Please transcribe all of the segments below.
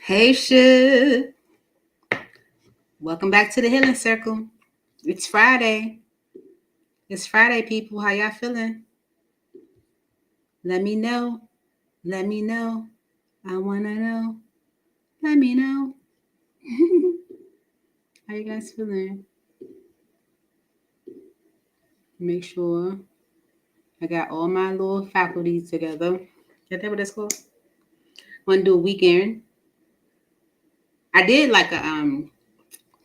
Hey, Shug. Welcome back to the Healing Circle. It's Friday. It's Friday, people. How y'all feeling? Let me know. Let me know. I want to know. Let me know. How you guys feeling? Make sure I got all my little faculties together. Is that what that's called? Want to do a weekend. I did like a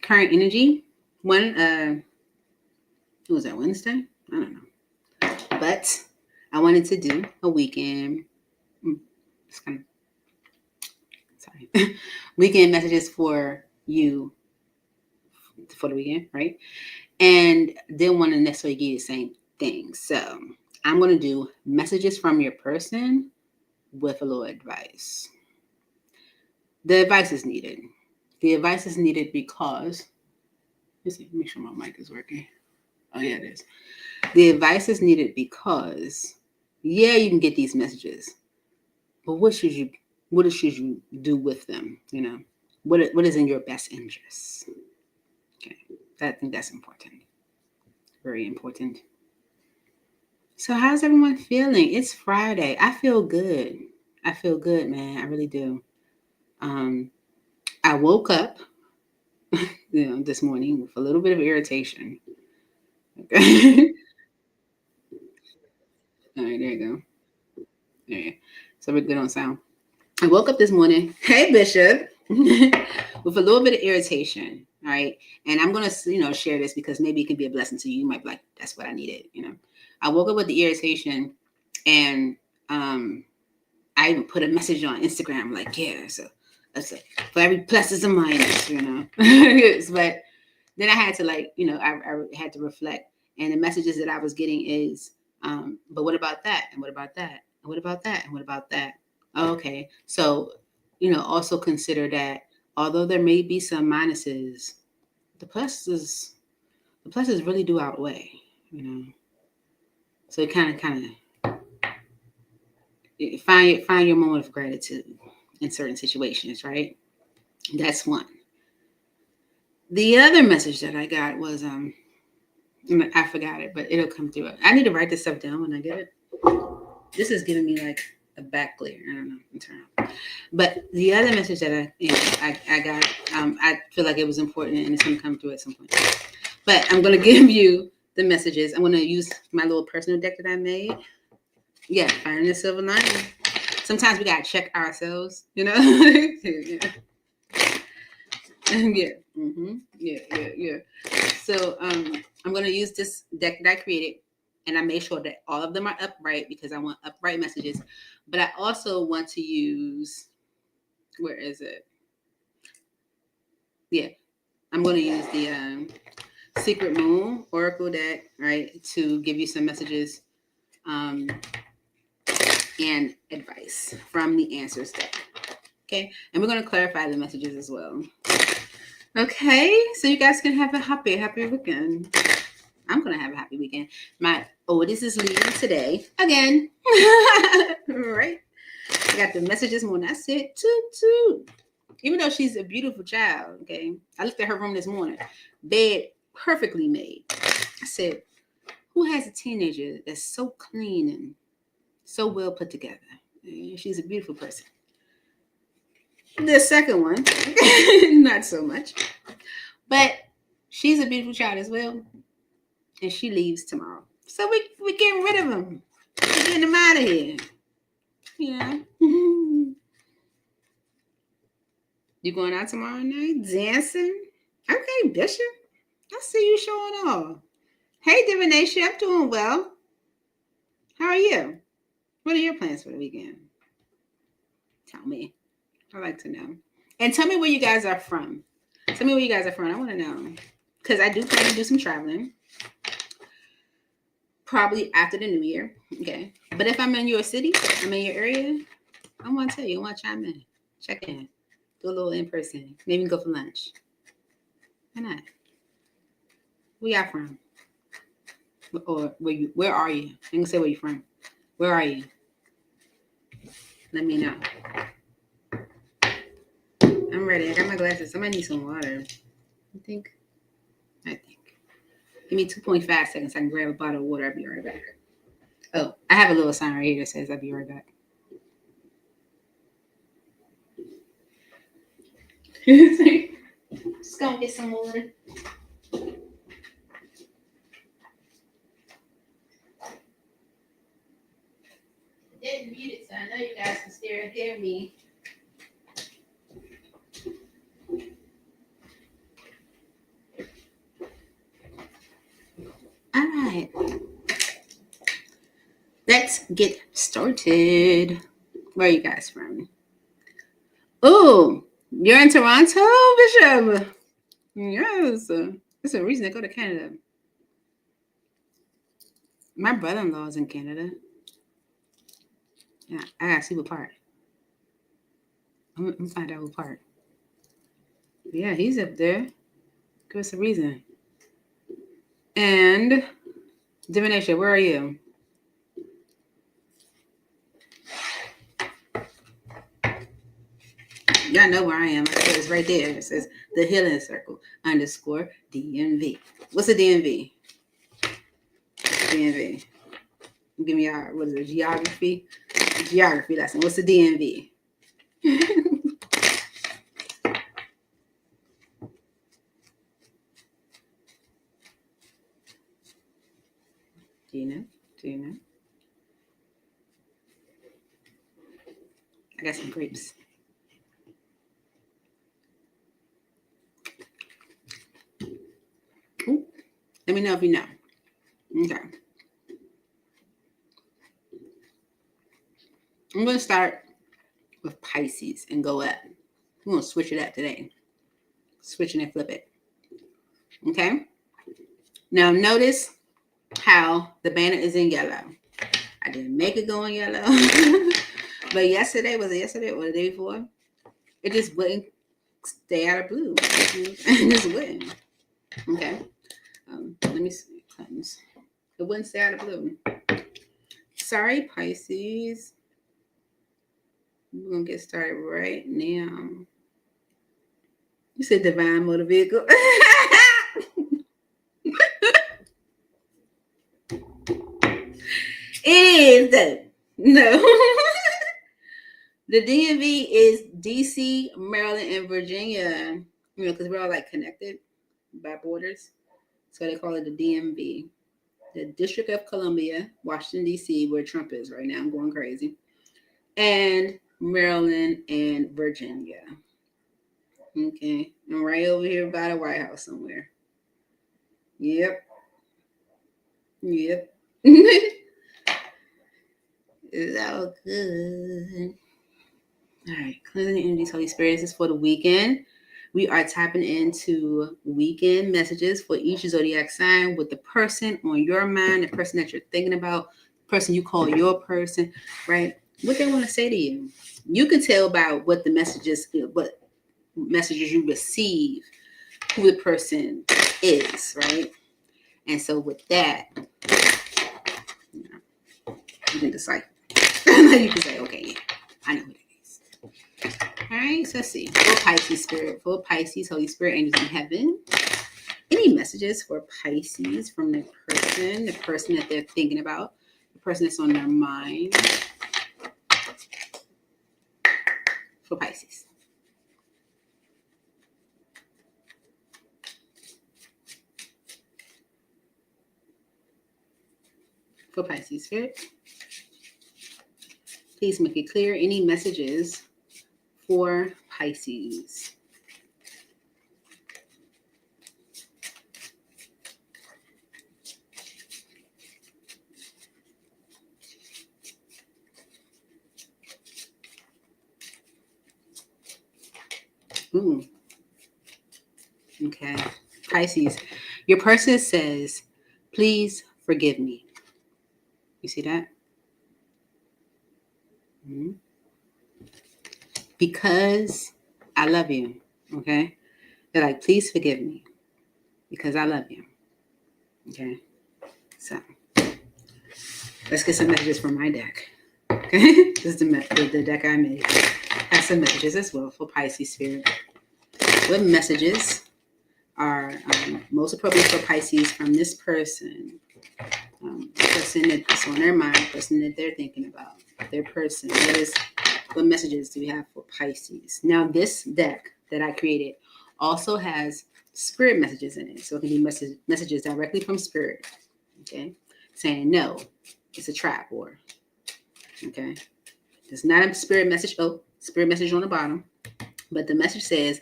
current energy one. What was that, Wednesday? I don't know. But I wanted to do a weekend. It's kind of sorry. Weekend messages for you for the weekend, right? And didn't want to necessarily give you the same thing. So I'm going to do messages from your person with a little advice. The advice is needed. The advice is needed because, let's see, make sure my mic is working. Oh, yeah, it is. The advice is needed because, yeah, you can get these messages, but what should you do with them? You know, what is in your best interest? Okay, I think that's important. Very important. So how's everyone feeling? It's Friday. I feel good. I feel good, man. I really do. I woke up, this morning with a little bit of irritation. Okay. All right, there you go. Yeah. So we're good on sound. I woke up this morning. Hey, Bishop. With a little bit of irritation. All right. And I'm going to, share this because maybe it could be a blessing to you. You might be like, that's what I needed. I woke up with the irritation and I even put a message on Instagram like, yeah, so that's for every plus is a minus, But then I had to I had to reflect. And the messages that I was getting is, but what about that? And what about that? And what about that? And what about that? Oh, okay. So, also consider that although there may be some minuses, the pluses really do outweigh, So kind of find your moment of gratitude in certain situations, right? That's one. The other message that I got was I forgot it, but it'll come through. I need to write this stuff down when I get it. This is giving me like a back glare. I don't know. Internal. But the other message that I got, I feel like it was important and it's going to come through at some point. But I'm going to give you the messages. I'm going to use my little personal deck that I made. Yeah, finding the silver lining. Sometimes we got to check ourselves, Yeah. Yeah. Mm-hmm. Yeah. So I'm going to use this deck that I created, and I made sure that all of them are upright because I want upright messages. But I also want to use, where is it? Yeah, I'm going to use the Secret Moon Oracle deck, right, to give you some messages and advice from the Answers deck. Okay, and we're going to clarify the messages as well. Okay, so you guys can have a happy weekend. I'm going to have a happy weekend. My oldest is leaving today again. Right? I got the message this morning. I said, toot. Even though she's a beautiful child, okay? I looked at her room this morning. Bed perfectly made. I said, who has a teenager that's so clean and so well put together? She's a beautiful person. The second one, not so much. But she's a beautiful child as well. And she leaves tomorrow. So we're getting rid of them. We're getting them out of here. You going out tomorrow night? Dancing? Okay, Bishop. I see you showing off. Hey, Divination. I'm doing well. How are you? What are your plans for the weekend? Tell me. I'd like to know. And tell me where you guys are from. Tell me where you guys are from. I want to know. Because I do plan to do some traveling. Probably after the new year. Okay. But if I'm in your city, I'm in your area, I want to tell you. I want to chime in. Check in. Do a little in person. Maybe go for lunch. Why not? Where y'all from? Or where are you? I can say where you're from. Where are you? Let me know. ready. I got my glasses. Somebody needs some water. I think. Give me 2.5 seconds. I can grab a bottle of water. I'll be right back. Oh, I have a little sign right here that says I'll be right back. Just gonna get some water. Didn't mute it, so I know you guys can still hear me. All right. Let's get started. Where are you guys from? Oh, you're in Toronto, Bishop? Yes. That's a reason to go to Canada. My brother-in-law is in Canada. Yeah, I gotta see what part. I'm gonna find out what part. Yeah, he's up there. Give us a reason. And Divination, where are you? Y'all know where I am. It's right there. It says the Healing Circle _ DMV. What's a DMV? DMV. Give me our, what is it, geography? Geography lesson. What's a DMV? Do you know? Do you know? I got some grapes. Ooh. Let me know if you know. Okay. I'm going to start with Pisces and go up. I'm going to switch it up today. Switch and flip it. Okay? Now notice how the banner is in yellow. I didn't make it go in yellow. But yesterday, was it yesterday or the day before? It just wouldn't stay out of blue. It just wouldn't. Okay. Let me see. It wouldn't stay out of blue. Sorry, Pisces. We're going to get started right now. You said divine motor vehicle. Is that? No. The DMV is DC, Maryland, and Virginia. You know, because we're all like connected by borders. So they call it the DMV. The District of Columbia, Washington, D.C., where Trump is right now. I'm going crazy. And Maryland and Virginia. Okay. I'm right over here by the White House somewhere. Yep. It's all good. All right. Cleansing the energies, Holy Spirit. This is for the weekend. We are tapping into weekend messages for each zodiac sign with the person on your mind, the person that you're thinking about, the person you call your person, right? What they want to say to you. You can tell by what messages you receive, who the person is, right? And so with that, you can decipher. You can say, okay, yeah, I know what it is. All right, so let's see. For Pisces spirit, for Pisces, Holy Spirit, angels in heaven. Any messages for Pisces from the person that they're thinking about, the person that's on their mind. For Pisces. For Pisces spirit. Please make it clear any messages for Pisces. Ooh. Okay. Pisces. Your person says, please forgive me. You see that? Mm-hmm. Because I love you. Okay. They're like, please forgive me. Because I love you. Okay. So let's get some messages from my deck. Okay. This is the deck I made. Have some messages as well for Pisces spirit. What messages are most appropriate for Pisces from this person? Person that's on their mind, person that they're thinking about, their person. What messages do we have for Pisces? Now, this deck that I created also has spirit messages in it. So it can be messages directly from spirit, okay? Saying, no, it's a trap, or, okay? It's not a spirit message. Oh, spirit message on the bottom. But the message says,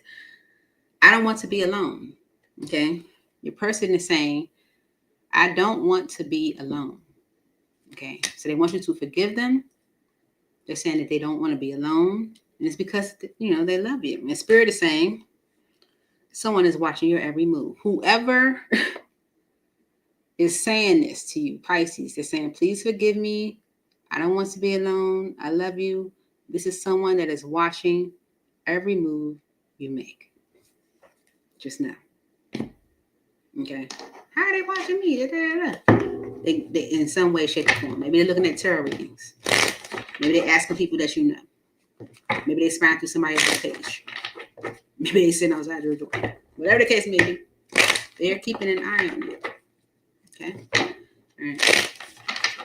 I don't want to be alone, okay? Your person is saying, I don't want to be alone, okay? So they want you to forgive them. They're saying that they don't want to be alone. And it's because, they love you. And spirit is saying, someone is watching your every move. Whoever is saying this to you, Pisces, they're saying, please forgive me. I don't want to be alone. I love you. This is someone that is watching every move you make. Just now. Okay. How are they watching me? They in some way, shape, or form. Maybe they're looking at tarot readings. Maybe they're asking people that you know. Maybe they spying through somebody else's page. Maybe they sitting outside your door. Whatever the case may be, they're keeping an eye on you. Okay? All right.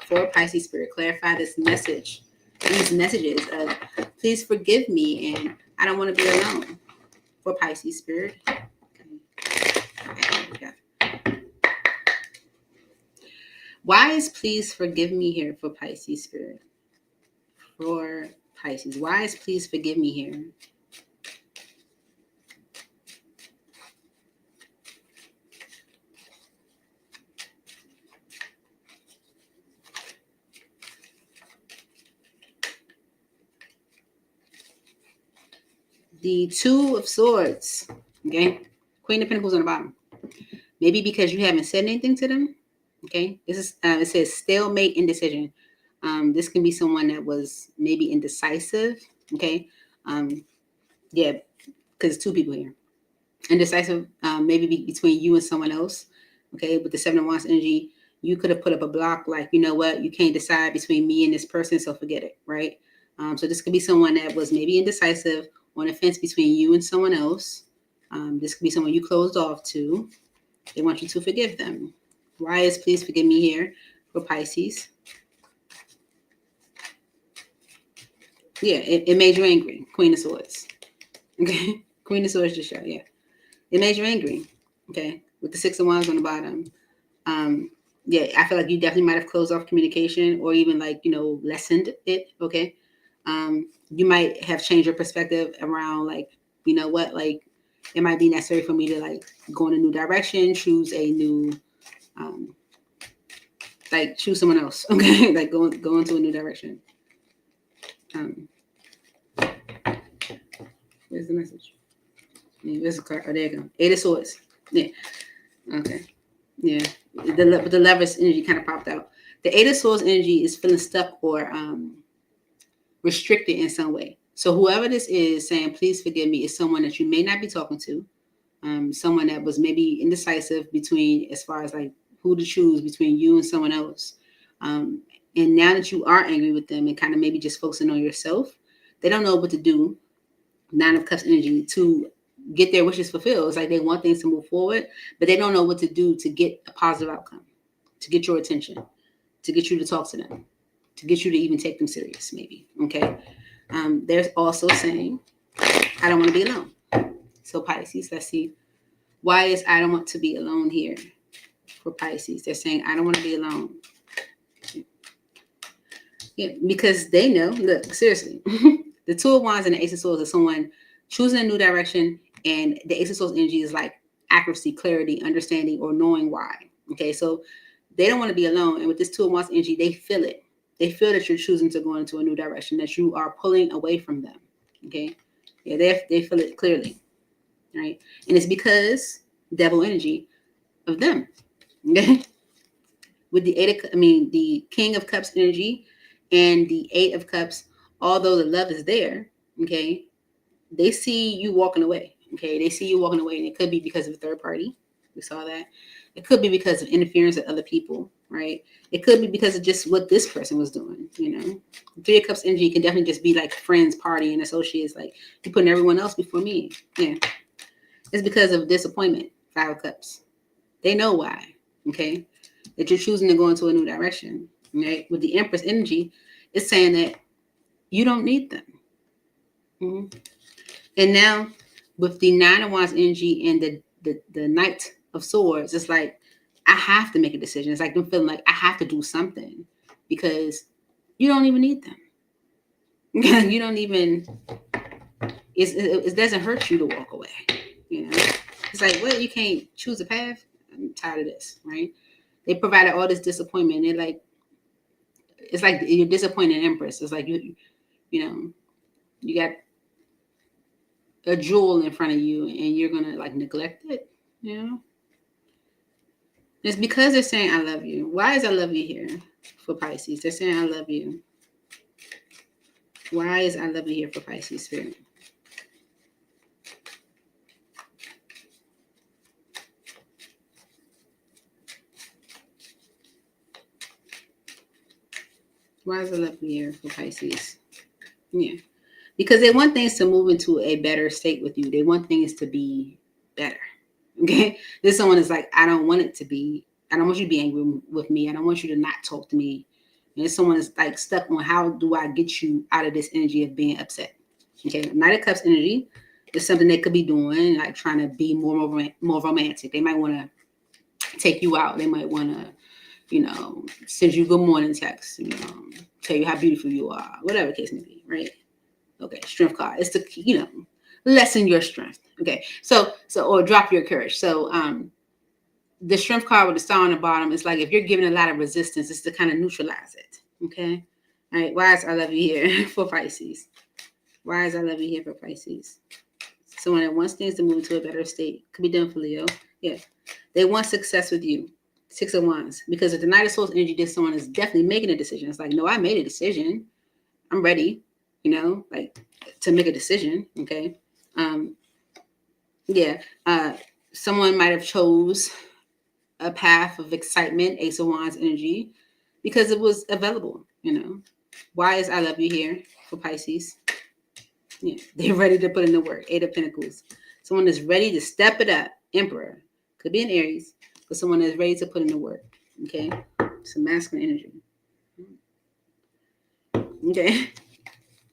For Pisces spirit, clarify this message. These messages of, please forgive me and I don't want to be alone. For Pisces spirit. Okay. Why is please forgive me here for Pisces spirit? For Pisces. Why is please forgive me here? The Two of Swords. Okay. Queen of Pentacles on the bottom. Maybe because you haven't said anything to them. Okay. This is it says stalemate, indecision. This can be someone that was maybe indecisive. Okay. Yeah, because two people here. Indecisive, maybe between you and someone else. Okay. With the Seven of Wands energy, you could have put up a block like, you know what, you can't decide between me and this person, so forget it. Right. So this could be someone that was maybe indecisive, on a fence between you and someone else. This could be someone you closed off to. They want you to forgive them. Why is please forgive me here for Pisces? Yeah, it made you angry. Queen of Swords. Okay. Queen of Swords just showed. Yeah. It made you angry. Okay. With the Six of Wands on the bottom. Yeah, I feel like you definitely might have closed off communication or even lessened it. Okay. You might have changed your perspective around you know what, it might be necessary for me to go in a new direction, choose a new, choose someone else. Okay. Go into a new direction. Where's the message? Where's the card? Oh, there you go. Eight of Swords. Yeah. Okay. Yeah. The Lovers energy kind of popped out. The Eight of Swords energy is feeling stuck or restricted in some way. So whoever this is saying, please forgive me, is someone that you may not be talking to. Someone that was maybe indecisive between, as far as who to choose between you and someone else. And now that you are angry with them and kind of maybe just focusing on yourself, they don't know what to do. Nine of Cups energy to get their wishes fulfilled. It's like they want things to move forward, but they don't know what to do to get a positive outcome, to get your attention, to get you to talk to them, to get you to even take them serious, maybe. Okay. There's also saying, I don't want to be alone. So Pisces, let's see. Why is I don't want to be alone here for Pisces? They're saying, I don't want to be alone. Yeah, because they know, look, seriously, the Two of Wands and the Ace of Swords are someone choosing a new direction, and the Ace of Swords energy is accuracy, clarity, understanding, or knowing why. Okay, so they don't want to be alone, and with this Two of Wands energy, they feel it. They feel that you're choosing to go into a new direction, that you are pulling away from them. Okay, yeah, they feel it clearly, right? And it's because Devil energy of them. Okay, with the King of Cups energy and the Eight of Cups, although the love is there, okay, they see you walking away. Okay, they see you walking away, and it could be because of a third party. We saw that. It could be because of interference with other people, right? It could be because of just what this person was doing. Three of Cups energy can definitely just be friends, party, and associates. You're putting everyone else before me. Yeah. It's because of disappointment. 5 of Cups. They know why. Okay, that you're choosing to go into a new direction. Right, with the Empress energy, it's saying that you don't need them. Mm-hmm. And now, with the 9 of Wands energy and the Knight of Swords, it's like I have to make a decision. It's like I'm feeling like I have to do something because you don't even need them. You don't even. It doesn't hurt you to walk away. You know, it's like, well, you can't choose a path. I'm tired of this, right? They provided all this disappointment. They're like, it's like you're disappointed Empress. It's like you know, you got a jewel in front of you and you're gonna like neglect it. You know, it's because they're saying I love you. Why is I love you here for Pisces? They're saying I love you. Why is I love you here for Pisces Spirit? Why is I love you here for Pisces? Yeah. Because they want things to move into a better state with you. They want things to be better. Okay? There's someone that's like, I don't want it to be, I don't want you to be angry with me. I don't want you to not talk to me. And there's someone that's like stuck on how do I get you out of this energy of being upset. Okay, Knight of Cups energy is something they could be doing, like trying to be more romantic. They might want to take you out. They might want to, send you good morning text, tell you how beautiful you are, whatever the case may be, right? Okay, strength card. It's to, lessen your strength. Okay, so or drop your courage. So the strength card with the star on the bottom is like if you're giving a lot of resistance, it's to kind of neutralize it. Okay, all right. Why is I love you here for Pisces? Why is I love you here for Pisces? Someone that wants things to move to a better state. Could be done for Leo. Yeah, they want success with you. 6 of Wands. Because if the Knight of Swords energy, this someone is definitely making a decision. It's like, no, I made a decision. I'm ready. Like to make a decision. Okay. Yeah. Someone might have chose a path of excitement, Ace of Wands energy, because it was available. Why is I love you here for Pisces? Yeah, they're ready to put in the work. 8 of Pentacles. Someone is ready to step it up. Emperor. Could be an Aries, but someone is ready to put in the work. Okay. Some masculine energy. Okay.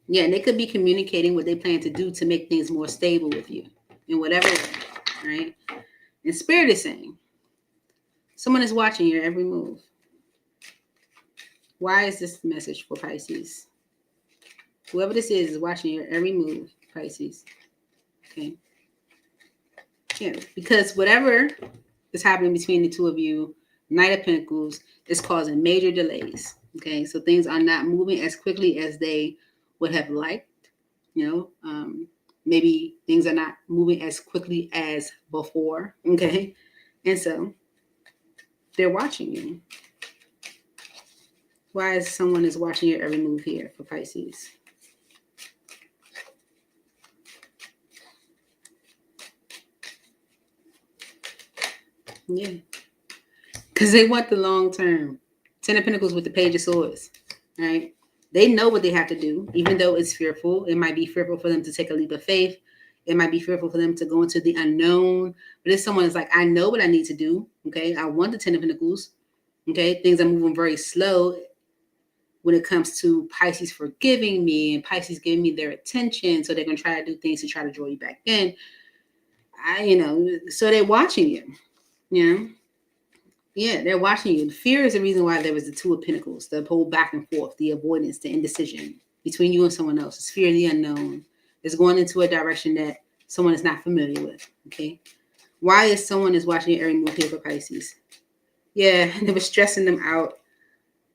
Yeah, and they could be communicating what they plan to do to make things more stable with you in whatever way, right? And Spirit is saying, someone is watching your every move. Why is this message for Pisces? Whoever this is watching your every move, Pisces. Okay. Yeah, because whatever is happening between the two of you, Knight of Pentacles, is causing major delays. Okay, so things are not moving as quickly as they would have liked. Maybe things are not moving as quickly as before. Okay, and so they're watching you. Why is someone is watching your every move here for Pisces? Yeah, because they want the long term. 10 of Pentacles with the Page of Swords, right? They know what they have to do, even though it's fearful. It might be fearful for them to take a leap of faith. It might be fearful for them to go into the unknown. But if someone is like, I know what I need to do, okay? I want the 10 of Pentacles, okay? Things are moving very slow when it comes to Pisces forgiving me and Pisces giving me their attention. So they're going to try to do things to try to draw you back in. So they're watching you, Yeah, they're watching you. Fear is the reason why there was the 2 of Pentacles, the whole back and forth, the avoidance, the indecision between you and someone else. It's fear of the unknown. It's going into a direction that someone is not familiar with, okay? Why is someone is watching your every move here for Pisces? Yeah, they were stressing them out.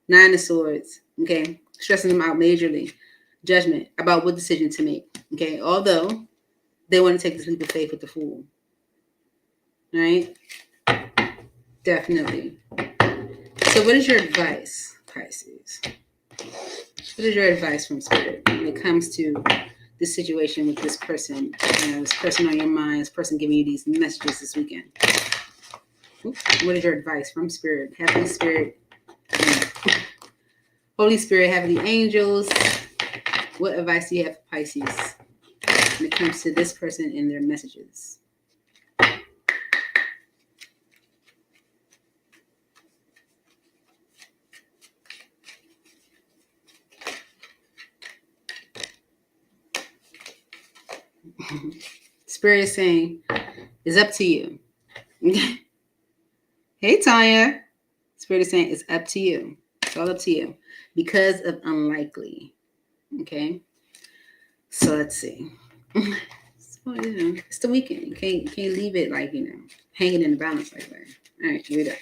9 of Swords, okay? Stressing them out majorly. Judgment about what decision to make, okay? Although they want to take this leap of faith with the Fool, all right? Definitely. So what is your advice, Pisces? What is your advice from Spirit when it comes to this situation with this person? This person on your mind, this person giving you these messages this weekend. What is your advice from Spirit? Heavenly Spirit, Holy Spirit, Heavenly Angels. What advice do you have for Pisces when it comes to this person and their messages? Spirit is saying, it's up to you. Hey, Tanya. Spirit is saying, it's up to you. It's all up to you. Because of unlikely. Okay? So let's see. So, it's the weekend. You can't leave it like, hanging in the balance like that. All right, here we go.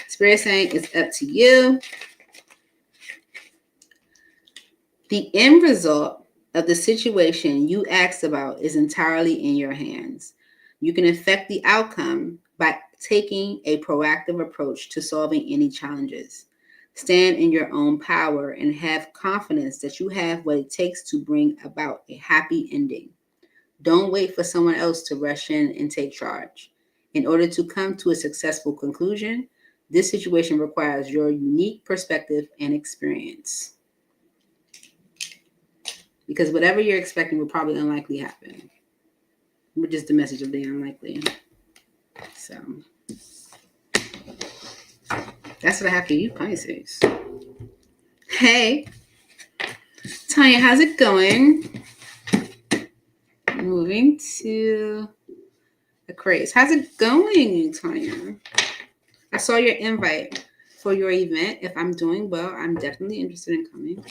Spirit saying it's up to you. The end result of the situation you asked about is entirely in your hands. You can affect the outcome by taking a proactive approach to solving any challenges. Stand in your own power and have confidence that you have what it takes to bring about a happy ending. Don't wait for someone else to rush in and take charge. In order to come to a successful conclusion, this situation requires your unique perspective and experience. Because whatever you're expecting will probably unlikely happen. Which is the message of the unlikely. So that's what I have for you, Pisces. Hey, Tanya, how's it going? Moving to Aquarius. How's it going, Tanya? I saw your invite for your event. If I'm doing well, I'm definitely interested in coming.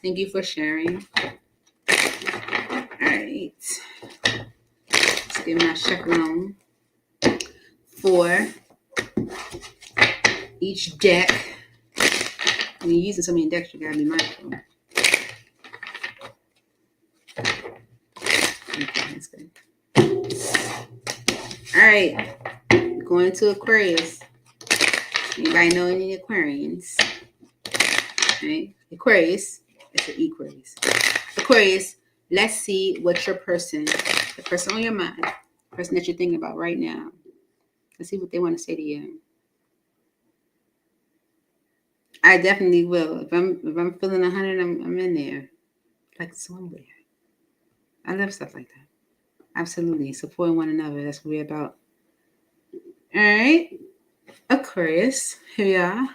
Thank you for sharing. All right. Let's give my chaperone for each deck. When you're using so many decks, you gotta be mindful. Okay, that's good. All right. Going to Aquarius. Anybody know any Aquarians? Right? Aquarius. It's an Aquarius. Aquarius, let's see what your person, the person on your mind, the person that you're thinking about right now, let's see what they want to say to you. I definitely will. If I'm feeling 100, I'm in there. Like somewhere. I love stuff like that. Absolutely. Supporting one another. That's what we're about. All right. Aquarius. Here we are.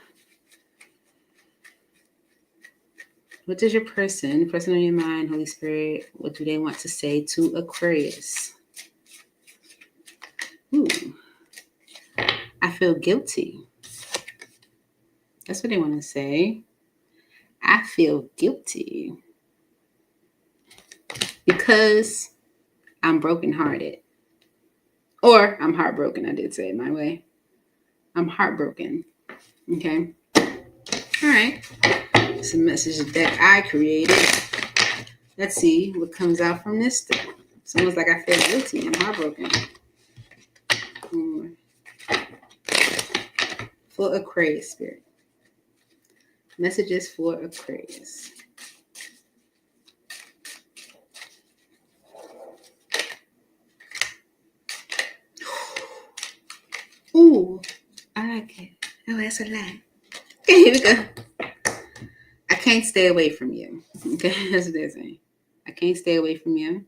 What does your person on your mind, Holy Spirit, what do they want to say to Aquarius? Ooh. I feel guilty. That's what they want to say. I feel guilty because I'm brokenhearted. Or I'm heartbroken. I did say it my way. I'm heartbroken. Okay. All right. It's a message that I created. Let's see what comes out from this deck. It's almost like I feel guilty. I'm heartbroken. For Aquarius spirit. Messages for Aquarius. Ooh, I like it. Oh, that's a lot. Okay, here we go. I can't stay away from you. Okay, that's what they're saying. I can't stay away from you.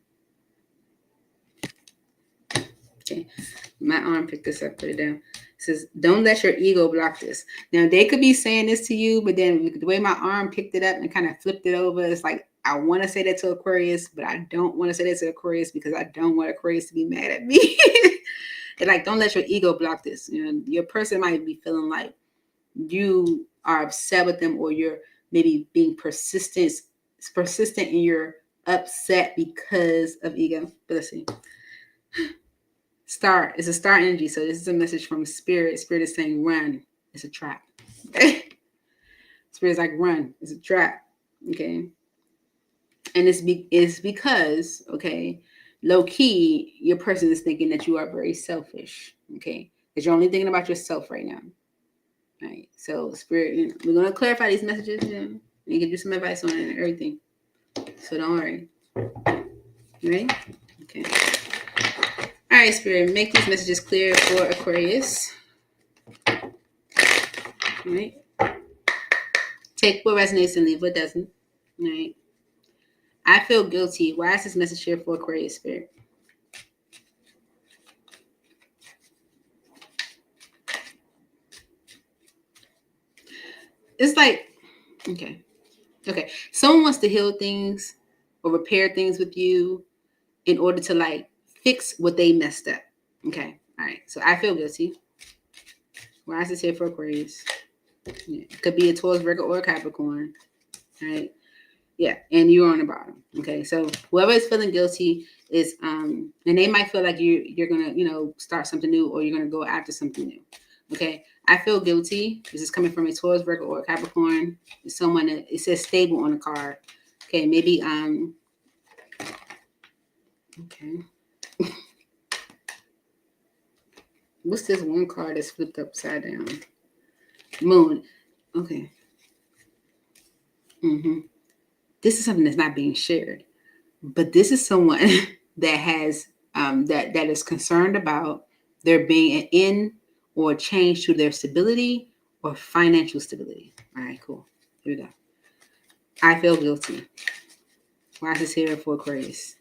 Okay, my arm picked this up, put it down. It says, don't let your ego block this. Now, they could be saying this to you, but then the way my arm picked it up and kind of flipped it over, it's like, I want to say that to Aquarius, but I don't want to say that to Aquarius because I don't want Aquarius to be mad at me. And like, don't let your ego block this. Your person might be feeling like you are upset with them, or you're maybe being persistent in your upset because of ego. But let's see. Star. It's a star energy. So this is a message from Spirit. Spirit is saying, run. It's a trap. Spirit is like, run. It's a trap. Okay. And it's because, okay, low key, your person is thinking that you are very selfish. Okay. That you're only thinking about yourself right now. Right. So Spirit, we're going to clarify these messages. You can do some advice on it and everything. So don't worry. Right? Okay. All right, Spirit, make these messages clear for Aquarius. All right. Take what resonates and leave what doesn't. All right. I feel guilty. Why is this message here for Aquarius, Spirit? It's like, okay. Someone wants to heal things, or repair things with you in order to like fix what they messed up. Okay. All right. So I feel guilty. Why is this here for Aquarius? Yeah. It could be a Taurus, Virgo, or a Capricorn. All right. Yeah. And you're on the bottom. Okay. So whoever is feeling guilty is and they might feel like you're gonna, start something new, or you're gonna go after something new. Okay. I feel guilty. This is coming from a Taurus, Virgo, or a Capricorn. It's someone that it says stable on the card. Okay, maybe okay. What's this one card that's flipped upside down? Moon. Okay. This is something that's not being shared, but this is someone that has that is concerned about there being an end or change to their stability or financial stability. All right, cool. Here we go. I feel guilty. Why is this here for Aquarius?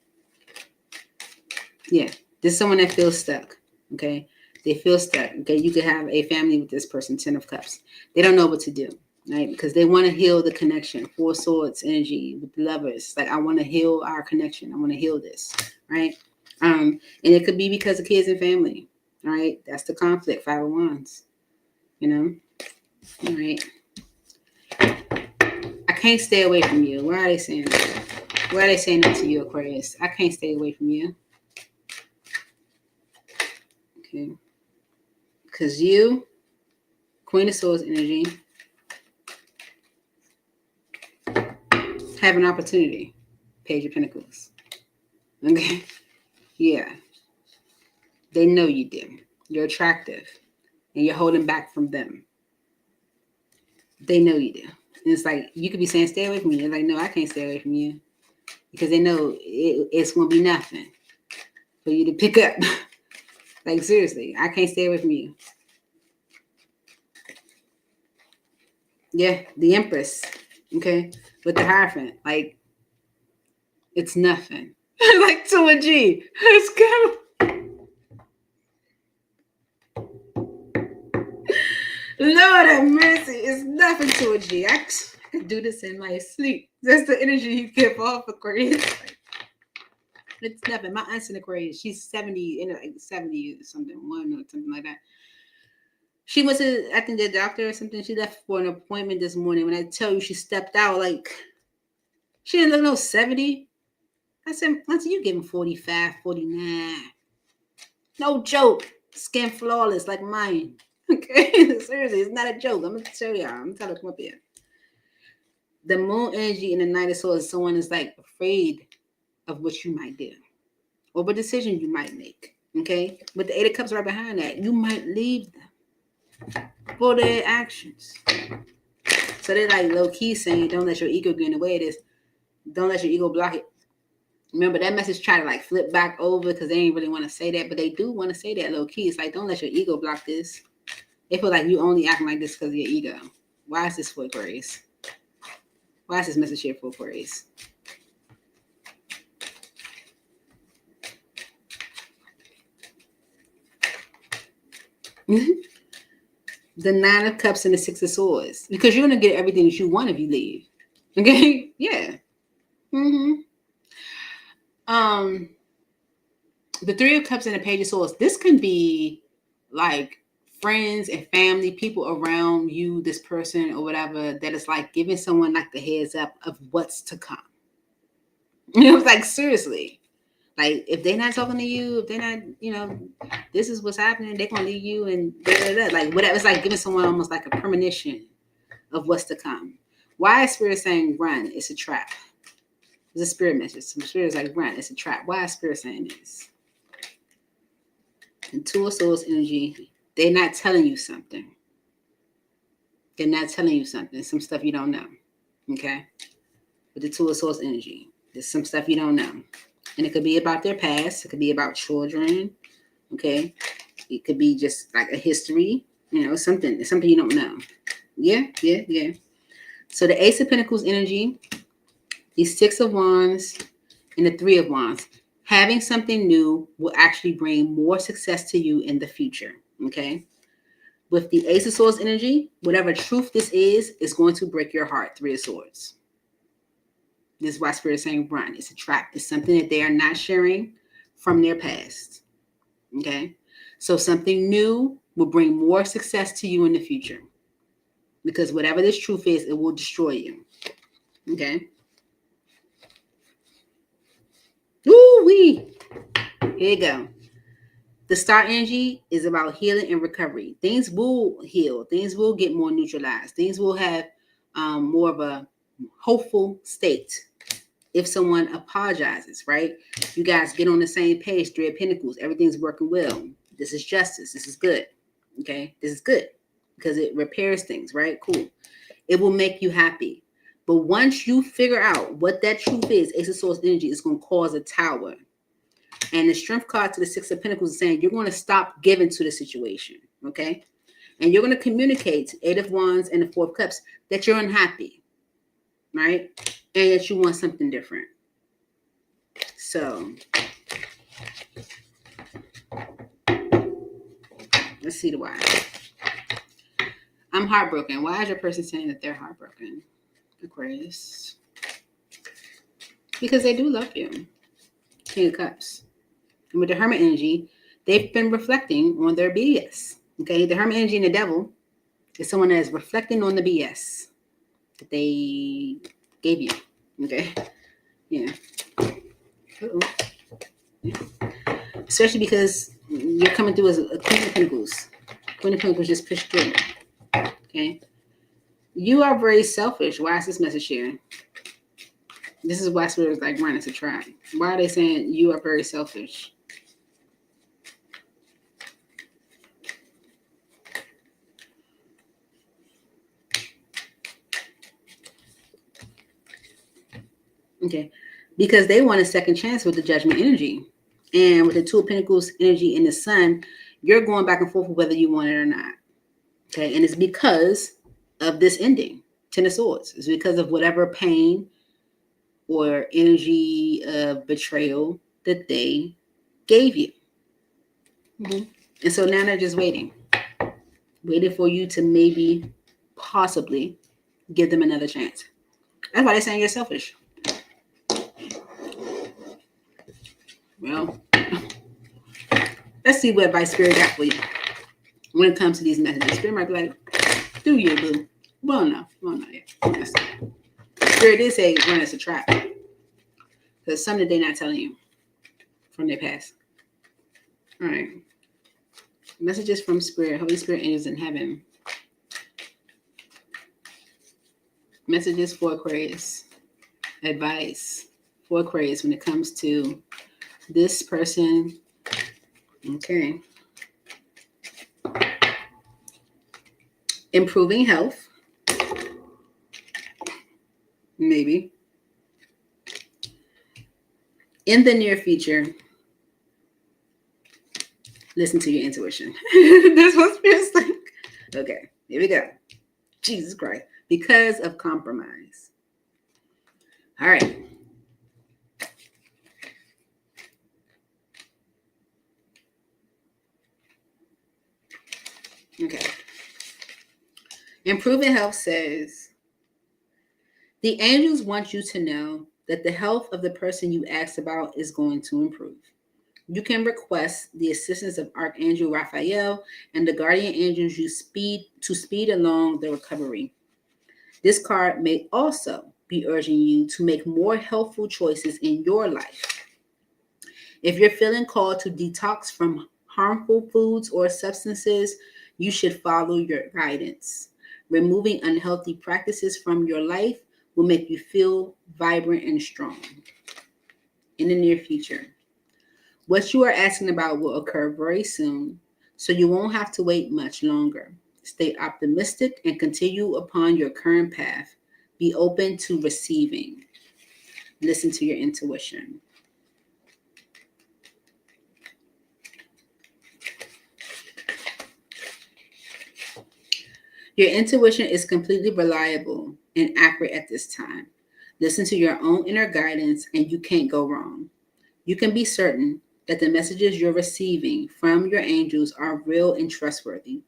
Yeah, this is someone that feels stuck. Okay, they feel stuck. Okay, you could have a family with this person, 10 of Cups. They don't know what to do, right? Because they want to heal the connection. 4 Swords energy with the Lovers. Like, I want to heal our connection. I want to heal this, right? And it could be because of kids and family, right? That's the conflict. 5 of Wands, all right. I can't stay away from you. Why are they saying that? Why are they saying that to you, Aquarius? I can't stay away from you. Okay. Because you, Queen of Swords energy, have an opportunity. Page of Pentacles. Okay. Yeah. They know you do. You're attractive. And you're holding back from them. They know you do. And it's like, you could be saying, stay away from me. They're like, no, I can't stay away from you. Because they know it's going to be nothing for you to pick up. Like, seriously, I can't stay away from you. Yeah, the Empress. Okay. With the Hierophant. Like, it's nothing. Like, to a G. Let's go. Lord have mercy. It's nothing to a G. I could do this in my sleep. That's the energy you give off, Aquarius. It's nothing. My aunt's in Aquarius. She's 70, like 70 or something, one or something like that. She went to, I think, the doctor or something. She left for an appointment this morning. When I tell you she stepped out, like, she didn't look no 70. I said, Auntie, you giving 45, 49. No joke. Skin flawless like mine. Okay? Seriously, it's not a joke. I'm going to tell y'all. I'm going to tell her to come up here. The moon energy in the Knight of Swords is someone is like afraid of what you might do or what decision you might make. Okay? But the 8 of Cups right behind that. You might leave them for their actions. So they're like low-key saying, don't let your ego get in the way of this. Don't let your ego block it. Remember, that message try to like flip back over because they ain't really want to say that, but they do want to say that low-key. It's like, don't let your ego block this. They feel like you only acting like this because of your ego. Why is this for Aquarius? Why is this message here for Aquarius? The 9 of Cups and the 6 of Swords. Because you're going to get everything that you want if you leave. Okay? Yeah. The 3 of Cups and the Page of Swords. This can be like friends and family, people around you, this person or whatever, that is like giving someone like the heads up of what's to come. It's like, seriously. Like, if they're not talking to you, if they're not, this is what's happening, they're going to leave you and like whatever. It's like giving someone almost like a premonition of what's to come. Why is Spirit saying run? It's a trap. It's a spirit message. Some Spirit is like run. It's a trap. Why is Spirit saying this? And 2 of Swords energy, they're not telling you something. They're not telling you something. Some stuff you don't know. Okay? With the 2 of Swords energy, there's some stuff you don't know. And it could be about their past. It could be about children. Okay? It could be just like a history. Something you don't know. Yeah. So the Ace of Pentacles energy, the 6 of Wands, and the 3 of Wands. Having something new will actually bring more success to you in the future. Okay? With the Ace of Swords energy, whatever truth this is going to break your heart. 3 of Swords. This is why Spirit is saying run. It's a trap. It's something that they are not sharing from their past. Okay? So something new will bring more success to you in the future. Because whatever this truth is, it will destroy you. Okay? Woo-wee! Here you go. The star energy is about healing and recovery. Things will heal. Things will get more neutralized. Things will have more of a hopeful state if someone apologizes, right? You guys get on the same page, Three of Pentacles. Everything's working well. This is justice. This is good. Okay? This is good because it repairs things, right? Cool. It will make you happy. But once you figure out what that truth is, Ace of Swords energy is going to cause a tower. And the strength card to the Six of Pentacles is saying you're going to stop giving to the situation, okay? And you're going to communicate to Eight of Wands and the Four of Cups that you're unhappy, right? And that you want something different. So, let's see the why. I'm heartbroken. Why is your person saying that they're heartbroken? Aquarius. Because they do love you. King of Cups. And with the Hermit energy, they've been reflecting on their BS. Okay, the Hermit energy and the Devil is someone that is reflecting on the BS that they gave you. Okay, yeah. Yeah. Especially because you're coming through as a Queen of Pentacles. Queen of Pentacles just pushed through. Okay, you are very selfish. Why is this message here? This is why Spirit is like running to try. Why are they saying you are very selfish? Okay, because they want a second chance with the Judgment energy. And with the Two of Pentacles energy in the Sun, you're going back and forth with whether you want it or not. Okay, and it's because of this ending, Ten of Swords. It's because of whatever pain or energy of betrayal that they gave you. Mm-hmm. And so now they're just waiting for you to maybe, possibly give them another chance. That's why they're saying you're selfish. Well, let's see what advice Spirit got for you when it comes to these messages. Spirit might be like, do you, boo? Well, no yet. Spirit did say run as a trap. Because something they're not telling you from their past. All right. Messages from Spirit. Holy Spirit, angels in heaven. Messages for Aquarius. Advice for Aquarius when it comes to this person. Okay. Improving health. Maybe. In the near future, listen to your intuition. That's what Spirit's like. Okay, here we go. Jesus Christ. Because of compromise. All right. Okay. Improving health says, the angels want you to know that the health of the person you asked about is going to improve. You can request the assistance of Archangel Raphael and the guardian angels you speed along the recovery. This card may also be urging you to make more healthful choices in your life. If you're feeling called to detox from harmful foods or substances, you should follow your guidance. Removing unhealthy practices from your life will make you feel vibrant and strong in the near future. What you are asking about will occur very soon, so you won't have to wait much longer. Stay optimistic and continue upon your current path. Be open to receiving. Listen to your intuition. Your intuition is completely reliable and accurate at this time. Listen to your own inner guidance and you can't go wrong. You can be certain that the messages you're receiving from your angels are real and trustworthy.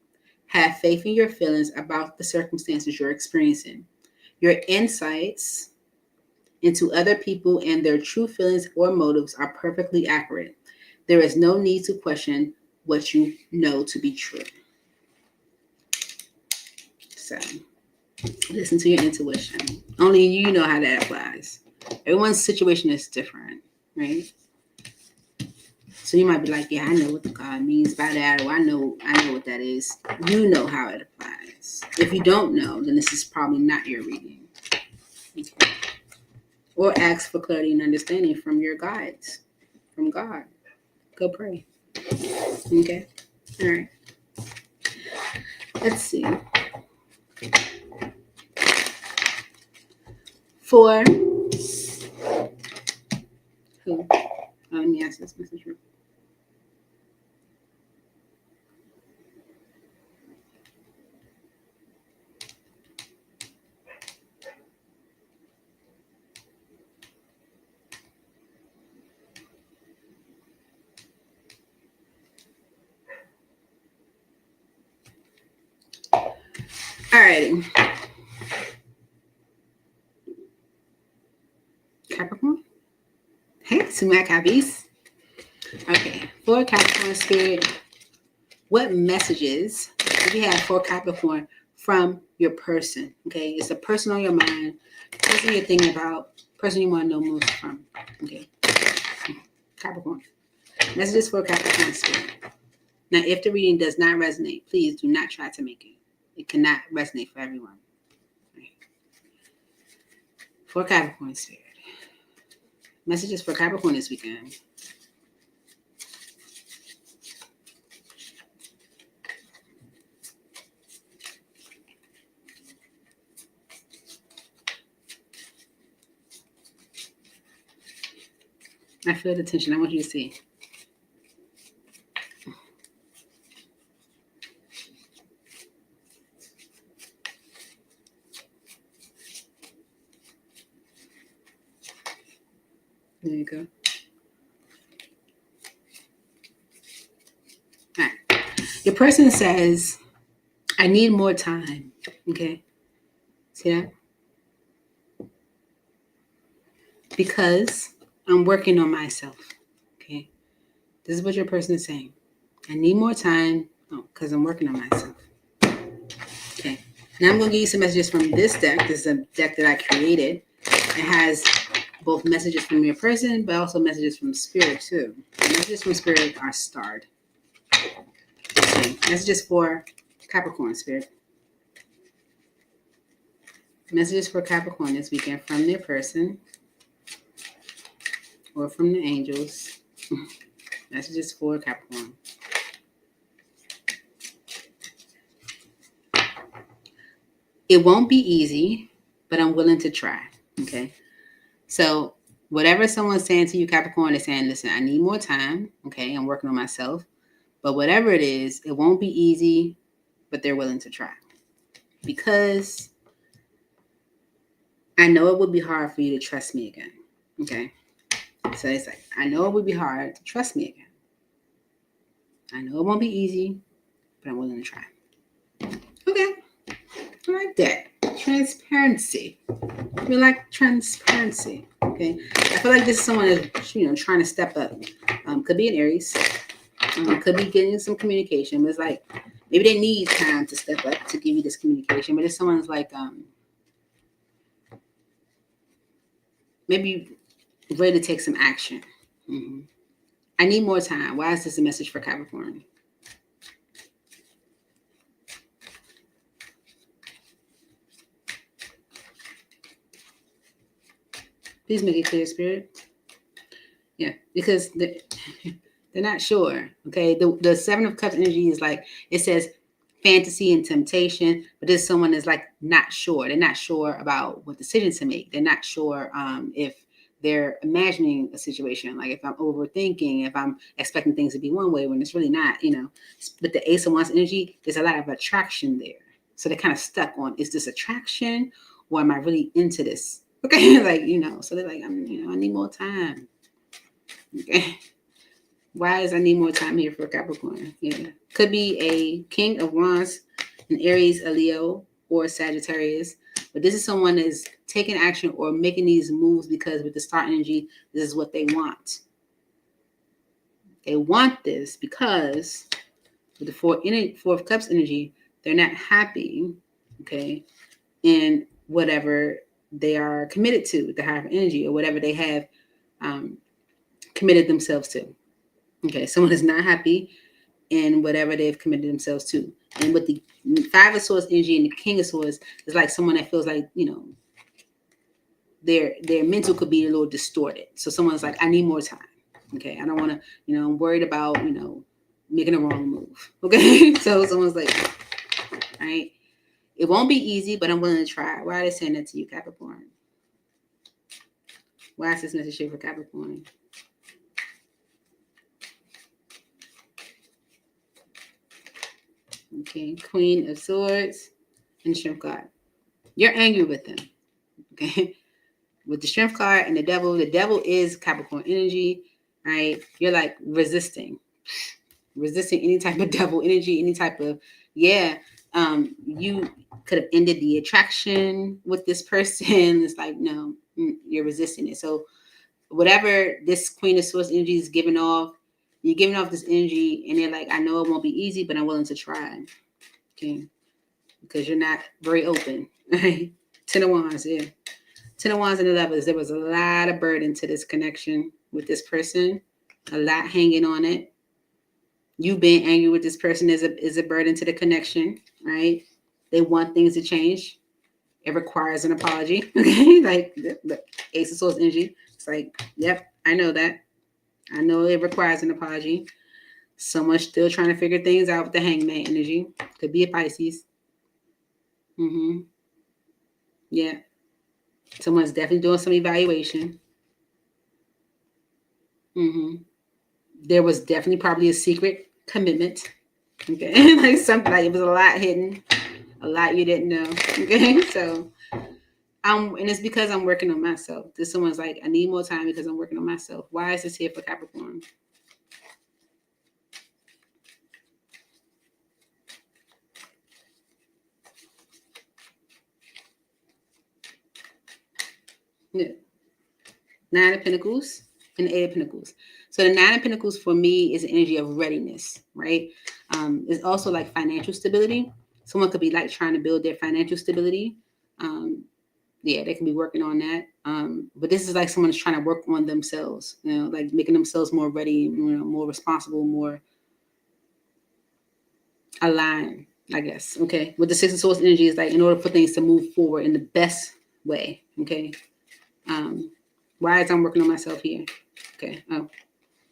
Have faith in your feelings about the circumstances you're experiencing. Your insights into other people, and their true feelings or motives are perfectly accurate. There is no need to question what you know to be true. So, listen to your intuition. Only you know how that applies. Everyone's situation is different, right? So you might be like, yeah, I know what the card means by that, or I know what that is. You know how it applies. If you don't know, then this is probably not your reading. Okay. Or ask for clarity and understanding from your guides, from God. Go pray. Okay. All right. Let's see. For who? Let me ask this message. Alrighty. Capricorn. Hey, Sumac Habis. Okay. For Capricorn spirit, what messages do you have for Capricorn from your person? Okay. It's a person on your mind, person you're thinking about, person you want to know most from. Okay. Capricorn. Messages for Capricorn spirit. Now, if the reading does not resonate, please do not try to make it. It cannot resonate for everyone. Right. For Capricorn spirit. Messages for Capricorn this weekend. I feel the tension. I want you to see. There you go. All right. Your person says, I need more time. Okay. See that? Because I'm working on myself. Okay. This is what your person is saying. I need more time because I'm working on myself. Okay. Now I'm going to give you some messages from this deck. This is a deck that I created. It has both messages from your person, but also messages from spirit too. The messages from spirit are starred. Okay. Messages for Capricorn spirit. Messages for Capricorn this weekend from their person or from the angels. Messages for Capricorn. It won't be easy, but I'm willing to try. Okay. So whatever someone's saying to you, Capricorn, is saying, listen, I need more time. Okay. I'm working on myself. But whatever it is, it won't be easy, but they're willing to try. Because I know it would be hard for you to trust me again. Okay. So it's like, I know it would be hard to trust me again. I know it won't be easy, but I'm willing to try. Okay. I like that. Transparency. We like transparency. Okay. I feel like this is someone that's, trying to step up. Could be an Aries. Could be getting some communication. But it's like, maybe they need time to step up to give you this communication. But if someone's like, maybe ready to take some action. Mm-hmm. I need more time. Why is this a message for Capricorn? Please make it clear, Spirit. Yeah, because they're not sure. Okay, the Seven of Cups energy is like, it says fantasy and temptation, but there's someone that's like not sure. They're not sure about what decision to make. They're not sure if they're imagining a situation, like if I'm overthinking, if I'm expecting things to be one way when it's really not, But the Ace of Wands energy, there's a lot of attraction there. So they're kind of stuck on, is this attraction or am I really into this? Okay, so they're like, I need more time. Okay. Why is I need more time here for Capricorn? Yeah. Could be a King of Wands, an Aries, a Leo, or a Sagittarius. But this is someone that's taking action or making these moves because with the star energy, this is what they want. They want this because with the Four of Cups energy, they're not happy, okay, in whatever they are committed to with the higher energy or whatever they have committed themselves to. Okay, someone is not happy in whatever they've committed themselves to. And with the Five of Swords energy and the King of Swords, it's like someone that feels like, their mental could be a little distorted. So someone's like, I need more time. Okay, I don't want to, I'm worried about, making a wrong move. Okay, so someone's like, all right, it won't be easy, but I'm willing to try. Why are they saying that to you, Capricorn? Why is this message here for Capricorn? Okay, Queen of Swords and the Strength card. You're angry with them. Okay, with the Strength card and the Devil is Capricorn energy, right? You're like resisting any type of Devil energy, any type of, you could have ended the attraction with this person. It's like, no, you're resisting it. So whatever this Queen of Swords energy is giving off, you're giving off this energy and they're like, I know it won't be easy, but I'm willing to try. Okay. Because you're not very open. Right? 10 of Wands, yeah. 10 of Wands and the Lovers. There was a lot of burden to this connection with this person. A lot hanging on it. You being angry with this person is a burden to the connection, right? They want things to change. It requires an apology. Okay, like the Ace of Swords energy. It's like, yep, I know that. I know it requires an apology. Someone's still trying to figure things out with the Hangman energy. Could be a Pisces. Yeah. Someone's definitely doing some evaluation. There was definitely probably a secret commitment. Okay. Like something, like it was a lot hidden. A lot you didn't know. Okay. So and it's because I'm working on myself. This someone's like, I need more time because I'm working on myself. Why is this here for Capricorn? Yeah. Nine of Pentacles and the Eight of Pentacles. So the Nine of Pentacles for me is the energy of readiness, right? It's also like financial stability. Someone could be like trying to build their financial stability. They can be working on that. But this is like someone's trying to work on themselves, like making themselves more ready, more responsible, more aligned, I guess. Okay. With the Six of Swords energy is like in order for things to move forward in the best way. Okay. Why is I'm working on myself here? Okay. Oh,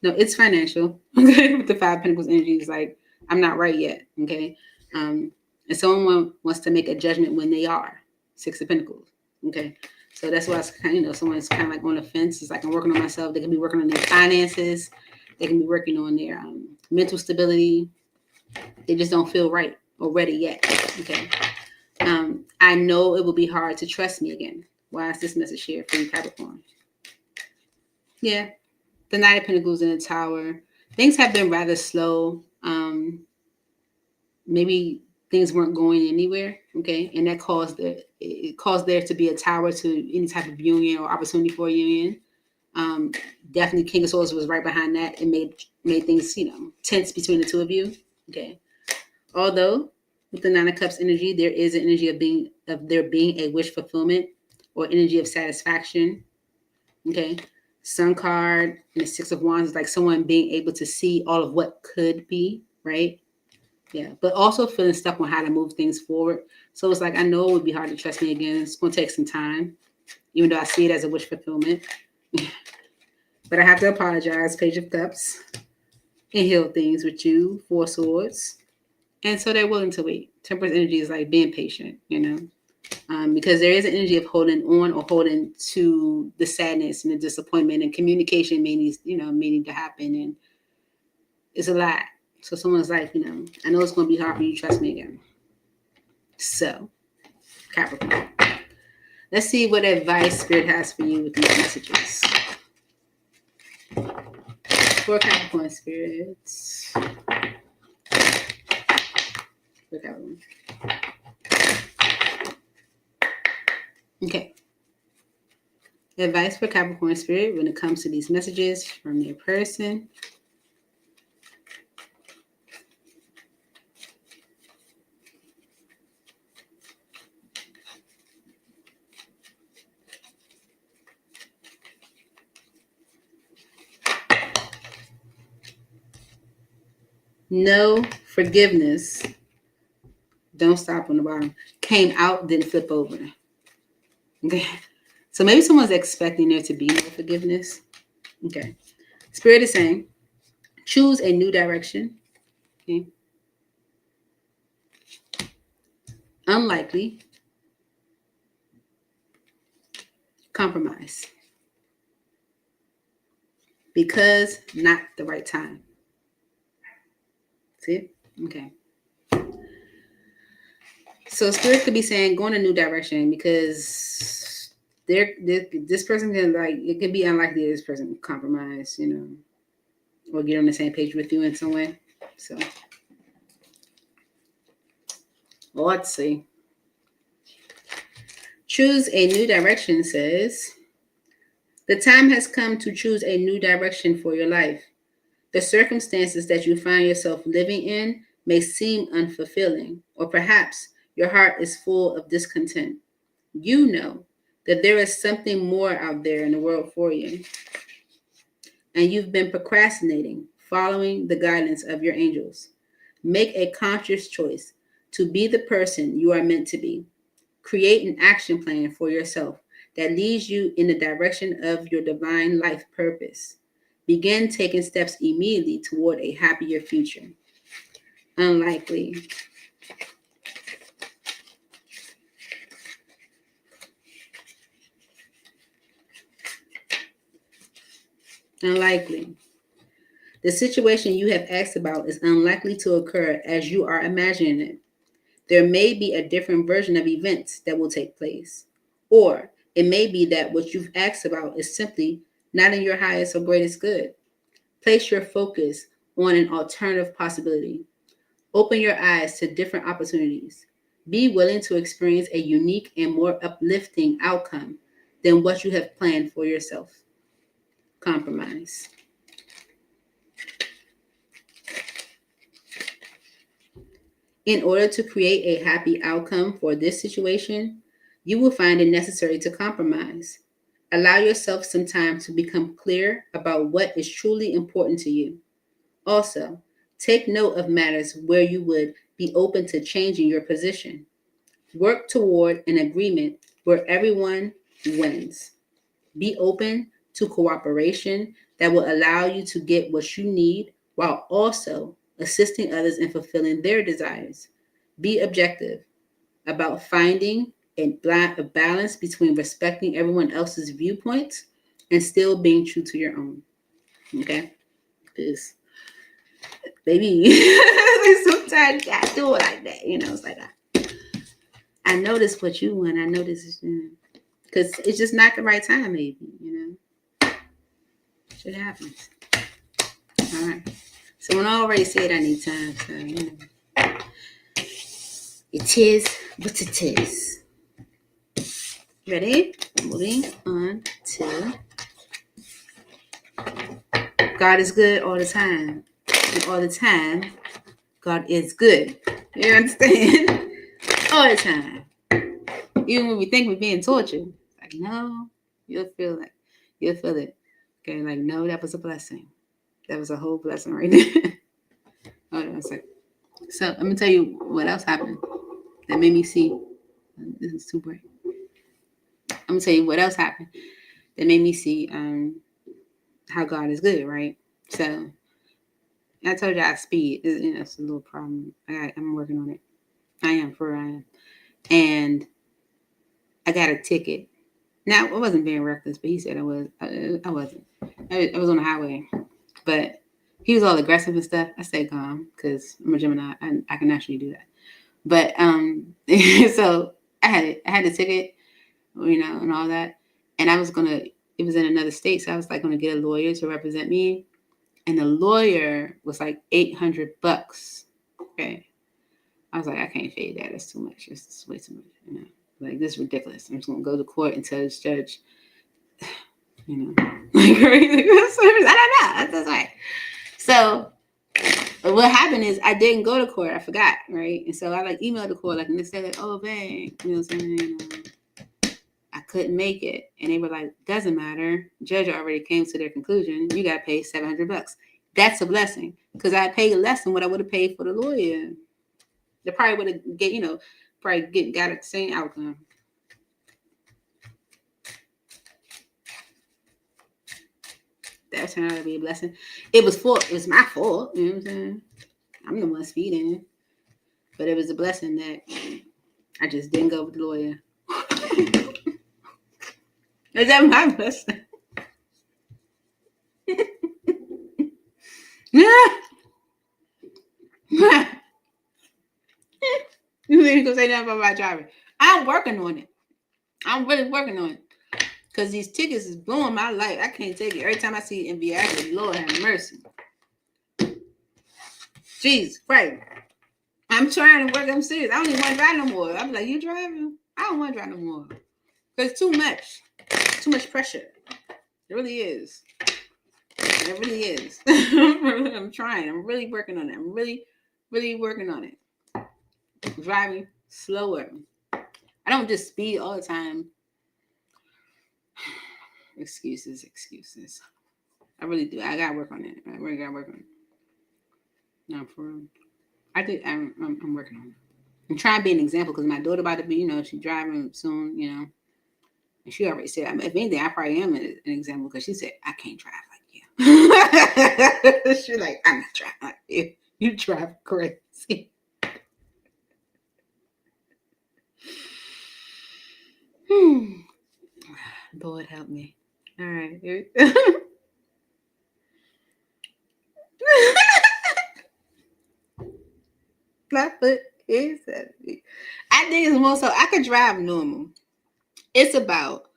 no, it's financial. Okay. With the Five of Pentacles energy is like, I'm not right yet. Okay. And someone wants to make a judgment when they are Six of Pentacles. Okay. So that's why it's kind of, someone's kind of like on the fence. It's like, I'm working on myself. They can be working on their finances. They can be working on their mental stability. They just don't feel right or ready yet. Okay. I know it will be hard to trust me again. Why is this message here for you, Capricorn? Yeah. The Knight of Pentacles in the Tower. Things have been rather slow. Maybe things weren't going anywhere. Okay. And that caused there to be a tower to any type of union or opportunity for a union. Definitely King of Swords was right behind that and made things, tense between the two of you. Okay. Although with the Nine of Cups energy, there is an energy of there being a wish fulfillment or energy of satisfaction. Okay. Sun card and the Six of Wands is like someone being able to see all of what could be, right? Yeah. But also feeling stuck on how to move things forward. So it's like, I know it would be hard to trust me again. It's going to take some time, even though I see it as a wish fulfillment. But I have to apologize, Page of Cups, and heal things with you, Four Swords. And so they're willing to wait. Temperance energy is like being patient, because there is an energy of holding on or holding to the sadness and the disappointment, and communication may need to happen, and it's a lot. So someone's like, I know it's going to be hard for you to trust me again. So, Capricorn, let's see what advice Spirit has for you with these messages. For Capricorn spirits. For Capricorn. Okay. Advice for Capricorn Spirit when it comes to these messages from your person. No forgiveness. Don't stop on the bottom. Came out, didn't flip over. Okay. So maybe someone's expecting there to be no forgiveness. Okay. Spirit is saying, choose a new direction. Okay. Unlikely. Compromise. Because not the right time. See? Okay. So Spirit could be saying, go in a new direction because this person can, like, it could be unlikely this person compromise, you know, or get on the same page with you in some way. So let's see. Choose a new direction says, the time has come to choose a new direction for your life. The circumstances that you find yourself living in may seem unfulfilling, or perhaps your heart is full of discontent. You know that there is something more out there in the world for you, and you've been procrastinating, following the guidance of your angels. Make a conscious choice to be the person you are meant to be. Create an action plan for yourself that leads you in the direction of your divine life purpose. Begin taking steps immediately toward a happier future. Unlikely. Unlikely. The situation you have asked about is unlikely to occur as you are imagining it. There may be a different version of events that will take place. Or it may be that what you've asked about is simply not in your highest or greatest good. Place your focus on an alternative possibility. Open your eyes to different opportunities. Be willing to experience a unique and more uplifting outcome than what you have planned for yourself. Compromise. In order to create a happy outcome for this situation, you will find it necessary to compromise. Allow yourself some time to become clear about what is truly important to you. Also, take note of matters where you would be open to changing your position. Work toward an agreement where everyone wins. Be open to cooperation that will allow you to get what you need while also assisting others in fulfilling their desires. Be objective about finding a balance between respecting everyone else's viewpoints and still being true to your own. Okay? Because, baby, sometimes you gotta do it like that. You know, it's like, I know this what you want. I know this is, because it's just not the right time, maybe, you know. Shit happens. All right. So when I already said I need time, so, you know. It is what it is. Ready? Moving on to God is good all the time. And all the time, God is good. You understand? All the time. Even when we think we're being tortured. Like, no, you'll feel it. You'll feel it. Okay, like, no, that was a blessing. That was a whole blessing right there. Hold on a second. So let me tell you what else happened that made me see. This is too bright. I'm gonna tell you what else happened that made me see how God is good, right? So I told you I speed. You know, it's a little problem. I'm working on it. I am. And I got a ticket. Now I wasn't being reckless, but he said I was. I wasn't. I was on the highway, but he was all aggressive and stuff. I stayed calm because I'm a Gemini and I can actually do that. But so I had the ticket, you know, and all that. And I was gonna. It was in another state, so I was like gonna get a lawyer to represent me. And the lawyer was like $800. Okay. I was like, I can't pay that. That's too much. It's way too much. You know, like, this is ridiculous. I'm just gonna go to court and tell this judge you know, like crazy. I don't know. That's right. So what happened is I didn't go to court. I forgot, right? And so I like emailed the court, like, and they said, like, oh, bang, you know what I'm saying? I couldn't make it. And they were like, doesn't matter. Judge already came to their conclusion. You got to pay $700. That's a blessing because I paid less than what I would have paid for the lawyer. They probably would have get, got the same outcome. That turned out to be a blessing. It was my fault. You know what I'm saying? I'm the one speeding. But it was a blessing that I just didn't go with the lawyer. Is that my blessing? You ain't gonna say nothing about my driving. I'm working on it. I'm really working on it. Because these tickets is blowing my life. I can't take it. Every time I see it in VR, Lord have mercy. Jeez, right. I'm trying to work. I'm serious. I don't even want to drive no more. I'm like, you driving? I don't want to drive no more. Because it's too much. Too much pressure. It really is. It really is. I'm trying. I'm really working on it. I'm really, really working on it. Driving slower. I don't just speed all the time. Excuses. I really do. I gotta work on it. I really gotta work on it. No, for real. I think I'm working on it. I'm trying to be an example because my daughter about to be, she's driving soon, and she already said, if anything, I probably am an example because she said, I can't drive like you. She's like, I'm not driving like you. You drive crazy. Lord help me. All right. My foot is at me. I think it's more so I could drive normal. It's about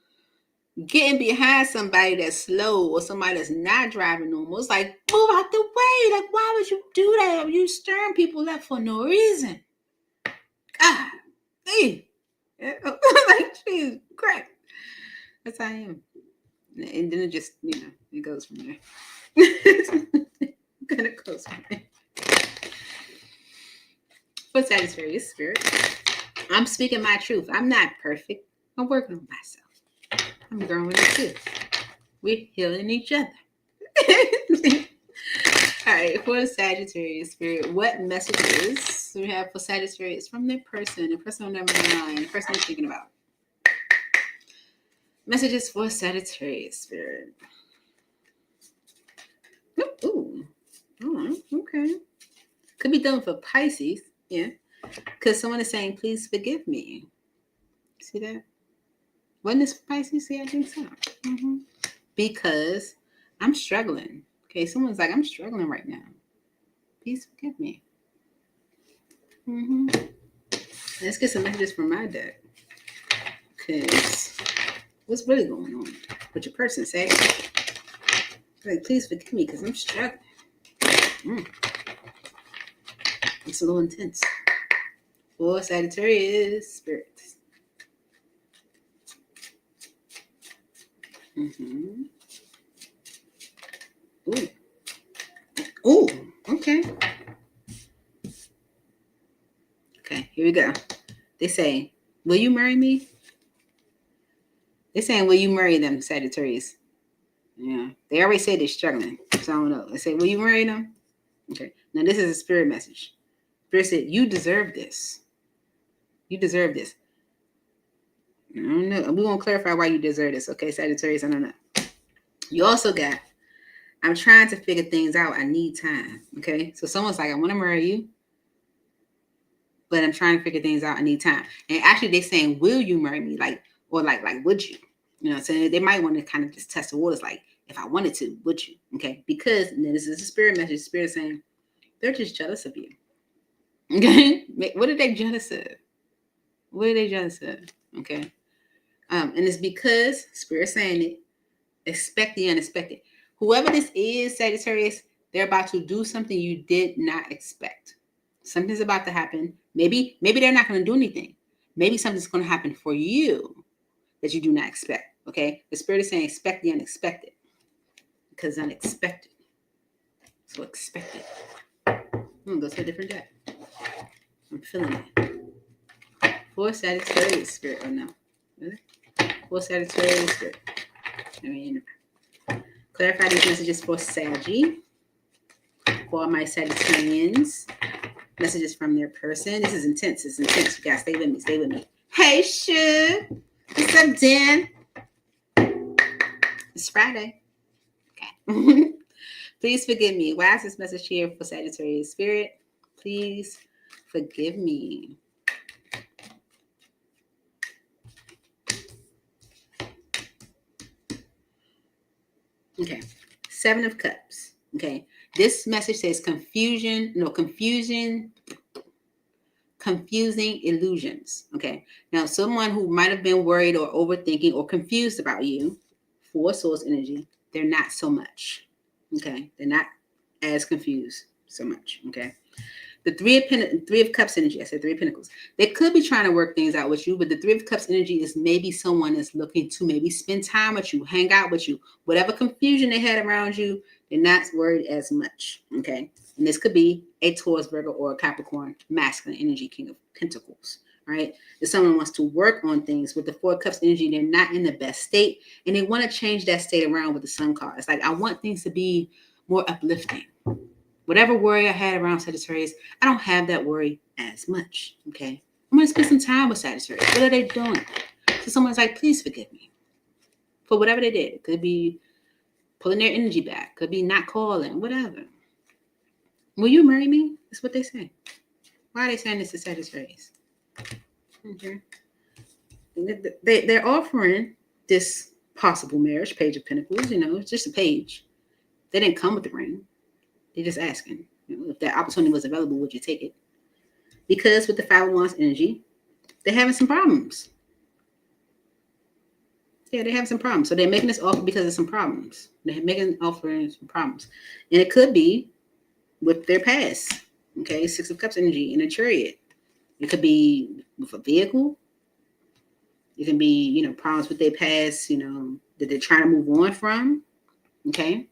getting behind somebody that's slow or somebody that's not driving normal. It's like, move out the way. Like, why would you do that? You stirring people up for no reason. God, hey. Like, jeez, crap. That's how I am. And then it just, it goes from there. It kind of goes from there. For Sagittarius spirit, I'm speaking my truth. I'm not perfect. I'm working on myself. I'm growing too. We're healing each other. All right, for the Sagittarius spirit, what messages do we have for Sagittarius from the person on their mind, the person they're thinking about? Messages for Sagittarius spirit. Ooh. Oh, okay. Could be done for Pisces, yeah. Because someone is saying, please forgive me. See that? Wasn't this for Pisces? See, I think so. Mm-hmm. Because I'm struggling. Okay, someone's like, I'm struggling right now. Please forgive me. Mm-hmm. Let's get some messages from my deck. Because what's really going on? What your person say? Like, please forgive me because I'm struggling. It's a little intense. For Sagittarius spirits. Mm-hmm. Ooh, okay. Okay, here we go. They say, will you marry me? They're saying, will you marry them, Sagittarius? Yeah. They already said they're struggling. So I don't know. They say, will you marry them? Okay. Now this is a spirit message. Spirit said, you deserve this. You deserve this. I don't know. We won't clarify why you deserve this. Okay, Sagittarius, I don't know. You also got, I'm trying to figure things out. I need time. Okay. So someone's like, I want to marry you, but I'm trying to figure things out. I need time. And actually they're saying, will you marry me? Like, would you? You know what I'm saying? They might want to kind of just test the waters. Like, if I wanted to, would you? Okay. Because this is a spirit message. Spirit saying, they're just jealous of you. Okay. What are they jealous of? What are they jealous of? Okay. And it's because Spirit saying it, expect the unexpected. Whoever this is, Sagittarius, they're about to do something you did not expect. Something's about to happen. Maybe they're not going to do anything. Maybe something's going to happen for you that you do not expect. Okay, the Spirit is saying expect the unexpected, because unexpected. So expect it. I'm gonna go to a different deck. I'm feeling it. For Sagittarius Spirit. Oh no. Really? For Sagittarius Spirit. I mean, clarify these messages for Saggy. For all my Sagittarians. Messages from their person. This is intense. It's intense. You guys stay with me. Stay with me. Hey, Shu. What's up, Dan? It's Friday. Okay. Please forgive me. Why is this message here for Sagittarius Spirit? Please forgive me. Okay. 7 of Cups. Okay. This message says confusing illusions. Okay. Now, someone who might have been worried or overthinking or confused about you, for source energy, they're not so much. Okay. They're not as confused so much. Okay. The Three of Cups energy. I said 3 of Pentacles. They could be trying to work things out with you, but the 3 of Cups energy is maybe someone is looking to maybe spend time with you, hang out with you. Whatever confusion they had around you, they're not worried as much. Okay. And this could be a Taurus, Virgo, or a Capricorn, masculine energy, King of Pentacles. Right? If someone wants to work on things with the 4 of Cups energy, they're not in the best state, and they want to change that state around with the Sun card. It's like, I want things to be more uplifting. Whatever worry I had around Sagittarius, I don't have that worry as much. Okay. I'm going to spend some time with Sagittarius. What are they doing? So someone's like, please forgive me for whatever they did. It could be pulling their energy back. Could be not calling, whatever. Will you marry me? That's what they say. Why are they saying this to Sagittarius? Okay. They're offering this possible marriage, Page of Pentacles. It's just a page. They didn't come with the ring. They're just asking. If that opportunity was available, would you take it? Because with the 5 of Wands energy, they're having some problems. Yeah, they're having some problems. So they're making this offer because of some problems. They're making an offer and some problems. And it could be with their past. Okay, 6 of Cups energy in a chariot. It could be with a vehicle. It can be, problems with their past, that they're trying to move on from. Okay.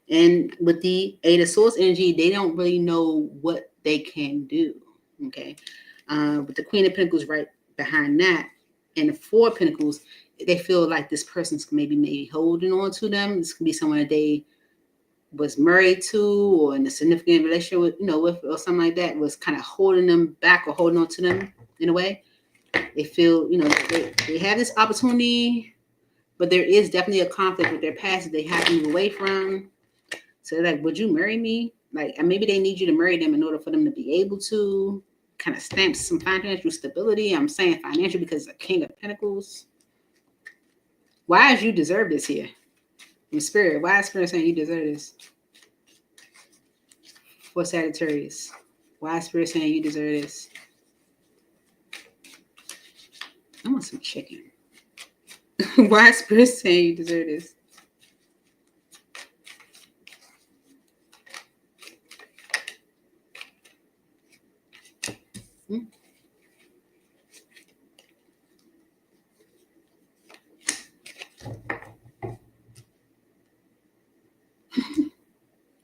And with the 8 of Swords energy, they don't really know what they can do. Okay. With the Queen of Pentacles right behind that, and the 4 of Pentacles, they feel like this person's maybe holding on to them. This can be someone that they was married to or in a significant relationship with, or something like that, was kind of holding them back or holding on to them in a way. They feel, they have this opportunity, but there is definitely a conflict with their past that they have to move away from. So they're like, would you marry me? Like, and maybe they need you to marry them in order for them to be able to kind of stamp some financial stability. I'm saying financial because the King of Pentacles. Why is you deserve this here? In Spirit, why is Spirit saying you deserve this? For Sagittarius, why is Spirit saying you deserve this? I want some chicken. Why is Spirit saying you deserve this?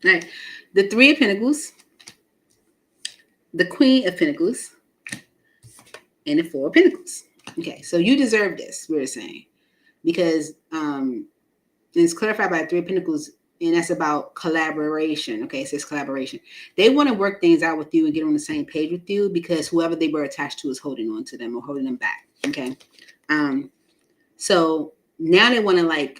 All right, the 3 of Pentacles, the Queen of Pentacles, and the 4 of Pentacles. Okay, so you deserve this, we're saying, because it's clarified by 3 of Pentacles, and that's about collaboration. Okay, it says collaboration. They want to work things out with you and get on the same page with you because whoever they were attached to is holding on to them or holding them back. Okay, so now they want to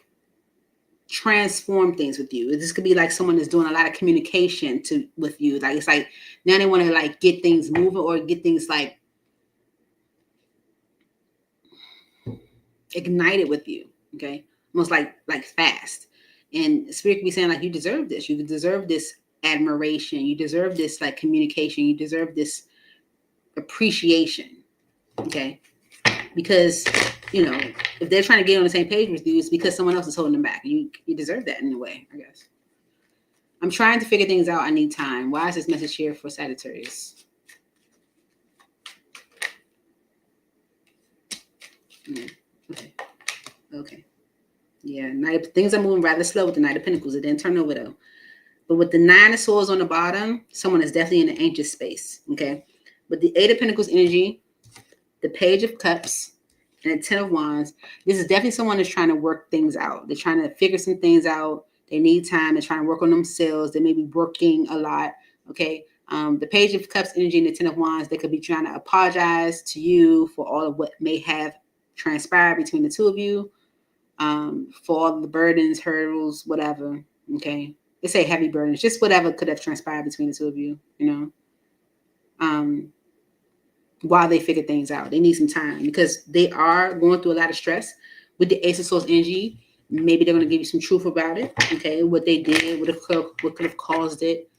transform things with you. This could be like someone that's doing a lot of communication with you. Like, it's like now they want to get things moving or get things ignited with you. Okay, almost like fast. And Spirit could be saying you deserve this. You deserve this admiration. You deserve this communication. You deserve this appreciation. Okay, because if they're trying to get on the same page with you, it's because someone else is holding them back. You deserve that in a way, I guess. I'm trying to figure things out. I need time. Why is this message here for Sagittarius? Okay. Yeah, things are moving rather slow with the Knight of Pentacles. It didn't turn over though. But with the 9 of Swords on the bottom, someone is definitely in an anxious space. Okay. With the 8 of Pentacles energy, the Page of Cups, and the 10 of Wands, this is definitely someone that's trying to work things out. They're trying to figure some things out. They need time. They're trying to work on themselves. They may be working a lot. Okay. The Page of Cups energy and the 10 of Wands, they could be trying to apologize to you for all of what may have transpired between the two of you, for all the burdens, hurdles, whatever. Okay. They say heavy burdens, just whatever could have transpired between the two of you, while they figure things out. They need some time because they are going through a lot of stress with the Ace of Swords energy. Maybe they're going to give you some truth about it. Okay. What they did, what could have caused it.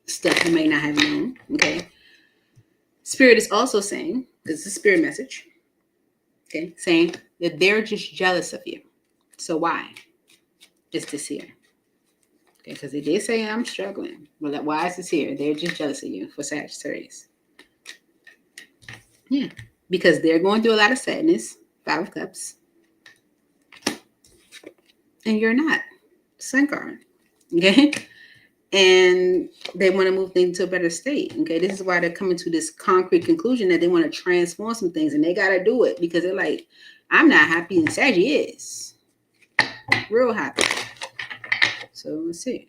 Stuff you may not have known. Okay. Spirit is also saying, this is a spirit message. Okay. Saying that they're just jealous of you. So why is this here? Okay, because they did say I'm struggling. Well, why is this here? They're just jealous of you for Sagittarius. Yeah, because they're going through a lot of sadness. 5 of Cups. And you're not. Sun card. Okay? And they want to move things to a better state. Okay, this is why they're coming to this concrete conclusion that they want to transform some things. And they got to do it because they're like, I'm not happy and Saggy is. Real happy. So let's see.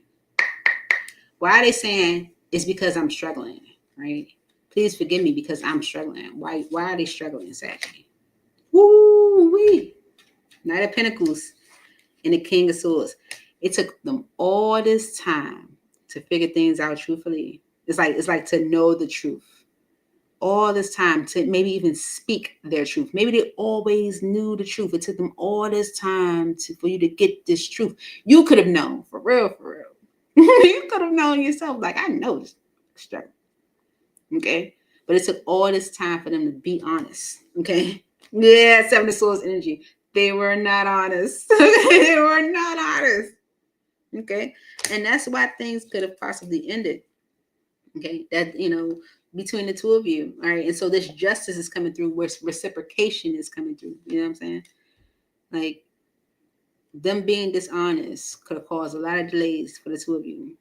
Why are they saying it's because I'm struggling, right? Please forgive me because I'm struggling. Why are they struggling, Saggy? Woo-wee. Knight of Pentacles and the King of Swords. It took them all this time to figure things out truthfully. It's like to know the truth. All this time to maybe even speak their truth. Maybe they always knew the truth. It took them all this time for you to get this truth. You could have known, for real, for real. You could have known yourself, like, I know this struggle. Okay? But it took all this time for them to be honest. Okay? Yeah, 7 of Swords energy. They were not honest. They were not honest. Okay? And that's why things could have possibly ended. Okay? That, between the two of you. All right? And so this justice is coming through, where reciprocation is coming through. You know what I'm saying? Like, them being dishonest could have caused a lot of delays for the two of you.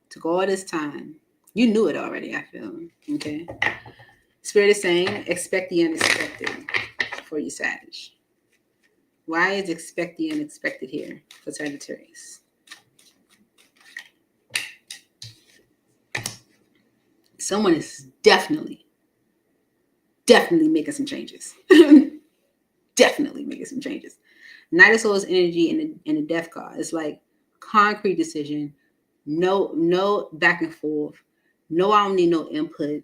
Took all this time. You knew it already, I feel. Okay. Spirit is saying, expect the unexpected for you, Sag. Why is expect the unexpected here for Sagittarius? Someone is definitely making some changes. Definitely making some changes. Knight of Swords energy and the Death card. It's like concrete decision. No back and forth. No, I don't need no input.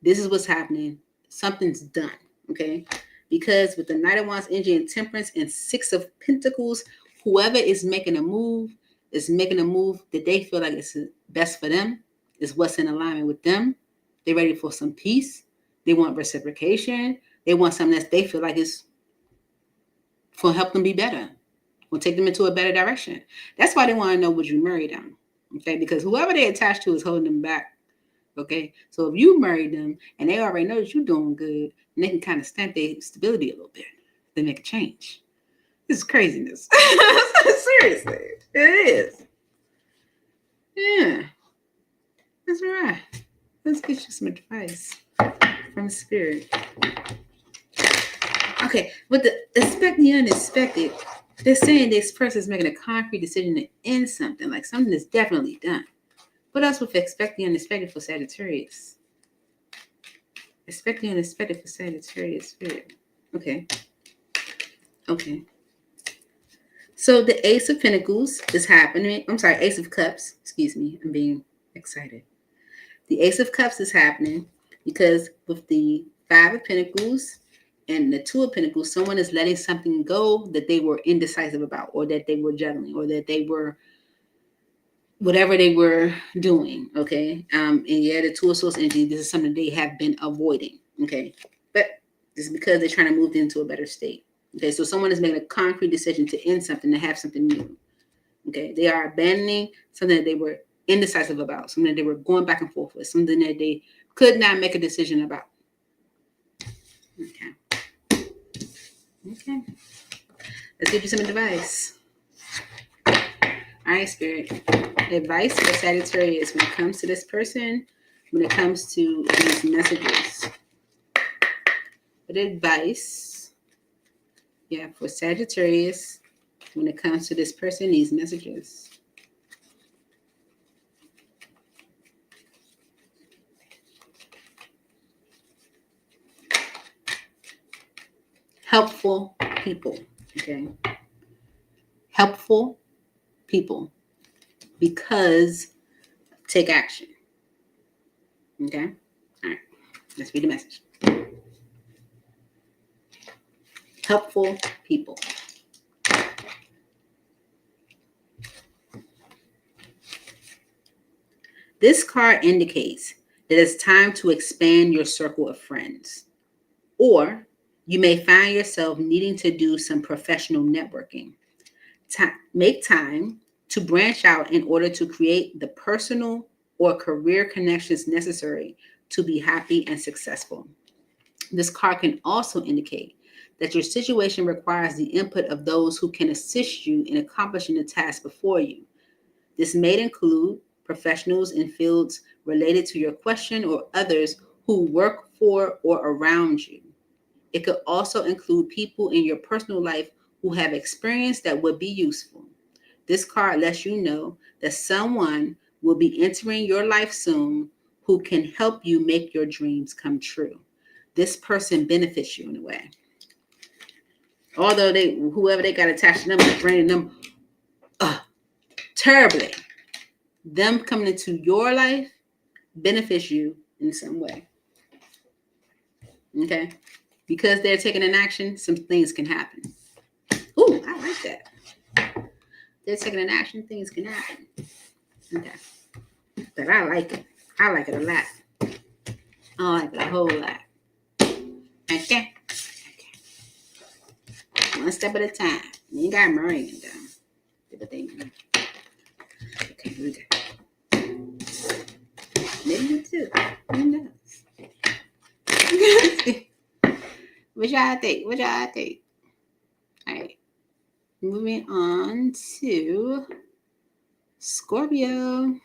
This is what's happening. Something's done. Okay. Because with the Knight of Wands energy and Temperance and 6 of Pentacles, whoever is making a move is making a move that they feel like it's best for them, is what's in alignment with them. They're ready for some peace. They want reciprocation. They want something that they feel like is will help them be better, will take them into a better direction. That's why they want to know, would you marry them? Okay, because whoever they're attached to is holding them back. Okay, so if you marry them and they already know that you're doing good, and they can kind of stamp their stability a little bit, they make a change. This is craziness. Seriously, it is. Yeah, that's right. Let's get you some advice from Spirit. Okay, with the expect the unexpected, they're saying this person is making a concrete decision to end something, like something that's definitely done. What else with expect the unexpected for Sagittarius? Expect the unexpected for Sagittarius Spirit. Okay. So the Ace of Pentacles is happening. I'm sorry, Ace of Cups. Excuse me. I'm being excited. The Ace of Cups is happening because with the 5 of Pentacles and the 2 of Pentacles, someone is letting something go that they were indecisive about, or that they were juggling, or that they were whatever they were doing. Okay. And yeah, the 2 of Swords energy, this is something they have been avoiding. Okay. But this is because they're trying to move into a better state. Okay. So someone is making a concrete decision to end something, to have something new. Okay. They are abandoning something that they were indecisive about, something that they were going back and forth with, something that they could not make a decision about. Okay. Let's give you some advice. All right, Spirit. Advice for Sagittarius when it comes to this person, when it comes to these messages. But advice, for Sagittarius when it comes to this person, these messages. Helpful people, okay? Helpful people, because take action, okay? All right, let's read the message. Helpful people. This card indicates that it's time to expand your circle of friends, or you may find yourself needing to do some professional networking. Make time to branch out in order to create the personal or career connections necessary to be happy and successful. This card can also indicate that your situation requires the input of those who can assist you in accomplishing the task before you. This may include professionals in fields related to your question or others who work for or around you. It could also include people in your personal life who have experience that would be useful. This card lets you know that someone will be entering your life soon who can help you make your dreams come true. This person benefits you in a way. Although whoever they got attached to them is draining them terribly, them coming into your life benefits you in some way. Okay? Because they're taking an action, some things can happen. Ooh, I like that. They're taking an action, things can happen. Okay. But I like it. I like it a lot. I like it a whole lot. Okay. One step at a time. You ain't got Meridian down. Okay, here we go. Maybe you too. Who knows? What y'all think? All right. Moving on to Scorpio.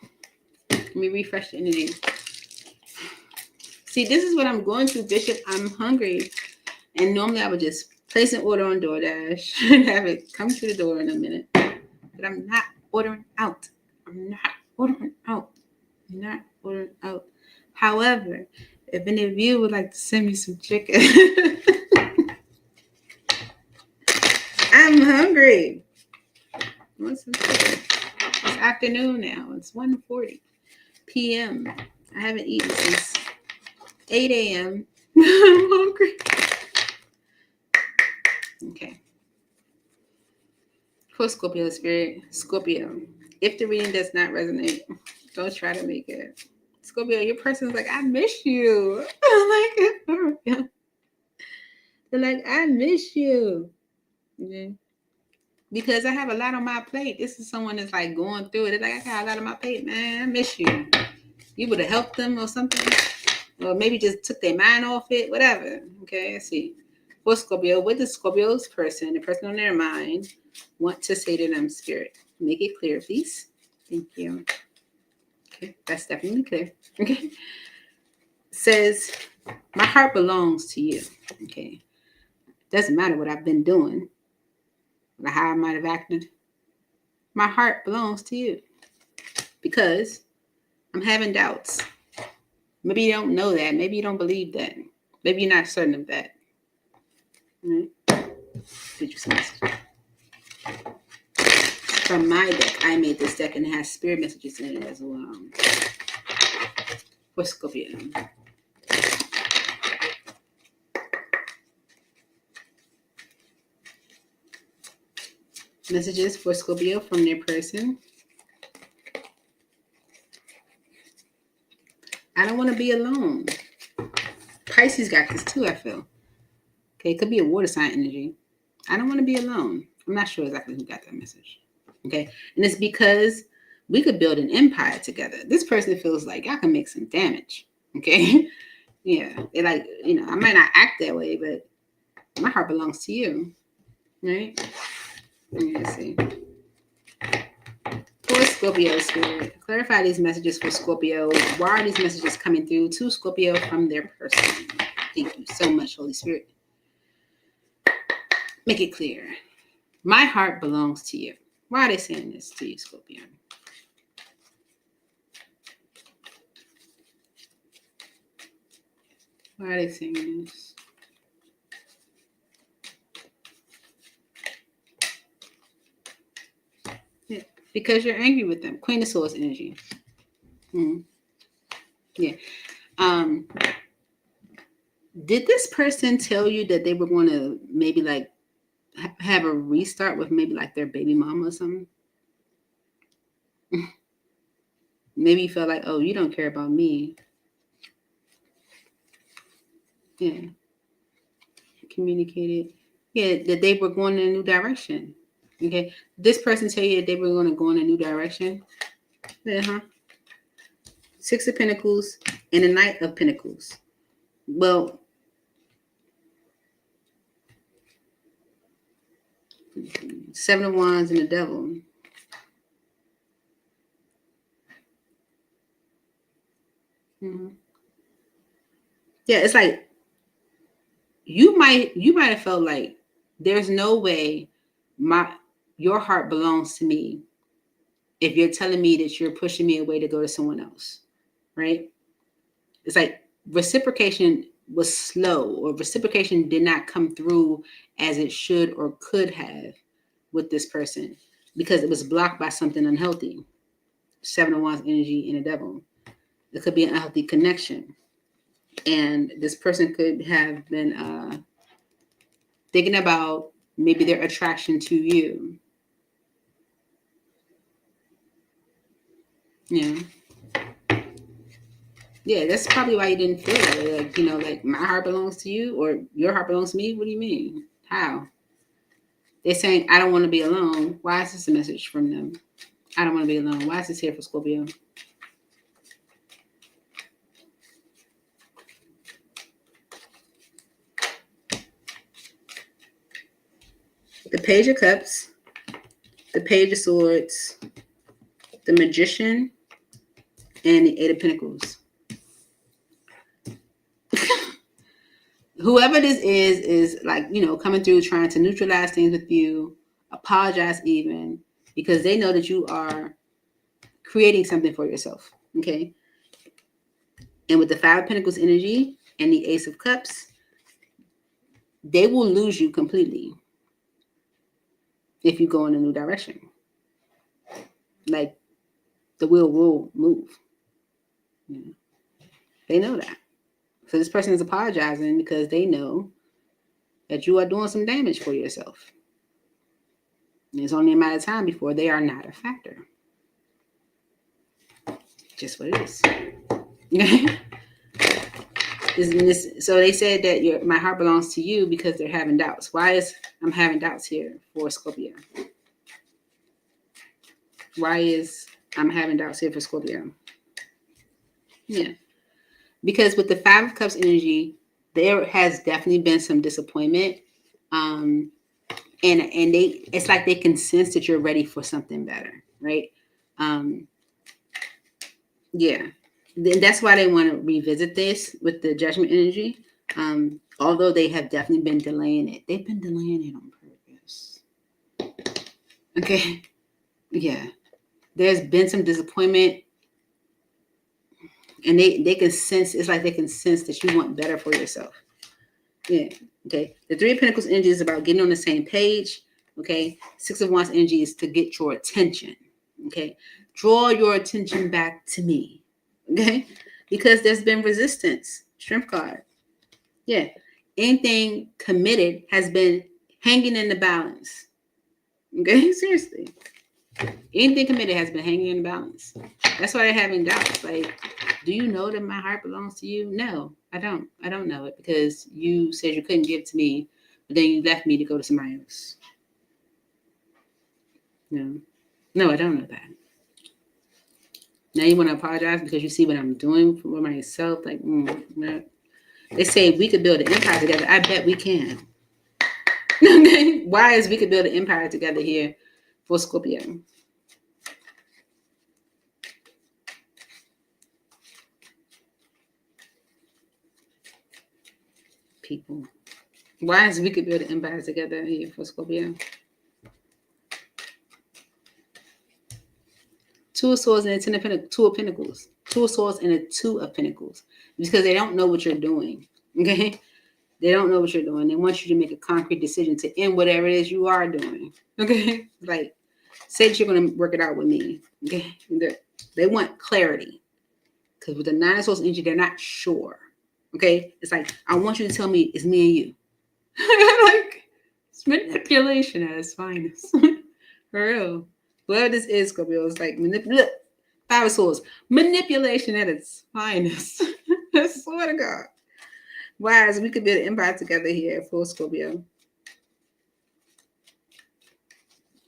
Let me refresh the energy. See, this is what I'm going through, Bishop. I'm hungry. And normally I would just place an order on DoorDash and have it come to the door in a minute. But I'm not ordering out. However, if any of you would like to send me some chicken, I'm hungry. What's some chicken? It's afternoon now. It's 1:40 p.m. I haven't eaten since 8 a.m. I'm hungry. Okay. For Scorpio spirit, Scorpio, if the reading does not resonate, don't try to make it. Scorpio, your person's like, I miss you. I'm like, they're like, I miss you. Okay. Because I have a lot on my plate. This is someone that's like going through it. They're like, I got a lot on my plate, man. I miss you. You would have helped them or something. Or maybe just took their mind off it. Whatever. Okay, let's see. For Scorpio, what does Scorpio's person, the person on their mind, want to say to them, spirit? Make it clear, please. Thank you. Okay, that's definitely clear. Okay. Says, my heart belongs to you. Okay. Doesn't matter what I've been doing, or how I might have acted. My heart belongs to you. Because I'm having doubts. Maybe you don't know that. Maybe you don't believe that. Maybe you're not certain of that. Right? Did you see? From my deck, I made this deck and it has spirit messages in it as well. For Scorpio. Messages for Scorpio from their person. I don't want to be alone. Pisces got this too, I feel. Okay, it could be a water sign energy. I don't want to be alone. I'm not sure exactly who got that message. Okay, and it's because we could build an empire together. This person feels like y'all can make some damage. Okay, yeah, they like, I might not act that way, but my heart belongs to you, right? Let's see. For Scorpio Spirit, clarify these messages for Scorpio. Why are these messages coming through to Scorpio from their person? Thank you so much, Holy Spirit. Make it clear. My heart belongs to you. Why are they saying this to you, Scorpio? Why are they saying this? Yeah, because you're angry with them. Queen of Swords energy. Mm-hmm. Yeah. Did this person tell you that they were going to maybe like have a restart with maybe like their baby mama or something? Maybe you felt like, oh, you don't care about me. Yeah. Communicated. Yeah, that they were going in a new direction. Okay. This person tell you that they were going to go in a new direction. Yeah, huh? Six of Pentacles and the Knight of Pentacles. Well, Seven of Wands and the Devil. Mm-hmm. Yeah, it's like you might have felt like there's no way your heart belongs to me if you're telling me that you're pushing me away to go to someone else, right? It's like reciprocation was slow, or reciprocation did not come through as it should or could have with this person because it was blocked by something unhealthy. Seven of Wands energy and the Devil. It could be an unhealthy connection. And this person could have been thinking about maybe their attraction to you. Yeah. Yeah, that's probably why you didn't feel that way. Like, like my heart belongs to you or your heart belongs to me. What do you mean? How? They're saying, I don't want to be alone. Why is this a message from them? I don't want to be alone. Why is this here for Scorpio? The Page of Cups, the Page of Swords, the Magician, and the Eight of Pentacles. Whoever this is like, coming through trying to neutralize things with you, apologize even, because they know that you are creating something for yourself, okay? And with the Five of Pentacles energy and the Ace of Cups, they will lose you completely if you go in a new direction. Like, the wheel will move. Yeah. They know that. So this person is apologizing because they know that you are doing some damage for yourself. And it's only a matter of time before they are not a factor. Just what it is. So they said that my heart belongs to you because they're having doubts. Why is I'm having doubts here for Scorpio? Why is I'm having doubts here for Scorpio? Yeah. Because with the Five of Cups energy, there has definitely been some disappointment. And it's like they can sense that you're ready for something better, right? Yeah. Then that's why they want to revisit this with the Judgment energy. Although they have definitely been delaying it. They've been delaying it on purpose. Okay. Yeah. There's been some disappointment. And they can sense, it's like they can sense that you want better for yourself. Yeah. Okay. The Three of Pentacles energy is about getting on the same page. Okay. Six of Wands energy is to get your attention. Okay. Draw your attention back to me. Okay. Because there's been resistance. Strength card. Yeah. Anything committed has been hanging in the balance. Okay. Seriously. Anything committed has been hanging in the balance. That's why they're having doubts. Like, do you know that my heart belongs to you? No, I don't. I don't know it because you said you couldn't give it to me, but then you left me to go to somebody else. No, I don't know that. Now you want to apologize because you see what I'm doing for myself. Like, no. They say we could build an empire together. I bet we can. Okay? Wise, we could build an empire together here for Scorpio. People. Wise, we could build an empire together here for Scorpio. Two of Swords and a Two of Pentacles. Two of Swords and a Two of Pentacles. Because they don't know what you're doing. Okay? They don't know what you're doing. They want you to make a concrete decision to end whatever it is you are doing. Okay? Like, say that you're going to work it out with me. Okay? They want clarity. Because with the Nine of Swords energy, they're not sure. Okay? It's like, I want you to tell me it's me and you. Like, it's manipulation at its finest. For real. Whatever this is, Scorpio, it's like Five of Swords. Manipulation at its finest. I swear to God. Wise, we could build an empire together here for Scorpio.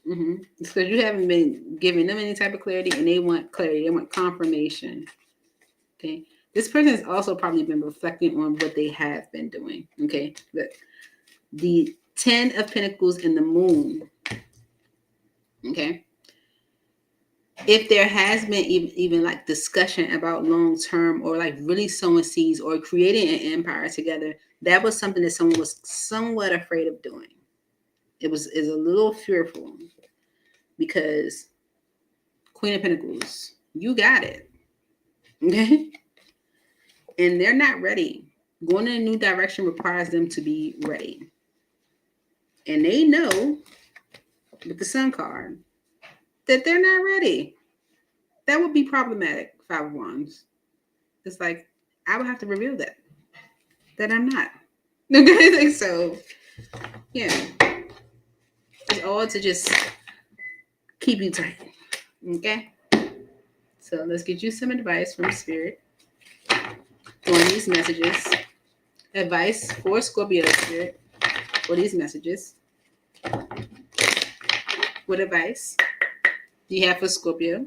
It's because you haven't been giving them any type of clarity, and they want clarity. They want confirmation. Okay. This person has also probably been reflecting on what they have been doing. Okay. Look. The 10 of Pentacles and the Moon. Okay. If there has been even like discussion about long term or like really sowing seeds or creating an empire together, that was something that someone was somewhat afraid of doing. Is a little fearful because Queen of Pentacles, you got it. Okay. And they're not ready. Going in a new direction requires them to be ready. And they know with the Sun card that they're not ready. That would be problematic, Five of Wands. It's like, I would have to reveal that I'm not. Okay, so, yeah. It's all to just keep you tight. Okay? So, let's get you some advice from Spirit on these messages. Advice for Scorpio Spirit for these messages. What advice do you have for Scorpio?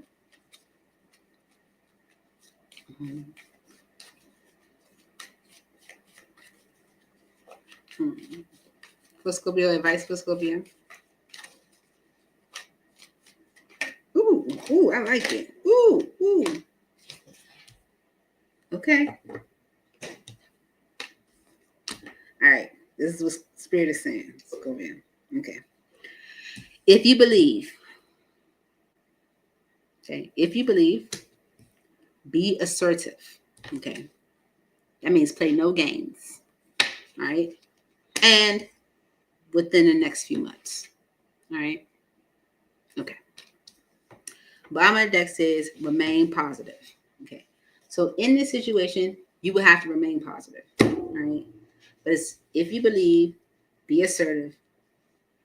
For Scorpio, advice for Scorpio. Ooh, I like it. Ooh. Okay. All right. This is what Spirit is saying. Scorpio. Okay. If you believe, be assertive. Okay. That means play no games. All right. And within the next few months. All right. Okay. Bottom of the deck says remain positive. Okay. So in this situation, you will have to remain positive. All right. But if you believe, be assertive,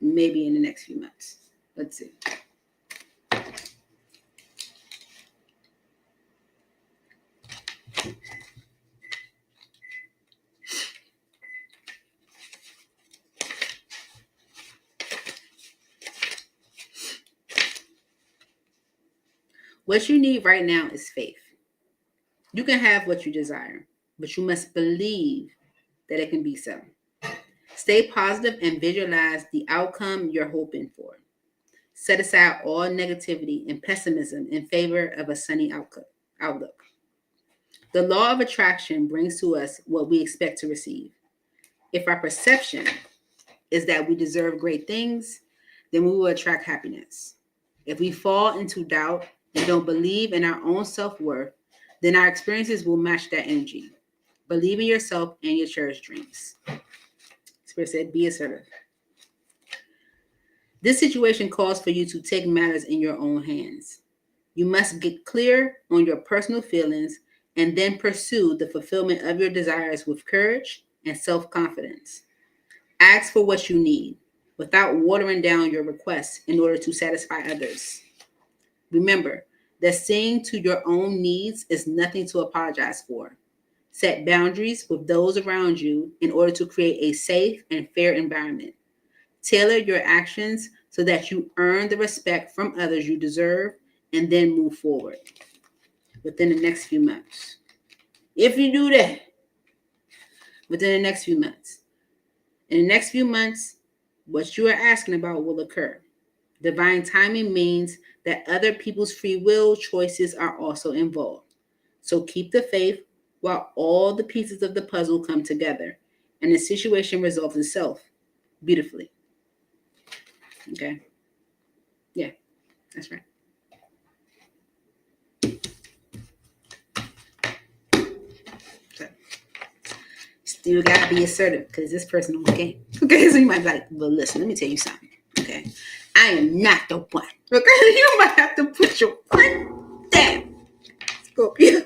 maybe in the next few months. Let's see. What you need right now is faith. You can have what you desire, but you must believe that it can be so. Stay positive and visualize the outcome you're hoping for. Set aside all negativity and pessimism in favor of a sunny outlook. The law of attraction brings to us what we expect to receive. If our perception is that we deserve great things, then we will attract happiness. If we fall into doubt and don't believe in our own self-worth, then our experiences will match that energy. Believe in yourself and your cherished dreams. Spirit said, be assertive. This situation calls for you to take matters in your own hands. You must get clear on your personal feelings and then pursue the fulfillment of your desires with courage and self-confidence. Ask for what you need without watering down your requests in order to satisfy others. Remember that seeing to your own needs is nothing to apologize for. Set boundaries with those around you in order to create a safe and fair environment. Tailor your actions so that you earn the respect from others you deserve and then move forward within the next few months. If you do that within the next few months, in the next few months, What you are asking about will occur. Divine timing means that other people's free will choices are also involved. So keep the faith while all the pieces of the puzzle come together and the situation resolves itself beautifully. Okay? Yeah, that's right. So, still gotta be assertive because this person on the game. Okay, so you might be like, well, listen, let me tell you something. Okay, I am not the one. Okay, you might have to put your foot down, Scorpio.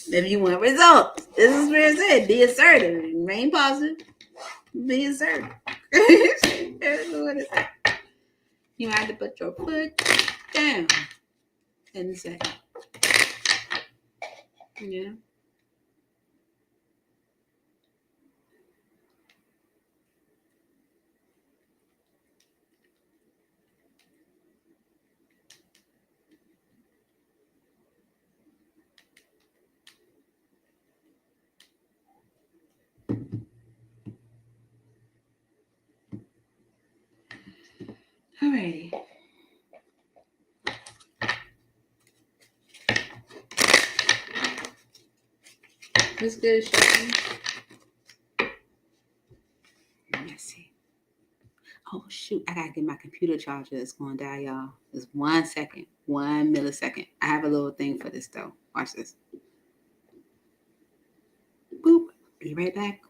If you want results, this is where it said, be assertive, remain positive, be assertive. That's what it said. You have to put your foot down and say, yeah. Alrighty. What's good, Sean? Let me see. Oh shoot, I gotta get my computer charger. It's gonna die, y'all. Just 1 second, 1 millisecond. I have a little thing for this though. Watch this. Boop. Be right back.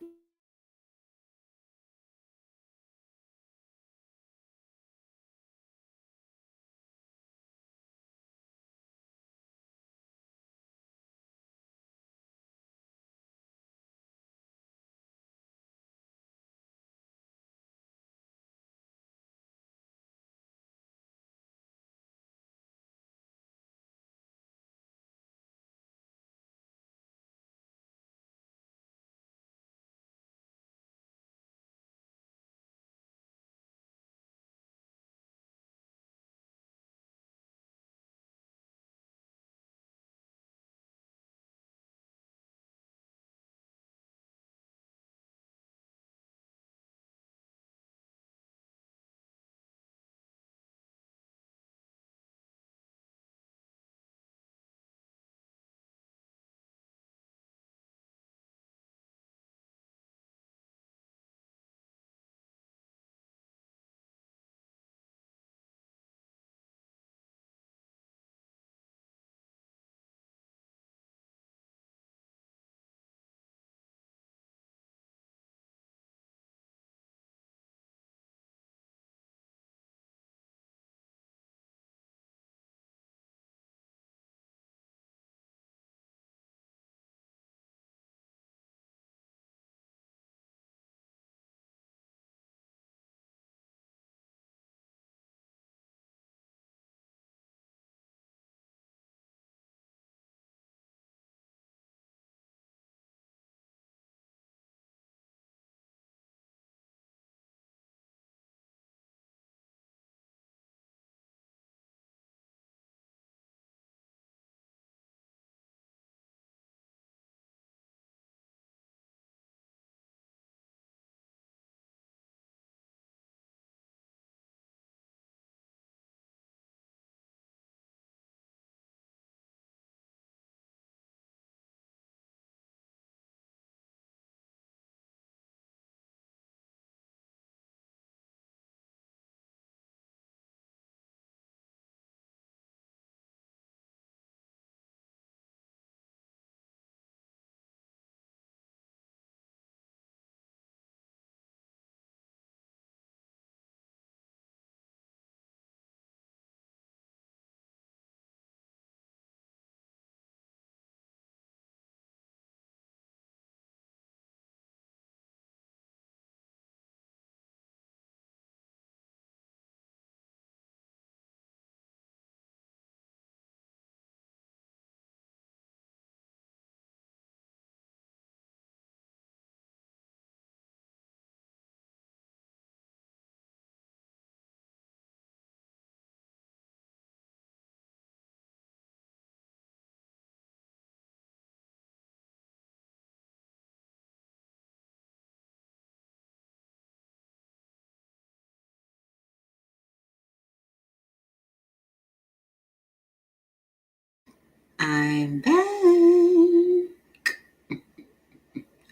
I'm back.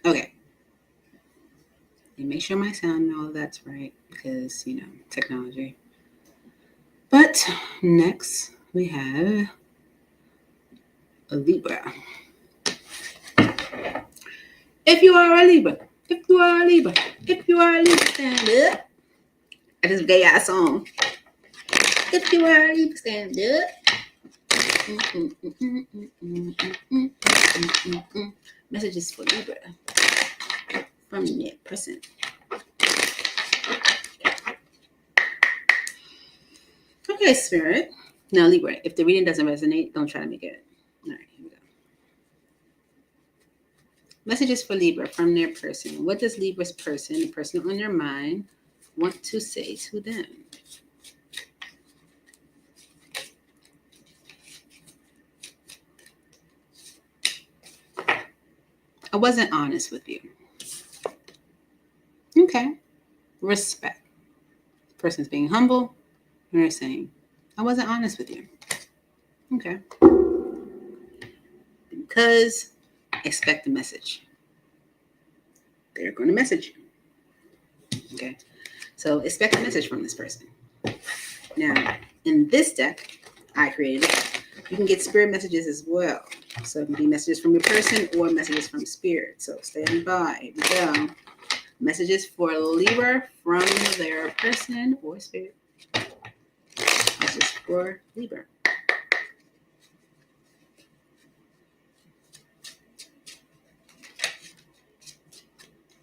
Okay. And make sure my sound and all that's right because, technology. But next we have a Libra. If you are a Libra, if you are a Libra, if you are a Libra, stand up. I just gave y'all a song. If you are a Libra, stand up. Messages for Libra from that person. Okay, Spirit. Now, Libra, if the reading doesn't resonate, don't try to make it. All right, here we go. Messages for Libra from their person. What does Libra's person, the person on their mind, want to say to them? I wasn't honest with you. Okay. Respect. The person's being humble, and they're saying, I wasn't honest with you. Okay. Because expect a message. They're going to message you. Okay. So expect a message from this person. Now, in this deck, I created it. You can get spirit messages as well. So it can be messages from your person or messages from spirit. So stand by. Here we go. Messages for Libra from their person or spirit. Messages for Libra.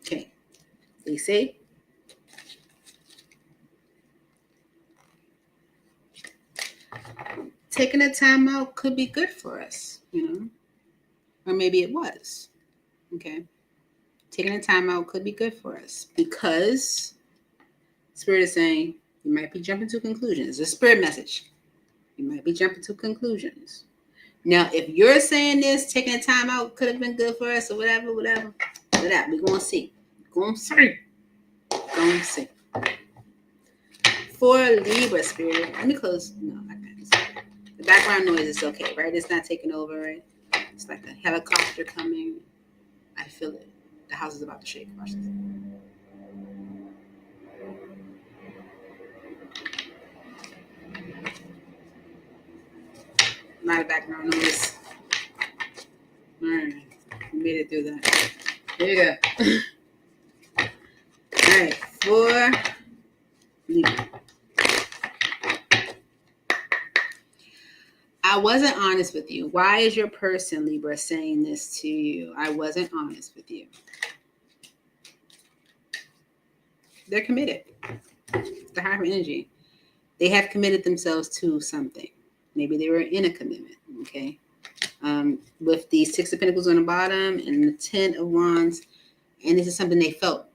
Okay. They say, taking a time out could be good for us, or maybe it was. Okay. Taking a time out could be good for us because Spirit is saying you might be jumping to conclusions. It's a spirit message. You might be jumping to conclusions. Now, if you're saying this, taking a time out could have been good for us or whatever, we're going to see. Going to see. Going to see. For Libra, Spirit, let me close. No, I can't. The background noise is okay, right? It's not taking over, right? It's like a helicopter coming. I feel it. The house is about to shake. Watch this. Not a background noise. All right. We made it through that. There you go. All right. For Libra. I wasn't honest with you. Why is your person, Libra, saying this to you? I wasn't honest with you. They're committed. The higher energy. They have committed themselves to something. Maybe they were in a commitment, okay? With the Six of Pentacles on the bottom and the 10 of Wands. And this is something they felt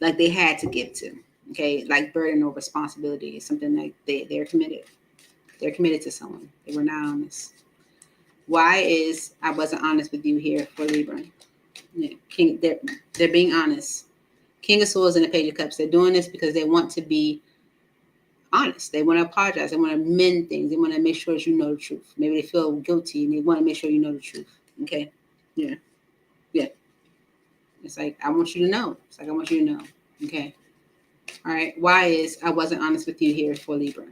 like they had to give to, okay? Like burden or responsibility. Something like they're committed. They're committed to someone. They were not honest. Why is I wasn't honest with you here for Libra? Yeah, King, they're being honest. King of Swords and the Page of Cups. They're doing this because they want to be honest. They want to apologize. They want to mend things. They want to make sure that you know the truth. Maybe they feel guilty and they want to make sure you know the truth. Okay? Yeah. Yeah. It's like, I want you to know. It's like, I want you to know. Okay? All right. Why is I wasn't honest with you here for Libra?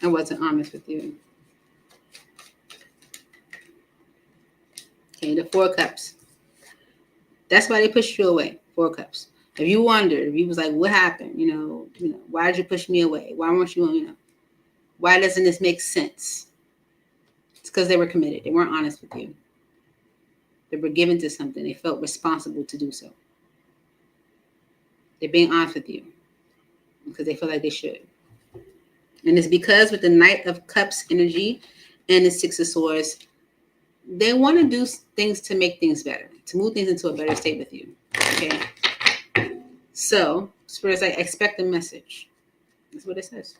I wasn't honest with you. Okay, the 4 Cups. That's why they pushed you away. 4 Cups. If you wondered, if you was like, what happened? Why did you push me away? Why weren't you, why doesn't this make sense? It's because they were committed. They weren't honest with you. They were given to something. They felt responsible to do so. They're being honest with you because they feel like they should. And it's because with the Knight of Cups energy and the 6 of Swords, they want to do things to make things better, to move things into a better state with you. Okay. So, Spirit's like, expect a message. That's what it says.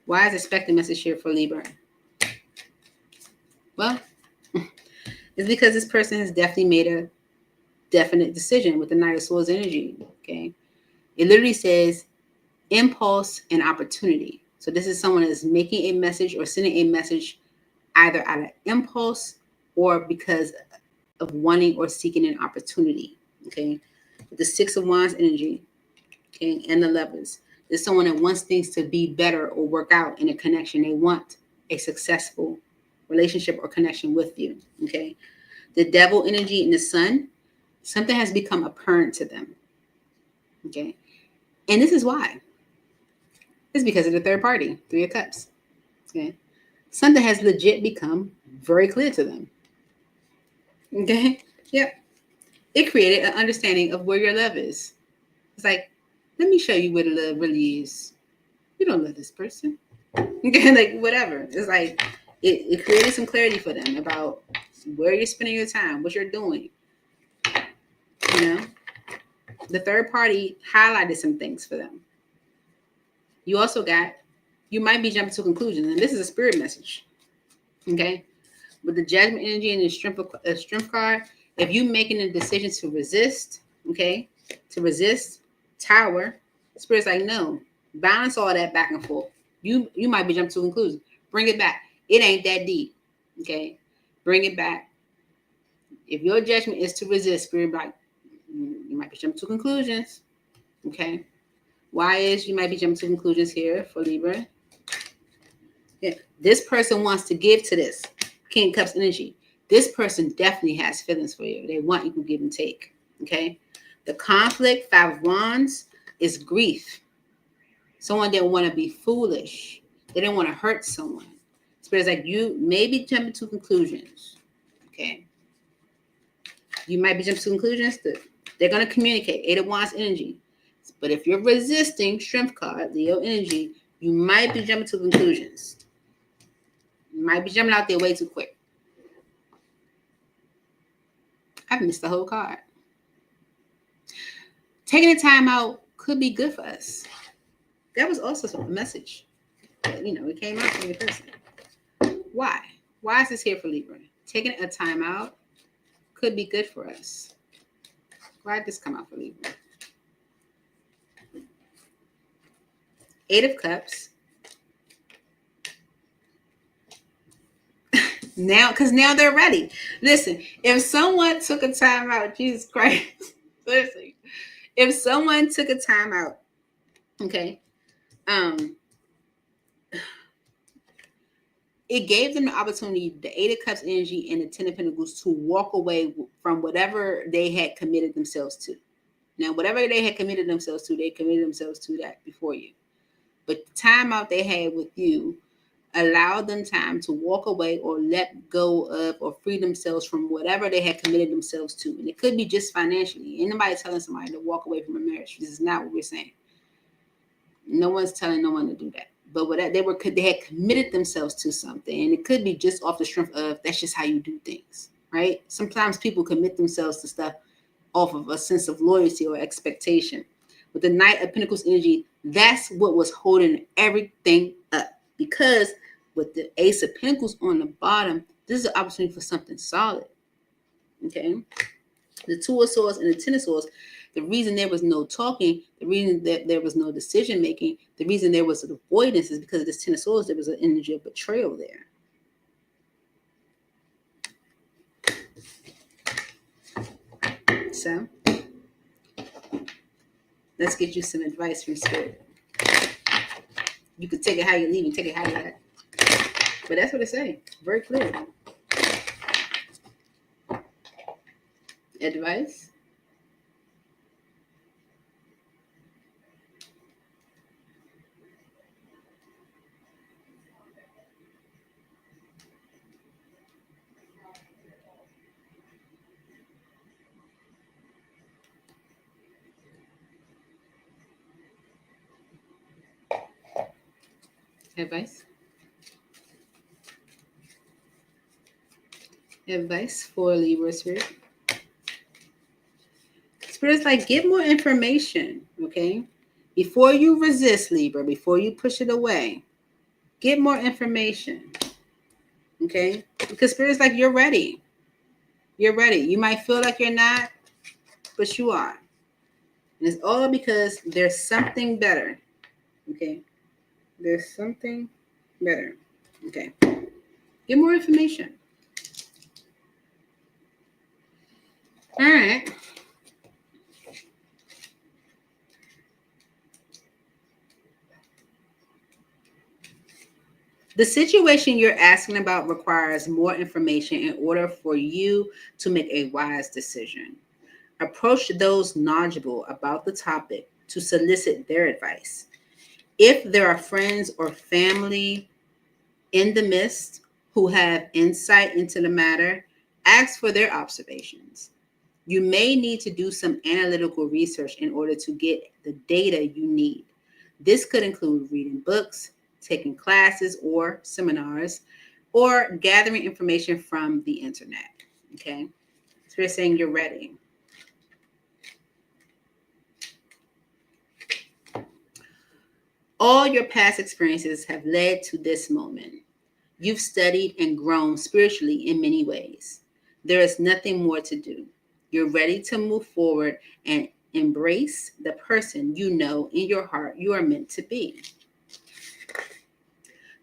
Why is expect a message here for Libra? Well, it's because this person has definitely made definite decision with the Knight of Swords energy. Okay. It literally says impulse and opportunity. So this is someone that's making a message or sending a message either out of impulse or because of wanting or seeking an opportunity. Okay. With the Six of Wands energy, okay, and the Lovers. There's someone that wants things to be better or work out in a connection. They want a successful relationship or connection with you. Okay. The Devil energy and the Sun, something has become apparent to them. Okay. And this is why. It's because of the third party, Three of Cups. Okay. Something has legit become very clear to them. Okay. Yep. It created an understanding of where your love is. It's like, let me show you where the love really is. You don't love this person. Okay, like whatever. It's like it created some clarity for them about where you're spending your time, what you're doing. You know, the third party highlighted some things for them. You also got, you might be jumping to conclusions, and this is a spirit message. Okay, with the Judgment energy and the strength card, if you making a decision to resist, okay, to resist, Tower, Spirit's like, no, balance all that back and forth. You might be jumping to conclusions. Bring it back. It ain't that deep. Okay, bring it back. If your judgment is to resist, Spirit, like, you might be jumping to conclusions. Okay, why is you might be jumping to conclusions here for Libra? Yeah, this person wants to give to this King of Cups energy. This person definitely has feelings for you. They want equal give and take. Okay. The conflict, Five of Wands, is grief. Someone didn't want to be foolish. They didn't want to hurt someone. Spirit's like, you may be jumping to conclusions. Okay. You might be jumping to conclusions. They're going to communicate. Eight of Wands energy. But if you're resisting, Strength card, Leo energy, you might be jumping to conclusions. You might be jumping out there way too quick. I've missed the whole card. Taking the time out could be good for us. That was also a message. But, it came out from your person. Why? Why is this here for Libra? Taking a time out could be good for us. Why did this come out for Libra? Eight of Cups. Now they're ready. Listen, if someone took a time out, Jesus Christ, listen, if someone took a time out, okay, it gave them the opportunity, the Eight of Cups energy and the Ten of Pentacles, to walk away from whatever they had committed themselves to. Now, whatever they had committed themselves to, they committed themselves to that before you. But the time out they had with you allowed them time to walk away or let go of or free themselves from whatever they had committed themselves to. And it could be just financially. Ain't nobody telling somebody to walk away from a marriage. This is not what we're saying. No one's telling no one to do that. But they had committed themselves to something. And it could be just off the strength of that's just how you do things, right? Sometimes people commit themselves to stuff off of a sense of loyalty or expectation. With the Knight of Pentacles energy, that's what was holding everything up. Because with the Ace of Pentacles on the bottom, this is an opportunity for something solid. Okay? The Two of Swords and the Ten of Swords, the reason there was no talking, the reason that there was no decision making, the reason there was an avoidance is because of this Ten of Swords, there was an energy of betrayal there. So, let's get you some advice from Spirit. You could take it how you leave and take it how you have. But that's what it's saying. Very clear. Advice. Advice. Advice for Libra Spirit. Spirit's like, get more information, okay? Before you resist, Libra, before you push it away, get more information, okay? Because Spirit's like, you're ready. You're ready. You might feel like you're not, but you are. And it's all because there's something better. Okay? There's something better. Okay. Get more information. All right. The situation you're asking about requires more information in order for you to make a wise decision. Approach those knowledgeable about the topic to solicit their advice. If there are friends or family in the midst who have insight into the matter, ask for their observations. You may need to do some analytical research in order to get the data you need. This could include reading books, taking classes or seminars, or gathering information from the internet. Okay, so we're saying you're ready. All your past experiences have led to this moment. You've studied and grown spiritually in many ways. There is nothing more to do. You're ready to move forward and embrace the person you know in your heart you are meant to be.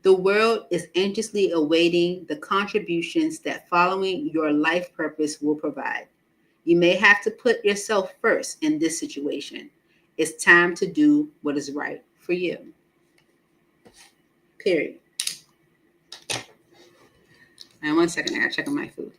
The world is anxiously awaiting the contributions that following your life purpose will provide. You may have to put yourself first in this situation. It's time to do what is right for you. Period. And 1 second, I gotta check on my food.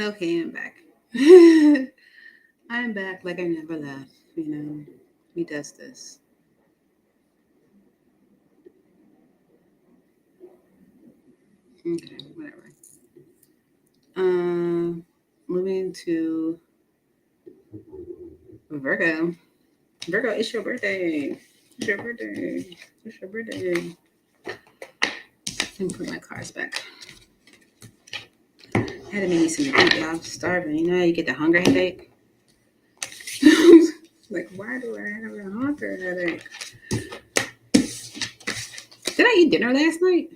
Okay, I'm back. I'm back like I never left. You know, he does this. Okay, whatever. Moving to Virgo. Virgo, it's your birthday. It's your birthday. It's your birthday. Let me put my cards back. I had to make me some to eat, y'all. I'm starving. You know how you get the hunger headache? Like, why do I have a hunger headache? Did I eat dinner last night?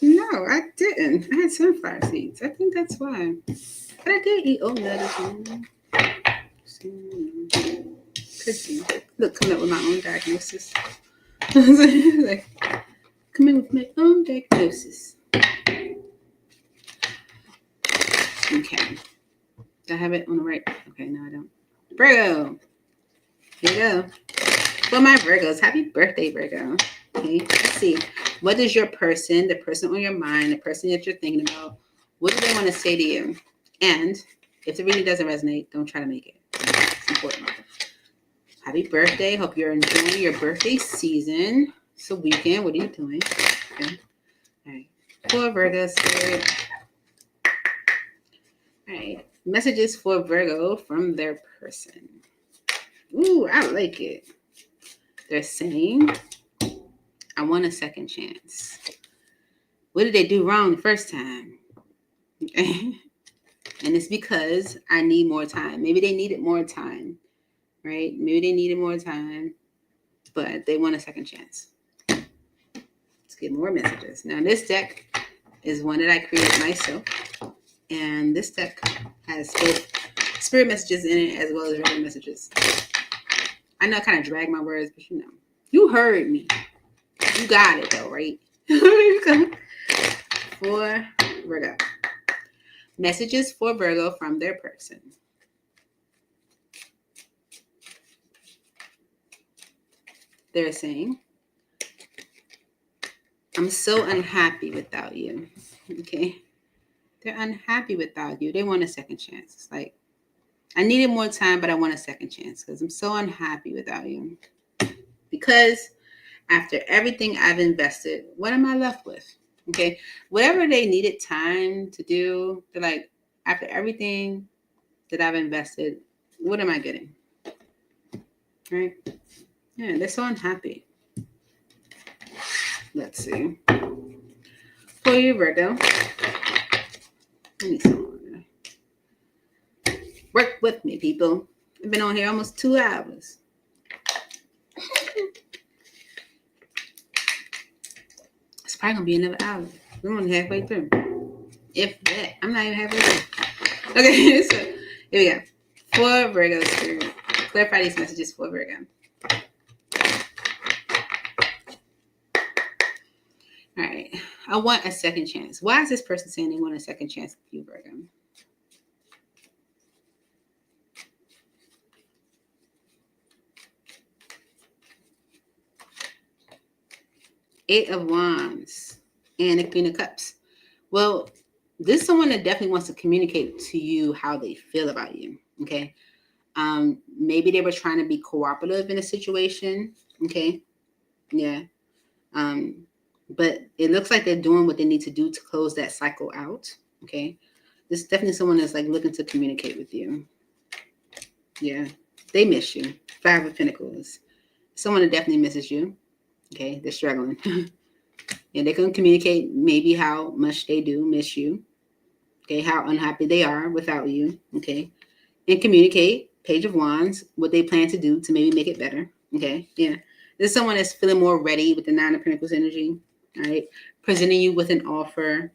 No, I didn't. I had sunflower seeds. I think that's why. But I did eat oatmeal this morning. Could be. Look, coming up with my own diagnosis. Like, coming with my own diagnosis. Okay. Do I have it on the right? Okay, no, I don't. Virgo. Here you go. For my Virgos, happy birthday, Virgo. Okay, let's see. What does your person, the person on your mind, the person that you're thinking about, what do they want to say to you? And if the reading doesn't resonate, don't try to make it. It's important. Happy birthday. Hope you're enjoying your birthday season. It's a weekend. What are you doing? Okay. All right. For Virgo spirit. All right. Messages for Virgo from their person. Ooh, I like it. They're saying, I want a second chance. What did they do wrong the first time? Okay. And it's because I need more time. Maybe they needed more time, right? Maybe they needed more time, but they want a second chance. Let's get more messages. Now, this deck is one that I created myself. And this deck has both spirit messages in it as well as regular messages. I know I kind of drag my words, but you heard me. You got it though, right? For Virgo. Messages for Virgo from their person. They're saying, I'm so unhappy without you. Okay. They're unhappy without you. They want a second chance. It's like, I needed more time, but I want a second chance because I'm so unhappy without you. Because after everything I've invested, what am I left with? Okay. Whatever they needed time to do, they're like, after everything that I've invested, what am I getting? Right? Yeah, they're so unhappy. Let's see. For you, Virgo. I need someone to work with me, people. I've been on here almost 2 hours. It's probably going to be another hour. We're only halfway through. If that. I'm not even halfway through. Okay, so here we go. For Virgo spirit. Clarify these messages for Virgo. All right. I want a second chance. Why is this person saying they want a second chance with you, Virgo? Eight of Wands and the Queen of Cups. Well, this is someone that definitely wants to communicate to you how they feel about you. Okay. Maybe they were trying to be cooperative in a situation. Okay. Yeah. But it looks like they're doing what they need to do to close that cycle out. Okay. This is definitely someone that's like looking to communicate with you. Yeah. They miss you. 5 of Pentacles. Someone that definitely misses you. Okay. They're struggling. And they can communicate maybe how much they do miss you. Okay. How unhappy they are without you. Okay. And communicate, Page of Wands, what they plan to do to maybe make it better. Okay. Yeah. There's someone that's feeling more ready with the 9 of Pentacles energy. All right. Presenting you with an offer.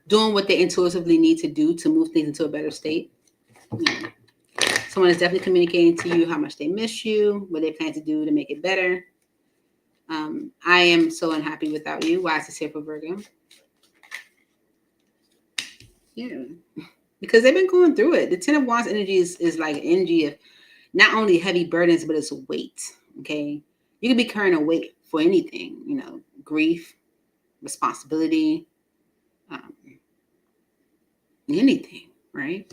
Doing what they intuitively need to do to move things into a better state. Yeah. Someone is definitely communicating to you how much they miss you, what they plan to do to make it better. I am so unhappy without you. Why is this here for Virgo? Yeah. Because they've been going through it. The 10 of Wands energy is like energy of not only heavy burdens, but it's weight. Okay. You can be carrying a weight for anything, grief, responsibility, anything, right?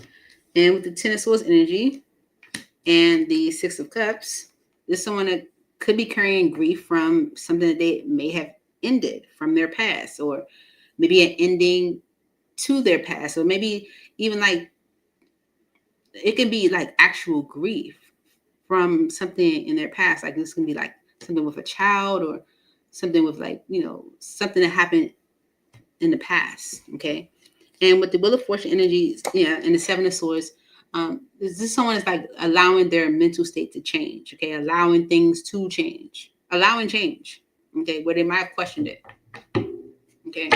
And with the 10 of Swords energy and the 6 of Cups, there's someone that could be carrying grief from something that they may have ended from their past, or maybe an ending to their past, or maybe even like it can be like actual grief from something in their past. Like this can be like something with a child or something with like, something that happened in the past. Okay. And with the Wheel of Fortune energy, and the 7 of Swords, this someone is like allowing their mental state to change. Okay. Allowing things to change, allowing change. Okay. Where they might have questioned it. Okay.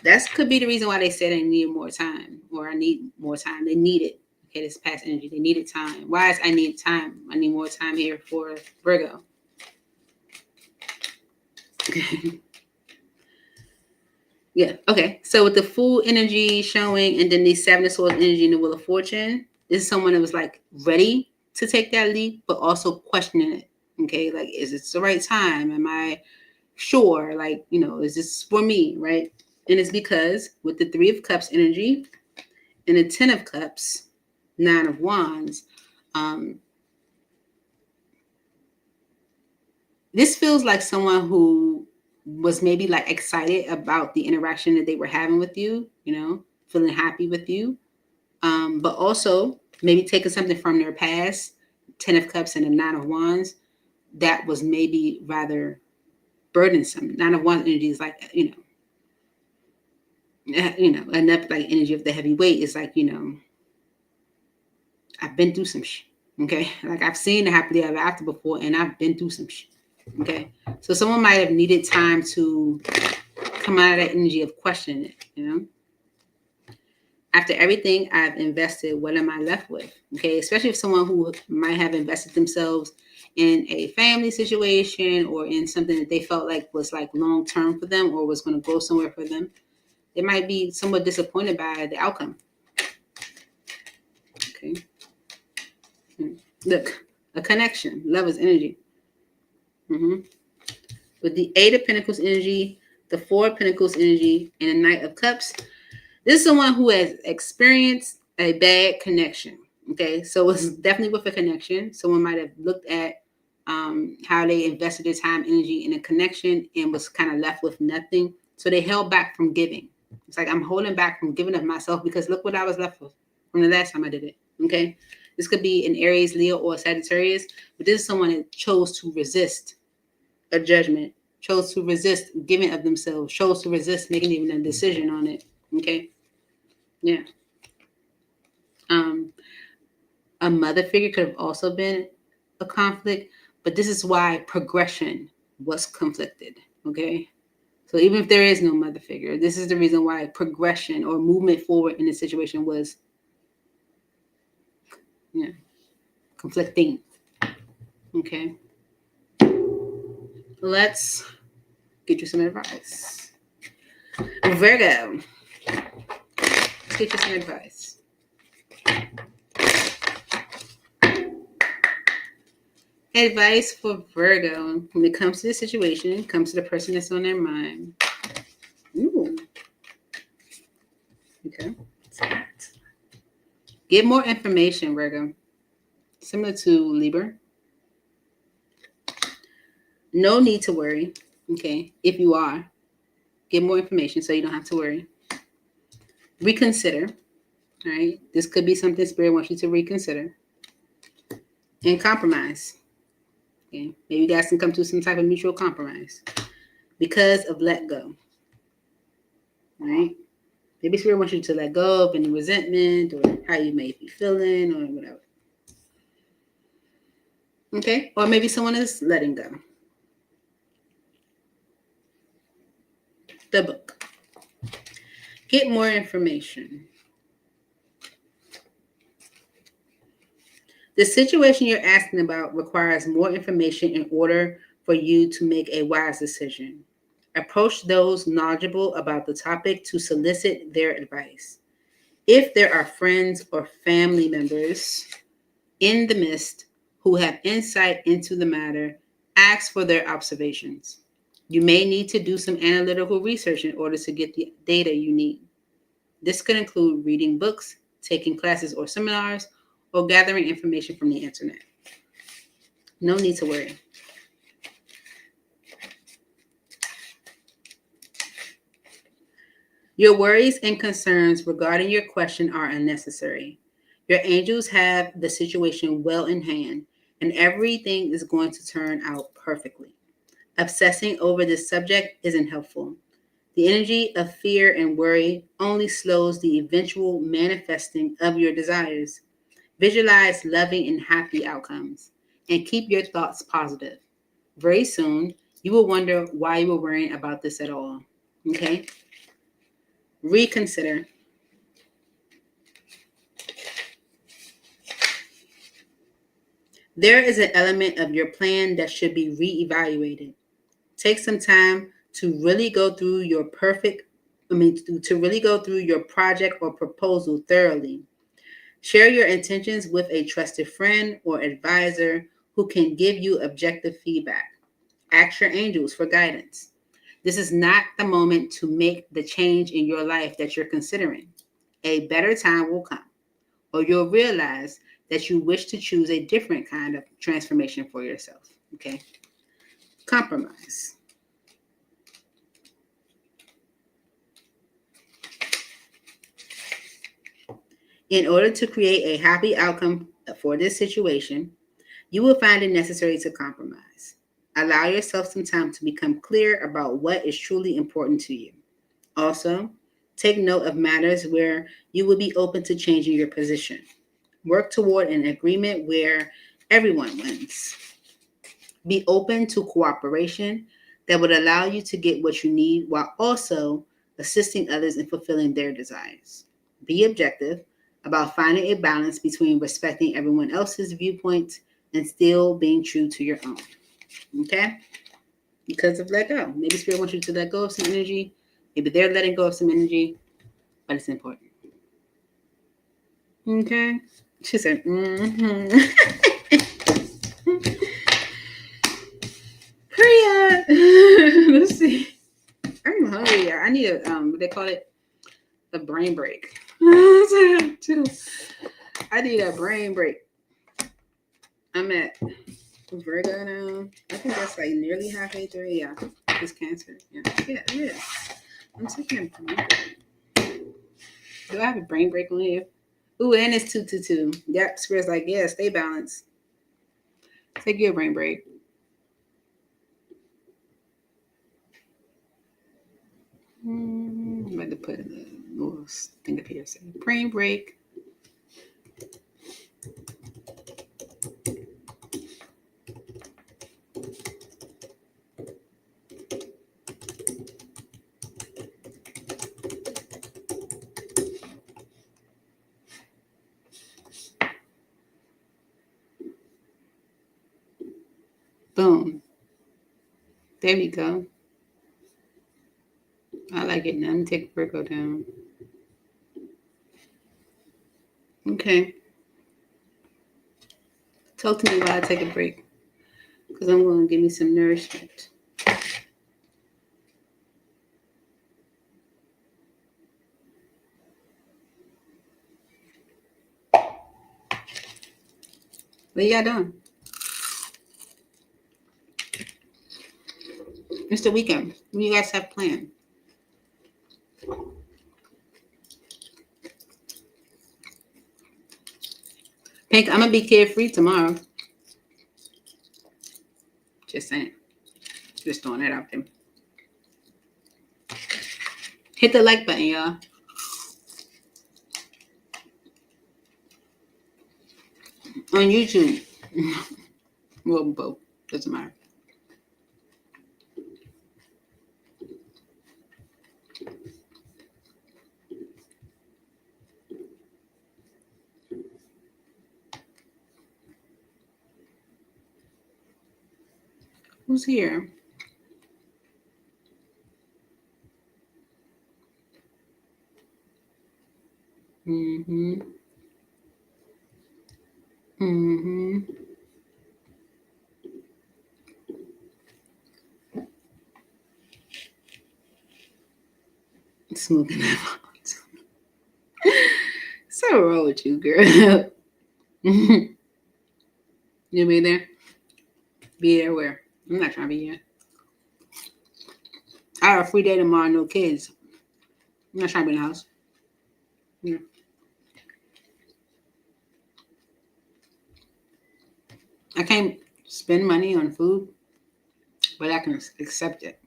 That could be the reason why they said I need more time, or I need more time. They need it. Okay, this past energy. They needed time. Why is I need time? I need more time here for Virgo. Yeah, okay. So with the Fool energy showing and then the 7 of Swords energy and the Wheel of Fortune, this is someone that was like ready to take that leap, but also questioning it. Okay, like, is this the right time? Am I sure? Like, is this for me, right? And it's because with the 3 of Cups energy and the 10 of Cups, Nine of Wands. This feels like someone who was maybe like excited about the interaction that they were having with you, feeling happy with you. But also maybe taking something from their past, 10 of Cups and the Nine of Wands, that was maybe rather burdensome. Nine of Wands energy is like, enough like energy of the heavy weight is like, I've been through some shit. Okay. Like I've seen the happily ever after before, and I've been through some shit. Okay. So someone might have needed time to come out of that energy of questioning it, After everything I've invested, what am I left with? Okay. Especially if someone who might have invested themselves in a family situation or in something that they felt like was like long term for them or was going to go somewhere for them, they might be somewhat disappointed by the outcome. Okay. Look, a connection. Love is energy. With the Eight of Pentacles energy, the Four of Pentacles energy, and the Knight of Cups, this is someone who has experienced a bad connection. Okay, so it's definitely with a connection. Someone might have looked at how they invested their time, energy in a connection and was kind of left with nothing. So they held back from giving. It's like I'm holding back from giving of myself because look what I was left with from the last time I did it. Okay, this could be an Aries, Leo, or Sagittarius, but this is someone that chose to resist a judgment, chose to resist giving of themselves, chose to resist making even a decision on it. Okay, yeah. A mother figure could have also been a conflict, but this is why progression was conflicted. Okay, so even if there is no mother figure, this is the reason why progression or movement forward in the situation was, conflicting. Okay, let's get you some advice. Virgo, let's get you some advice. Advice for Virgo when it comes to the situation, comes to the person that's on their mind. Ooh. Okay. Get more information, Virgo. Similar to Libra. No need to worry. Okay. If you are, get more information so you don't have to worry. Reconsider. All right. This could be something Spirit wants you to reconsider. And compromise. Okay. Maybe you guys can come to some type of mutual compromise because of let go. All right. Maybe Spirit wants you to let go of any resentment or how you may be feeling or whatever. Okay. Or maybe someone is letting go. The book. Get more information. The situation you're asking about requires more information in order for you to make a wise decision. Approach those knowledgeable about the topic to solicit their advice. If there are friends or family members in the midst who have insight into the matter, ask for their observations. You may need to do some analytical research in order to get the data you need. This could include reading books, taking classes or seminars, or gathering information from the internet. No need to worry. Your worries and concerns regarding your question are unnecessary. Your angels have the situation well in hand, and everything is going to turn out perfectly. Obsessing over this subject isn't helpful. The energy of fear and worry only slows the eventual manifesting of your desires. Visualize loving and happy outcomes, and keep your thoughts positive. Very soon, you will wonder why you were worrying about this at all. Okay? Reconsider. There is an element of your plan that should be reevaluated. Take some time to really go through your your project or proposal thoroughly. Share your intentions with a trusted friend or advisor who can give you objective feedback. Ask your angels for guidance. This is not the moment to make the change in your life that you're considering. A better time will come, or you'll realize that you wish to choose a different kind of transformation for yourself. Okay? Compromise. In order to create a happy outcome for this situation, you will find it necessary to compromise. Allow yourself some time to become clear about what is truly important to you. Also, take note of matters where you will be open to changing your position. Work toward an agreement where everyone wins. Be open to cooperation that would allow you to get what you need while also assisting others in fulfilling their desires. Be objective about finding a balance between respecting everyone else's viewpoints and still being true to your own. Okay? Because of let go. Maybe Spirit wants you to let go of some energy. Maybe they're letting go of some energy, but it's important. Okay? She said, Priya. Let's see. I'm hungry. I need a what they call it, a brain break. I need a brain break. I'm at Virgo now. I think that's like nearly halfway through. Yeah, it's Cancer. Yeah, it is. I'm taking a brain break. Do I have a brain break on here? Ooh, and it's 222. Yep, Spirit's like, yeah, stay balanced. Take your brain break. I'm about to put a little thing up here. So, brain break. Boom. There we go. I like it. Now I'm going to take Virgo down. Okay. Talk to me while I take a break. Because I'm going to give me some nourishment. What y'all doing? It's the weekend. What do you guys have planned? Pink, I'm going to be carefree tomorrow. Just saying. Just throwing that out there. Hit the like button, y'all. On YouTube. Well, both. Doesn't matter. Who's here? Mm-hmm. Mm-hmm. Smoking that out. So wrong with you, girl. You be there? Be there where? I'm not trying to be here. I have a free day tomorrow, no kids. I'm not trying to be in the house. Yeah. I can't spend money on food, but I can accept it.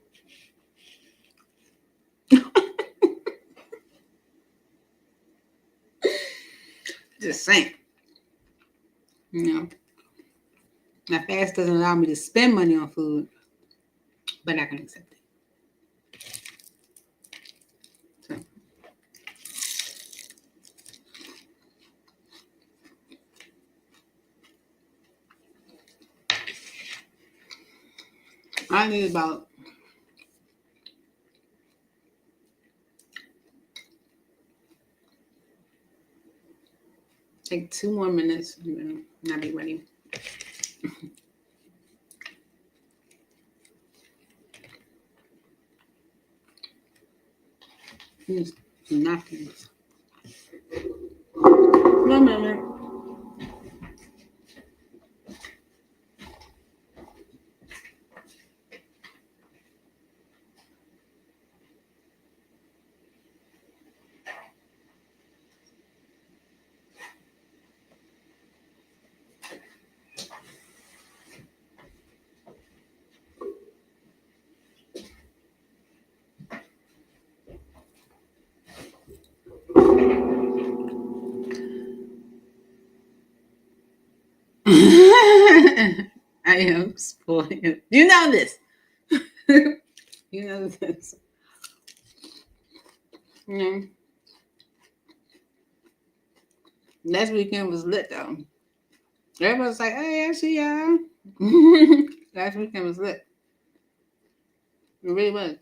Just saying. You know, my fast doesn't allow me to spend money on food, but I can accept it. So. I need about take 2 more minutes and then I'll be ready. These napkins. One minute. I am spoiled. You know this. You know this. You know, last weekend was lit though. Everybody was like, "Hey, I see y'all." Last weekend was lit. It really was.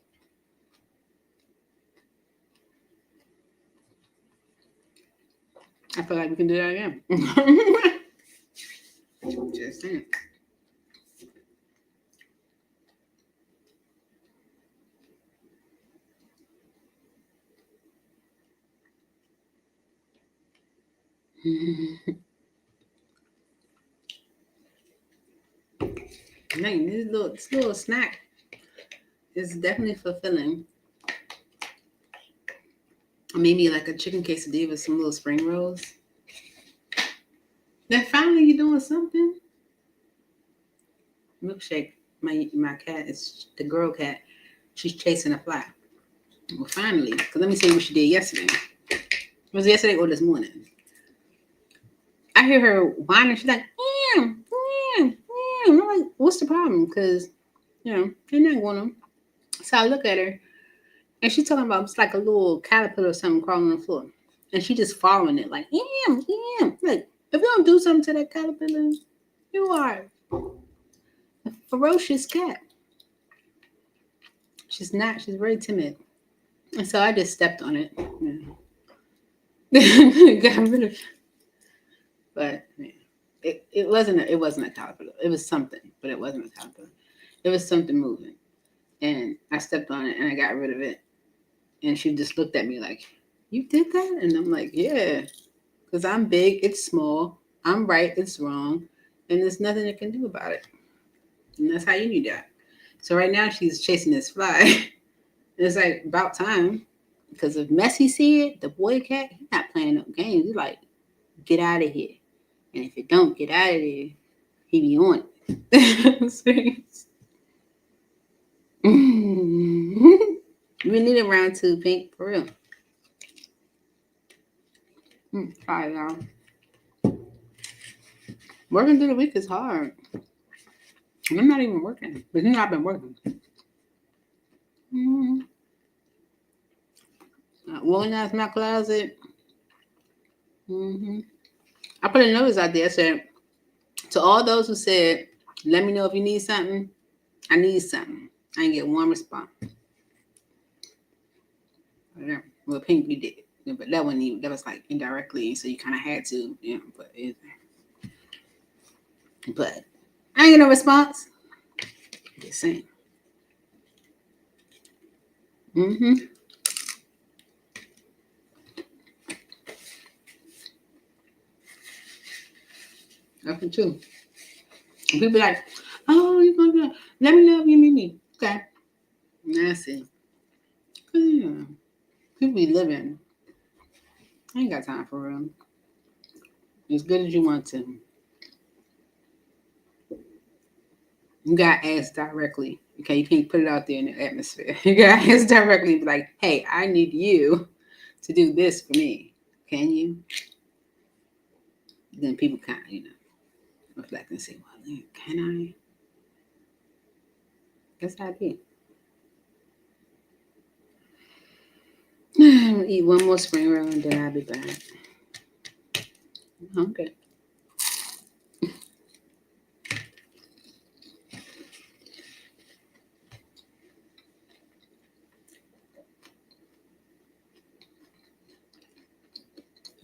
I feel like we can do that again. Just saying. Man, this little snack is definitely fulfilling. Maybe like a chicken quesadilla with some little spring rolls. Then finally you're doing something. Milkshake. My cat is the girl cat. She's chasing a fly. Well, finally, because let me tell you what she did yesterday. It was yesterday or this morning. I hear her whining. She's like, yeah, yeah, yeah. I'm like, what's the problem? Because, they're not going to. So I look at her, and she's talking about it's like a little caterpillar or something crawling on the floor. And she just following it, like, yeah, yeah. Like, if you don't do something to that caterpillar, you are a ferocious cat. She's not. She's very timid. And so I just stepped on it. Got rid of it. But yeah, it wasn't a caterpillar. It was something, but it wasn't a caterpillar. It was something moving, and I stepped on it and I got rid of it. And she just looked at me like, "You did that?" And I'm like, "Yeah, because I'm big. It's small. I'm right. It's wrong, and there's nothing it can do about it." And that's how you do that. So right now she's chasing this fly. It's like about time because if Messi see it, the boy cat, he's not playing no games. He's like, "Get out of here." And if it don't get out of there, he be on it. We need a round two, Pink, for real. Try y'all. Working through the week is hard. And I'm not even working. But I've been working. Organize my closet. I put a notice out there. I said, to all those who said, let me know if you need something, I need something. I didn't get one response. Well, Pink, you did. But that wasn't even, that was like indirectly, so you kind of had to, but I ain't get no response. Just saying. Nothing too. And people like, oh, you're gonna do it. Let me know if you need me. Okay. That's it. Yeah. People be living. I ain't got time for real. As good as you want to. You gotta ask directly. Okay, you can't put it out there in the atmosphere. You gotta ask directly and be like, hey, I need you to do this for me. Can you? Then people kind of, reflect and say, well, can I? That's how it be. I'm gonna eat one more spring roll and then I'll be back. Okay.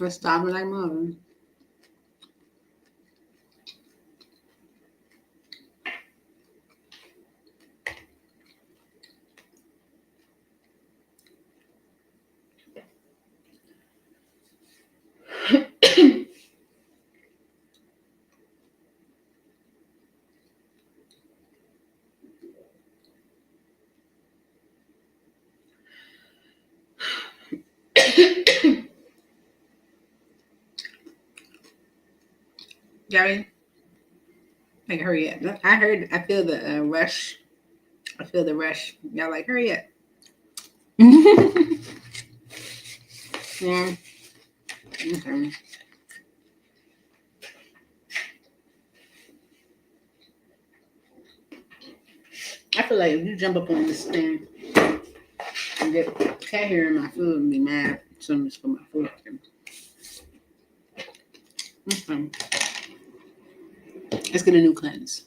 Or starving like Marvin. Gary, like, hurry up. I feel the rush. I feel the rush. Y'all like, hurry up. Yeah. Okay. I feel like if you jump up on this thing and get cat hair in my food and be mad so much for my food. Okay. Let's get a new cleanse.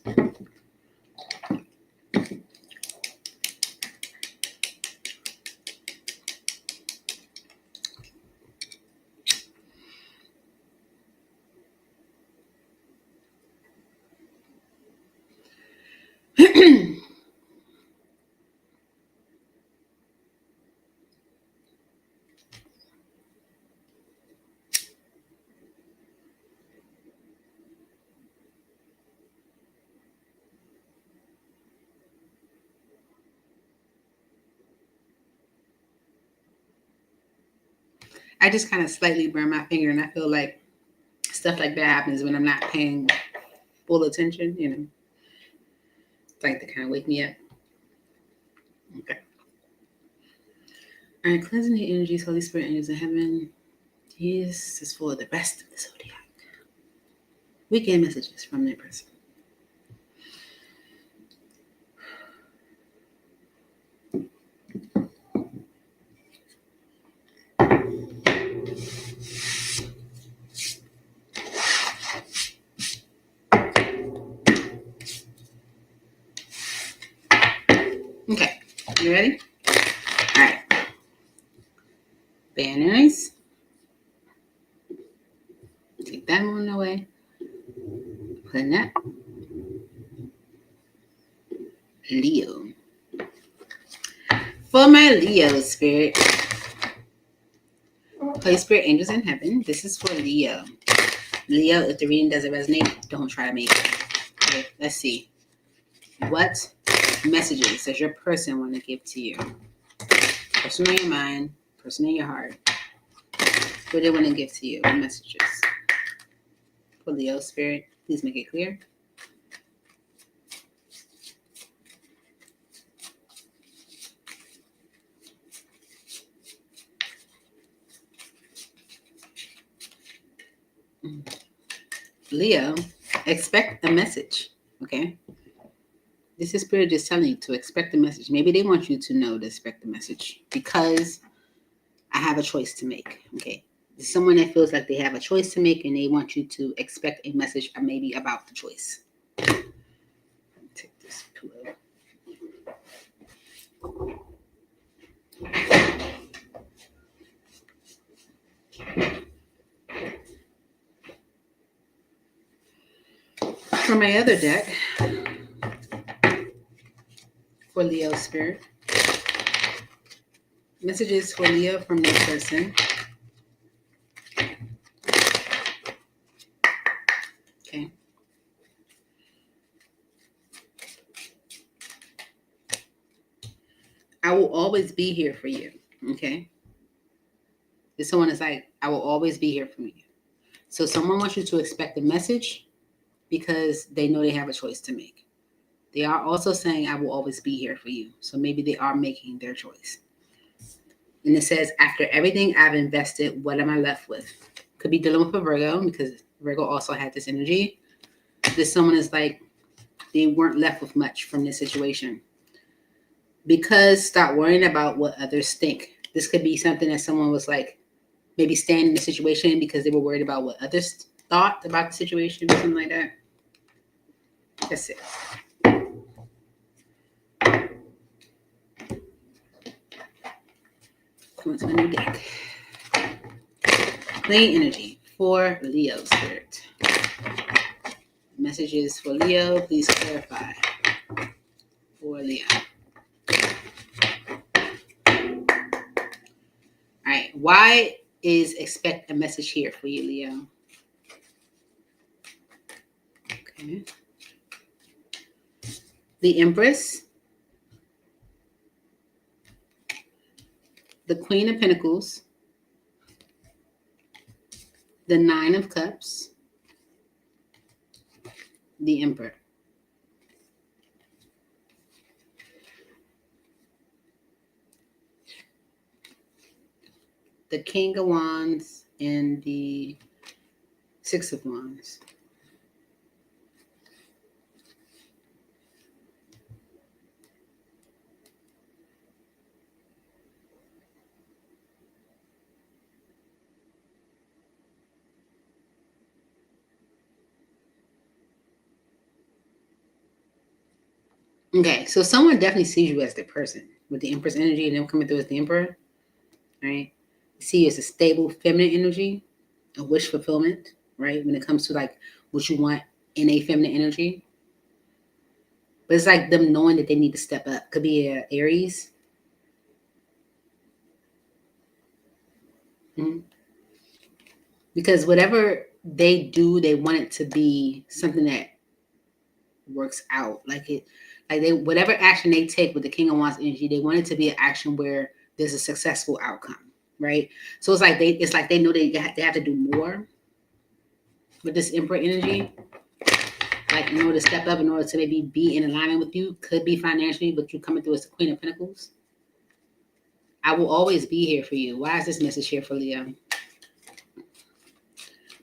I just kind of slightly burn my finger, and I feel like stuff like that happens when I'm not paying full attention, you know. It's like to kind of wake me up. Okay. All right, cleansing the energies, Holy Spirit, angels in heaven. Jesus is for the rest of the zodiac. Weekend messages from their person. Okay, you ready? All right. Very nice. Take that one away. Put in that. Leo. For my Leo spirit, Holy Spirit, angels in heaven. This is for Leo. Leo, if the reading doesn't resonate, don't try to make it. Okay, let's see. What messages does your person want to give to you? Person on your mind, person in your heart. What do they want to give to you? What messages? For Leo spirit, please make it clear. Leo, expect a message, okay? This is spirit just telling you to expect a message. Maybe they want you to know to expect the message because I have a choice to make, okay? There's someone that feels like they have a choice to make and they want you to expect a message maybe about the choice. Take this pillow. For my other deck, for Leo spirit, messages for Leo from this person. Okay. I will always be here for you. Okay. If someone is like, I will always be here for you. So someone wants you to expect a message because they know they have a choice to make. They are also saying, I will always be here for you. So maybe they are making their choice. And it says, after everything I've invested, what am I left with? Could be dealing with a Virgo because Virgo also had this energy. This someone is like, they weren't left with much from this situation. Because stop worrying about what others think. This could be something that someone was like, maybe staying in the situation because they were worried about what others thought about the situation or something like that. That's it. Going to a new deck. Clean energy for Leo spirit. Messages for Leo, please clarify. For Leo. All right. Why is expect a message here for you, Leo? Okay. The Empress. The Queen of Pentacles. the Nine of Cups, the Emperor. The King of Wands and the Six of Wands. Okay, so someone definitely sees you as the person with the Empress energy and them coming through as the Emperor, right? See you as a stable feminine energy, a wish fulfillment, right? When it comes to like what you want in a feminine energy. But it's like them knowing that they need to step up. Could be a Aries. Mm-hmm. Because whatever they do, they want it to be something that works out. Like they whatever action they take with the King of Wands energy, they want it to be an action where there's a successful outcome, right? So it's like they know they have to do more with this Emperor energy. Like in order to step up, in order to maybe be in alignment with you, could be financially, but you coming through as the Queen of Pentacles. I will always be here for you. Why is this message here for Leo?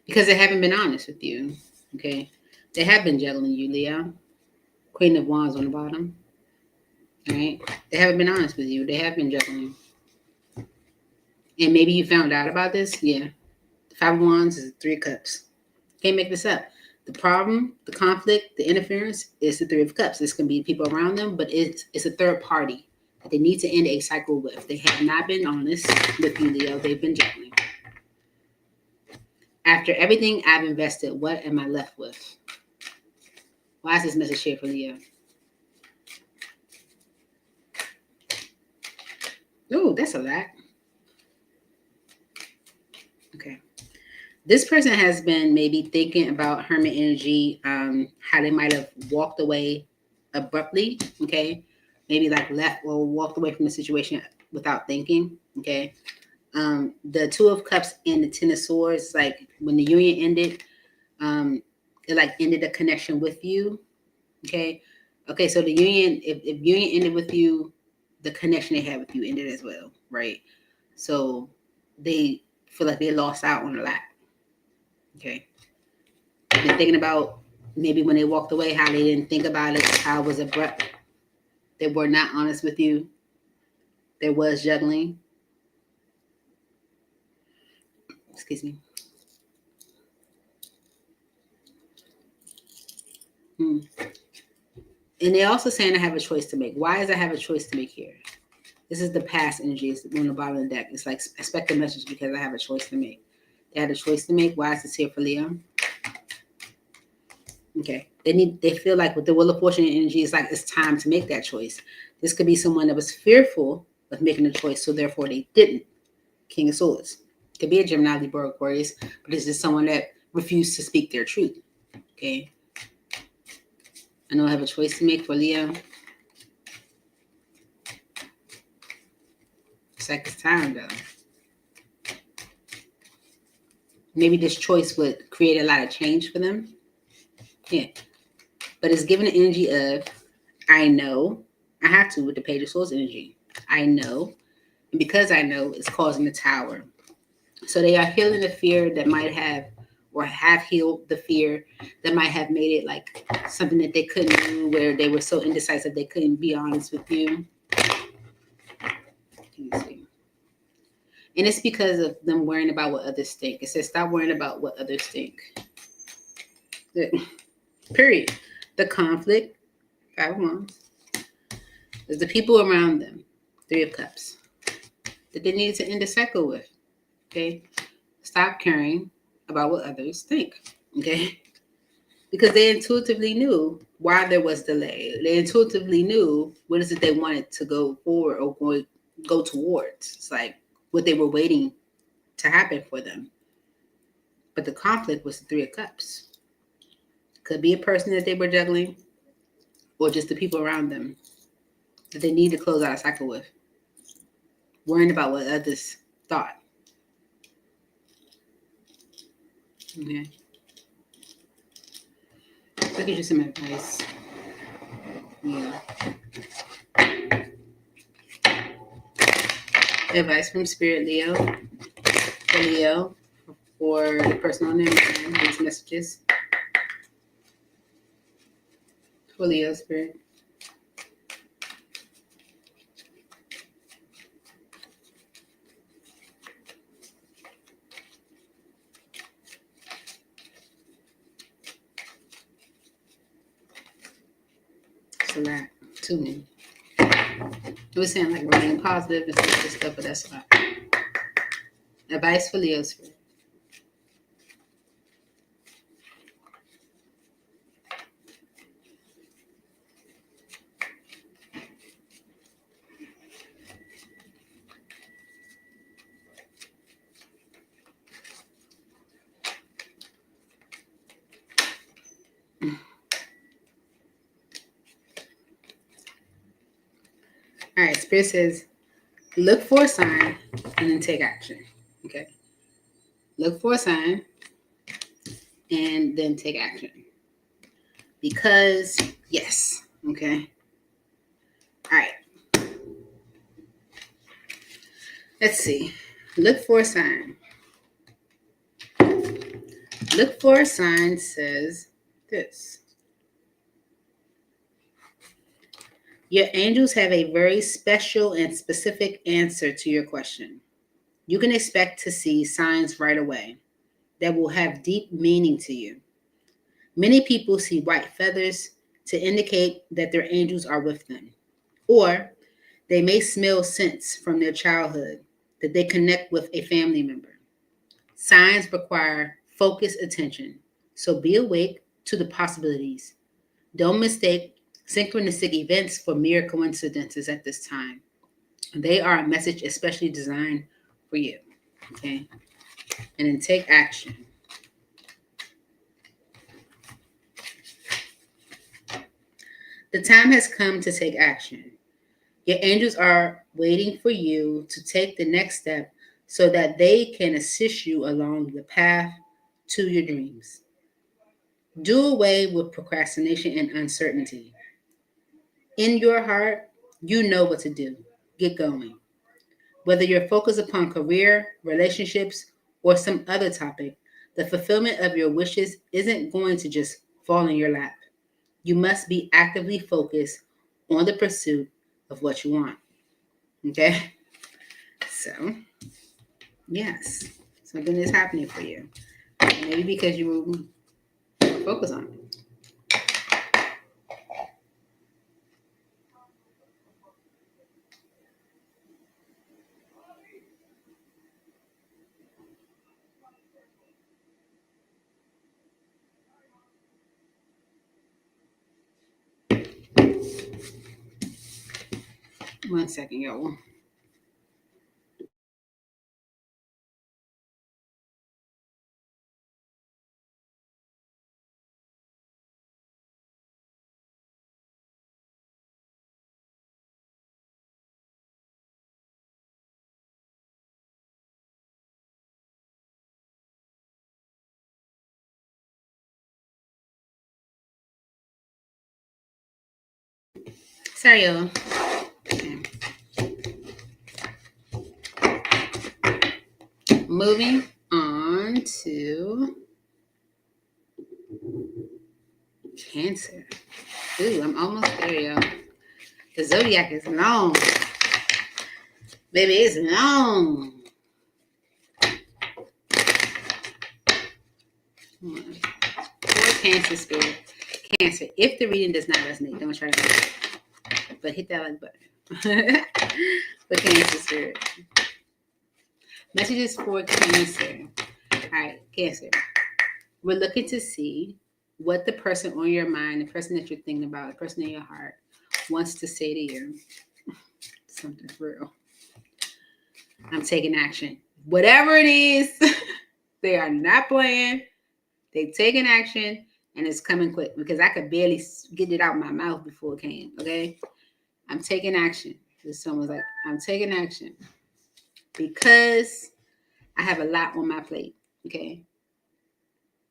Because they haven't been honest with you. Okay. They have been juggling you, Leo. Queen of Wands on the bottom. All right. They haven't been honest with you. They have been juggling. And maybe you found out about this. Yeah. The Five of Wands is the Three of Cups. Can't make this up. The problem, the conflict, the interference is the Three of Cups. This can be people around them, but it's a third party that they need to end a cycle with. They have not been honest with you, Leo. They've been juggling. After everything I've invested, what am I left with? Why is this message here for Leo? Oh, that's a lot. Okay. This person has been maybe thinking about Hermit energy, how they might have walked away abruptly, okay? Maybe like left or walked away from the situation without thinking, okay? The Two of Cups and the Ten of Swords, like when the union ended, it like ended a connection with you, okay? Okay, so the union, if union ended with you, the connection they had with you ended as well, right? So they feel like they lost out on a lot. Okay. I've been thinking about maybe when they walked away, how they didn't think about it, how it was abrupt. They were not honest with you. There was juggling. Excuse me. And they're also saying I have a choice to make. Why does I have a choice to make here? This is the past energy. It's on the bottom of the deck. It's like expect a message because I have a choice to make. They had a choice to make. Why is this here for Leo? Okay. They feel like with the Wheel of Fortune energy, it's like it's time to make that choice. This could be someone that was fearful of making a choice, so therefore they didn't. King of Swords. Could be a Gemini, Libra, Aquarius, but it's just someone that refused to speak their truth. Okay. I know I have a choice to make for Leo. It's like it's time though. Maybe this choice would create a lot of change for them. Yeah. But it's given the energy of, I know I have to with the Page of Swords energy. I know. And because I know, it's causing the Tower. So they are healing the fear that might have, or have healed the fear that might have made it like something that they couldn't do, where they were so indecisive they couldn't be honest with you. Let me see. And it's because of them worrying about what others think. It says stop worrying about what others think. Period. The conflict, Five of Wands, is the people around them, Three of Cups, that they needed to end the cycle with. Okay? Stop caring about what others think. Okay? Because they intuitively knew why there was delay. They intuitively knew what is it they wanted to go forward or go towards. It's like what they were waiting to happen for them. But the conflict was the Three of Cups. Could be a person that they were juggling or just the people around them that they need to close out a cycle with. Worrying about what others thought. Okay. I'll give you some advice. Yeah. Advice from Spirit Leo. For Leo. For the person on their mind. These messages. For Leo Spirit. It's a lot. Too many. It was saying like remain positive and stuff, but that's a lot. Advice for Leo Spirit. All right, Spirit says, look for a sign and then take action. Okay. Look for a sign and then take action. Because, yes. Okay. All right. Let's see. Look for a sign. Look for a sign says this. Your angels have a very special and specific answer to your question. You can expect to see signs right away that will have deep meaning to you. Many people see white feathers to indicate that their angels are with them, or they may smell scents from their childhood that they connect with a family member. Signs require focused attention, so be awake to the possibilities. Don't mistake synchronistic events for mere coincidences at this time. They are a message especially designed for you. Okay? And then take action. The time has come to take action. Your angels are waiting for you to take the next step so that they can assist you along the path to your dreams. Do away with procrastination and uncertainty. In your heart, you know what to do. Get going. Whether you're focused upon career, relationships, or some other topic, the fulfillment of your wishes isn't going to just fall in your lap. You must be actively focused on the pursuit of what you want. Okay? So, yes, something is happening for you. Maybe because you were focused on it. One second, y'all. Sorry, y'all. Okay. Moving on to Cancer. Ooh, I'm almost there, y'all. The zodiac is long. Baby, it's long. For Cancer Spirit. Cancer. If the reading does not resonate, don't try to. But hit that like button. For Cancer Spirit. Messages for Cancer. All right, Cancer. We're looking to see what the person on your mind, the person that you're thinking about, the person in your heart wants to say to you. Something real. I'm taking action. Whatever it is, they are not playing. They taking action, and it's coming quick because I could barely get it out my mouth before it came. Okay, I'm taking action. Someone's like, I'm taking action because I have a lot on my plate. Okay,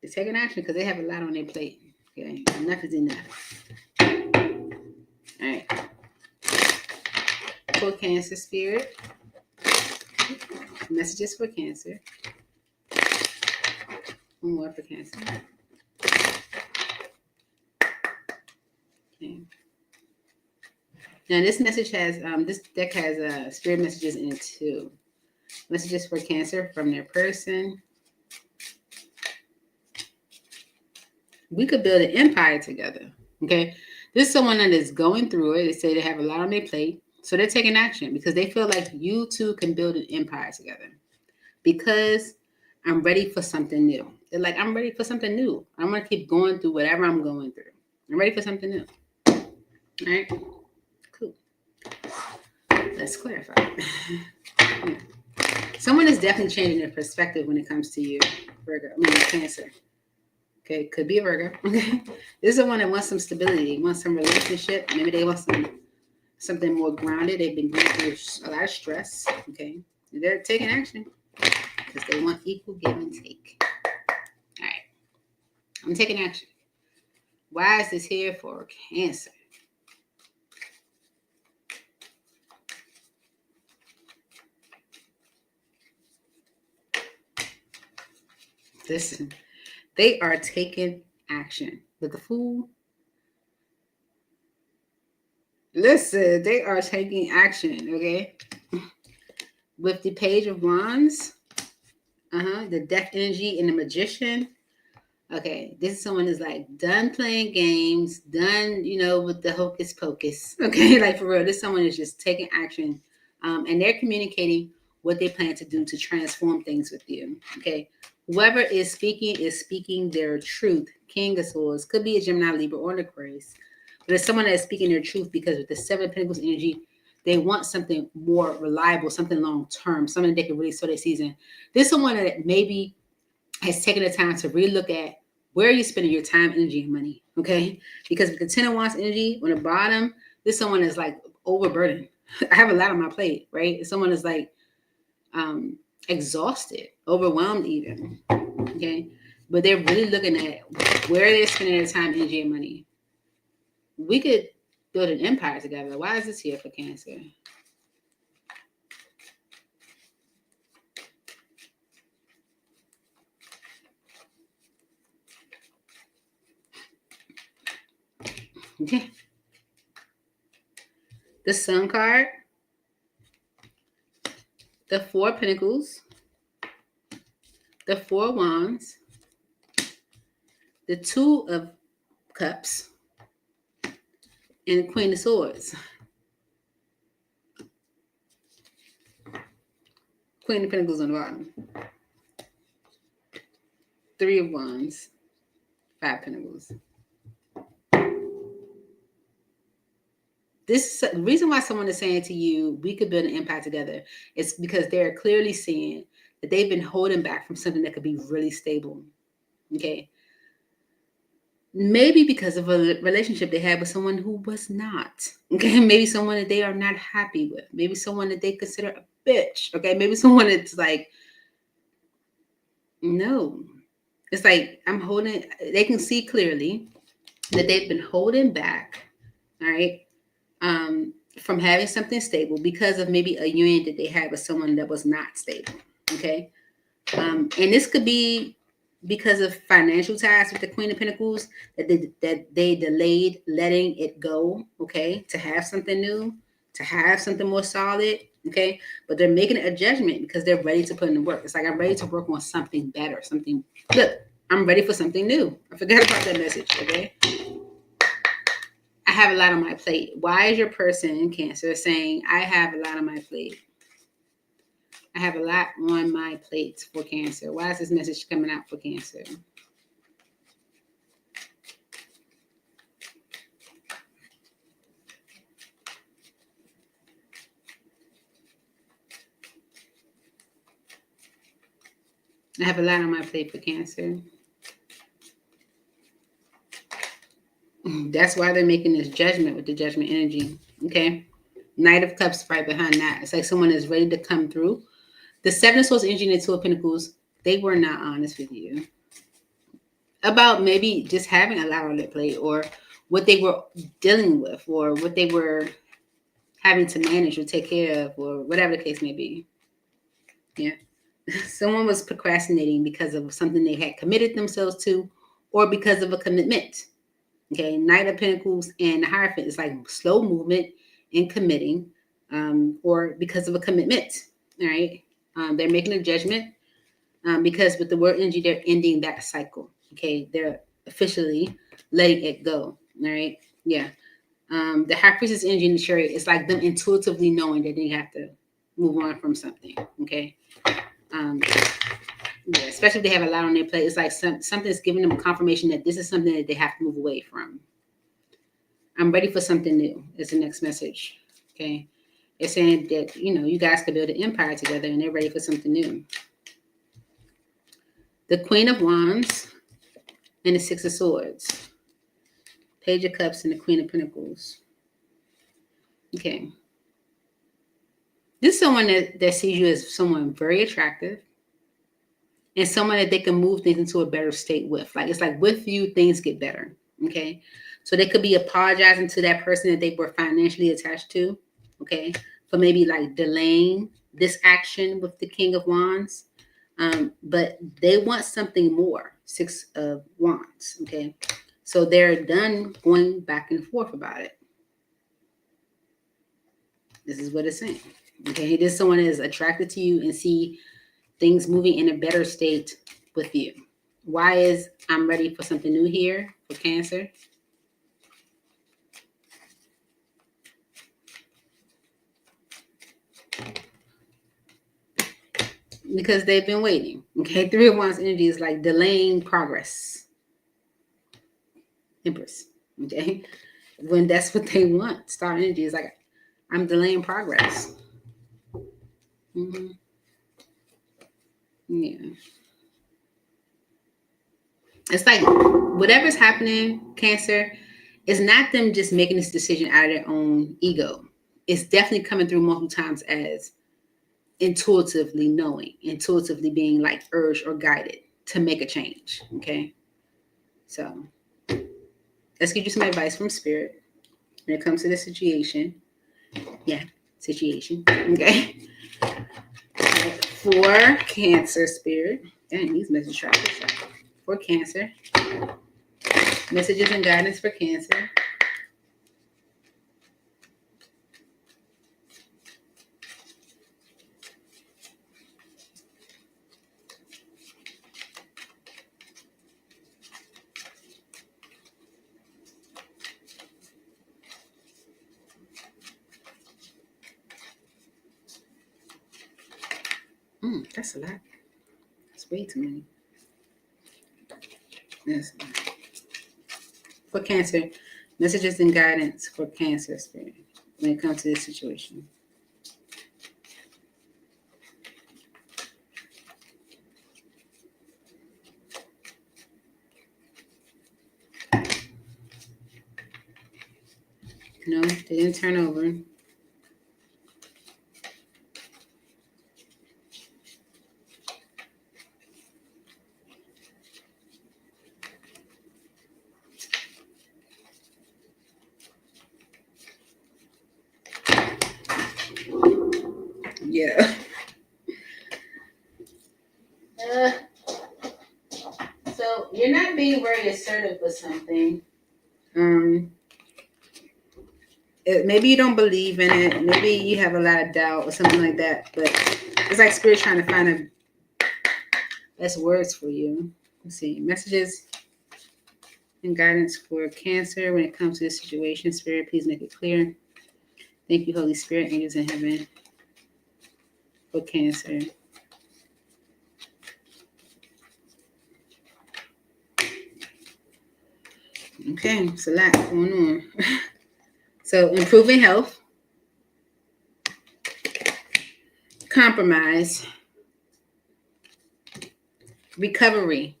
They're taking action because they have a lot on their plate. Okay, enough is enough. All right. For Cancer spirit, messages for Cancer. One more for Cancer. Okay. Now this message has this deck has spirit messages in it too. Messages for Cancer from their person. We could build an empire together. Okay, this is someone that is going through it. They say they have a lot on their plate, so they're taking action because they feel like you two can build an empire together. Because I'm ready for something new. They're like, I'm ready for something new. I'm gonna keep going through whatever I'm going through. I'm ready for something new. All right, cool. Let's clarify. Yeah. Someone is definitely changing their perspective when it comes to you, Virgo. I mean, Cancer. Okay, could be a Virgo. Okay, this is the one that wants some stability, wants some relationship. Maybe they want something more grounded. They've been going through a lot of stress. Okay, they're taking action because they want equal give and take. All right, I'm taking action. Why is this here for Cancer? Listen, they are taking action. With the Fool, listen, they are taking action, okay? With the Page of Wands, the Death energy and the Magician. Okay, this is someone who's like done playing games, done, with the hocus pocus. Okay, like for real, this someone is just taking action, and they're communicating what they plan to do to transform things with you. Okay, whoever is speaking their truth. King of Swords could be a Gemini, Libra, or an Aquarius, but it's someone that is speaking their truth because with the Seven of Pentacles energy, they want something more reliable, something long term, something they can really sow their season. This is someone that maybe has taken the time to really look at where you're spending your time, energy, and money. Okay, because with the Ten of Wands energy on the bottom, this someone is like overburdened. I have a lot on my plate, right? Someone is like exhausted, overwhelmed, even. Okay, but they're really looking at where they're spending their time, energy, and money. We could build an empire together. Why is this here for Cancer? Okay. The Sun card, the Four of Pentacles, the Four of Wands, the Two of Cups, and the Queen of Swords. Queen of Pentacles on the bottom. Three of Wands, Five Pentacles. This is the reason why someone is saying to you, we could build an empire together. It's because they're clearly seeing that they've been holding back from something that could be really stable. Okay. Maybe because of a relationship they had with someone who was not. Okay. Maybe someone that they are not happy with. Maybe someone that they consider a bitch. Okay. Maybe someone that's like, no. It's like they can see clearly that they've been holding back. All right. From having something stable because of maybe a union that they had with someone that was not stable. Okay. And this could be because of financial ties with the Queen of Pentacles that they delayed letting it go. Okay. To have something new, to have something more solid. Okay. But they're making a judgment because they're ready to put in the work. It's like, I'm ready to work on something better, look, I'm ready for something new. I forgot about that message. Okay. I have a lot on my plate. Why is your person in Cancer saying, I have a lot on my plate? I have a lot on my plate for Cancer. Why is this message coming out for Cancer? I have a lot on my plate for Cancer. That's why they're making this judgment with the Judgment energy. Okay. Knight of Cups right behind that. It's like someone is ready to come through. The Seven of Swords energy and the Two of Pentacles, they were not honest with you. about maybe just having a lot on their plate, or what they were dealing with, or what they were having to manage or take care of, or whatever the case may be. Yeah. Someone was procrastinating because of something they had committed themselves to, or because of a commitment. Okay. Knight of Pentacles and the Hierophant is like slow movement in committing, or because of a commitment. All right. They're making a judgment, because with the word energy, they're ending that cycle. Okay. They're officially letting it go. All right. Yeah. The High Priestess energy in the Chariot is like them intuitively knowing that they have to move on from something. Okay. Yeah, especially if they have a lot on their plate. It's like something's giving them a confirmation that this is something that they have to move away from. I'm ready for something new is the next message. Okay. It's saying that, you guys could build an empire together, and they're ready for something new. The Queen of Wands and the Six of Swords. Page of Cups and the Queen of Pentacles. Okay. This is someone that sees you as someone very attractive, and someone that they can move things into a better state with. Like, it's like with you, things get better. Okay. So they could be apologizing to that person that they were financially attached to. Okay. For maybe like delaying this action with the King of Wands. But they want something more. Six of Wands. Okay. So they're done going back and forth about it. This is what it's saying. Okay. This someone is attracted to you and see things moving in a better state with you. Why is I'm ready for something new here for Cancer? Because they've been waiting. Okay. Three of Wands energy is like delaying progress. Empress. Okay. When that's what they want. Star energy is like, I'm delaying progress. Mm-hmm. Yeah. It's like whatever's happening, Cancer, it's not them just making this decision out of their own ego. It's definitely coming through multiple times as intuitively knowing, intuitively being like urged or guided to make a change. Okay. So let's give you some advice from Spirit when it comes to this situation. Yeah, situation. Okay. For Cancer, Spirit. Dang, these messages try to for Cancer. Messages and guidance for Cancer. That's a lot. That's way too many. Yes. For Cancer, messages and guidance for Cancer, Spirit, when it comes to this situation. No, they didn't turn over. Yeah. So you're not being very assertive with something. Maybe you don't believe in it. Maybe you have a lot of doubt or something like that. But it's like Spirit trying to find the best words for you. Let's see. Messages and guidance for Cancer when it comes to this situation. Spirit, please make it clear. Thank you, Holy Spirit, angels in heaven, for Cancer. Okay, it's a lot going on. So improving health, compromise, recovery,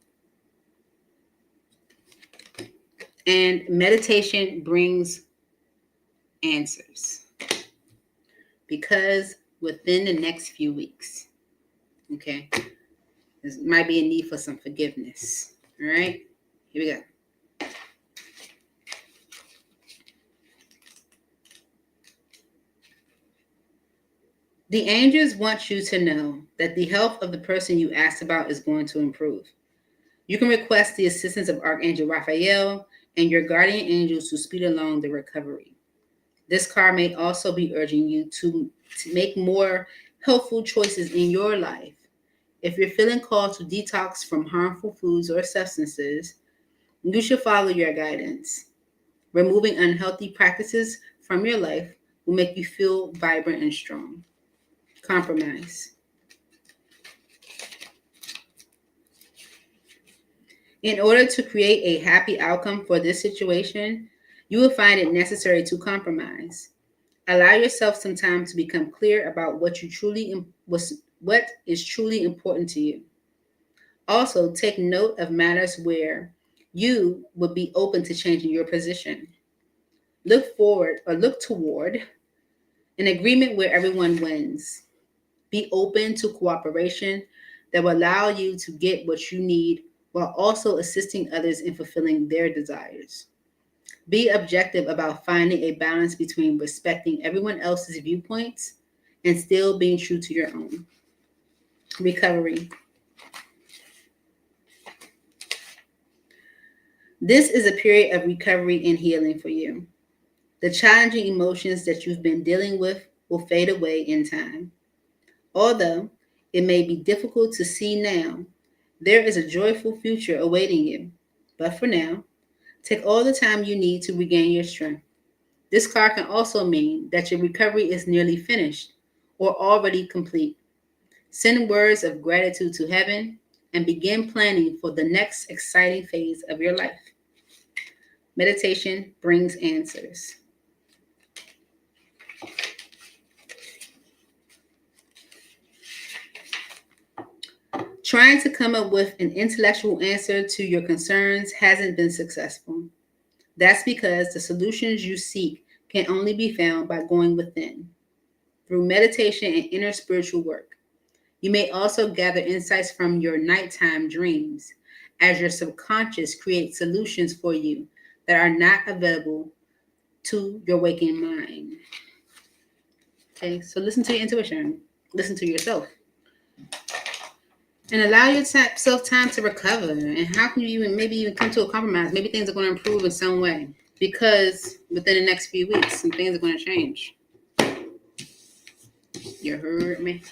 and meditation brings answers. Because within the next few weeks, okay, there might be a need for some forgiveness. All right. Here we go. The angels want you to know that the health of the person you asked about is going to improve. You can request the assistance of Archangel Raphael and your guardian angels to speed along the recovery. This card may also be urging you to make more helpful choices in your life. If you're feeling called to detox from harmful foods or substances, you should follow your guidance. Removing unhealthy practices from your life will make you feel vibrant and strong. Compromise. In order to create a happy outcome for this situation, you will find it necessary to compromise. Allow yourself some time to become clear about what is truly important to you. Also, take note of matters where you would be open to changing your position. Look toward an agreement where everyone wins. Be open to cooperation that will allow you to get what you need while also assisting others in fulfilling their desires. Be objective about finding a balance between respecting everyone else's viewpoints and still being true to your own. Recovery. This is a period of recovery and healing for you. The challenging emotions that you've been dealing with will fade away in time. Although it may be difficult to see now, there is a joyful future awaiting you. But for now, take all the time you need to regain your strength. This card can also mean that your recovery is nearly finished or already complete. Send words of gratitude to heaven and begin planning for the next exciting phase of your life. Meditation brings answers. Trying to come up with an intellectual answer to your concerns hasn't been successful. That's because the solutions you seek can only be found by going within, through meditation and inner spiritual work. You may also gather insights from your nighttime dreams, as your subconscious creates solutions for you that are not available to your waking mind. Okay, so listen to your intuition, listen to yourself, and allow yourself time to recover. And how can you even come to a compromise? Maybe things are going to improve in some way, because within the next few weeks, some things are going to change. You heard me?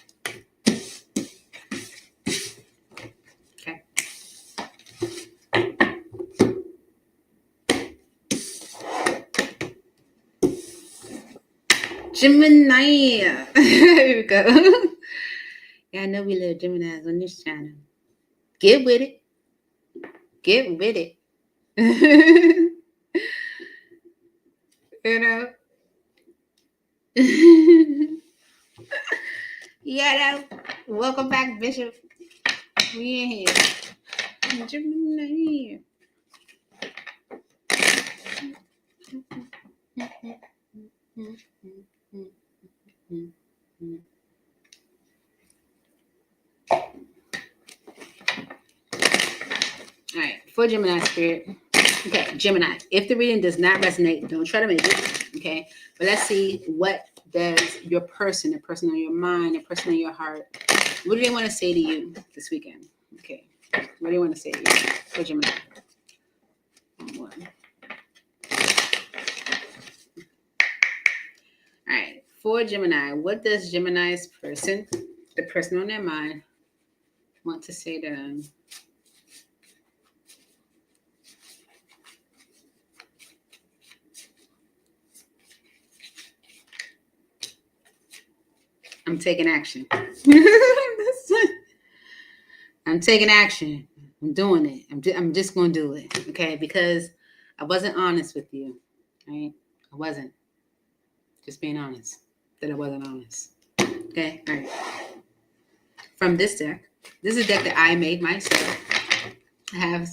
Okay. Gemini. Here we go. Yeah, I know we love Geminis on this channel. Get with it. Get with it. You know? Yeah, welcome back, Bishop. We in here. Gemini. All right, for Gemini spirit. Okay, Gemini. If the reading does not resonate, don't try to make it. Okay, but let's see, what does your person, the person on your mind, the person on your heart, what do they want to say to you this weekend? Okay, what do you want to say to you for Gemini? One. All right, for Gemini, what does Gemini's person, the person on their mind, want to say to them? I'm taking action. I'm taking action. I'm doing it. I'm just going to do it. Okay. Because I wasn't honest with you. Right. I wasn't. Just being honest that I wasn't honest. Okay. All right. From this deck, this is a deck that I made myself. It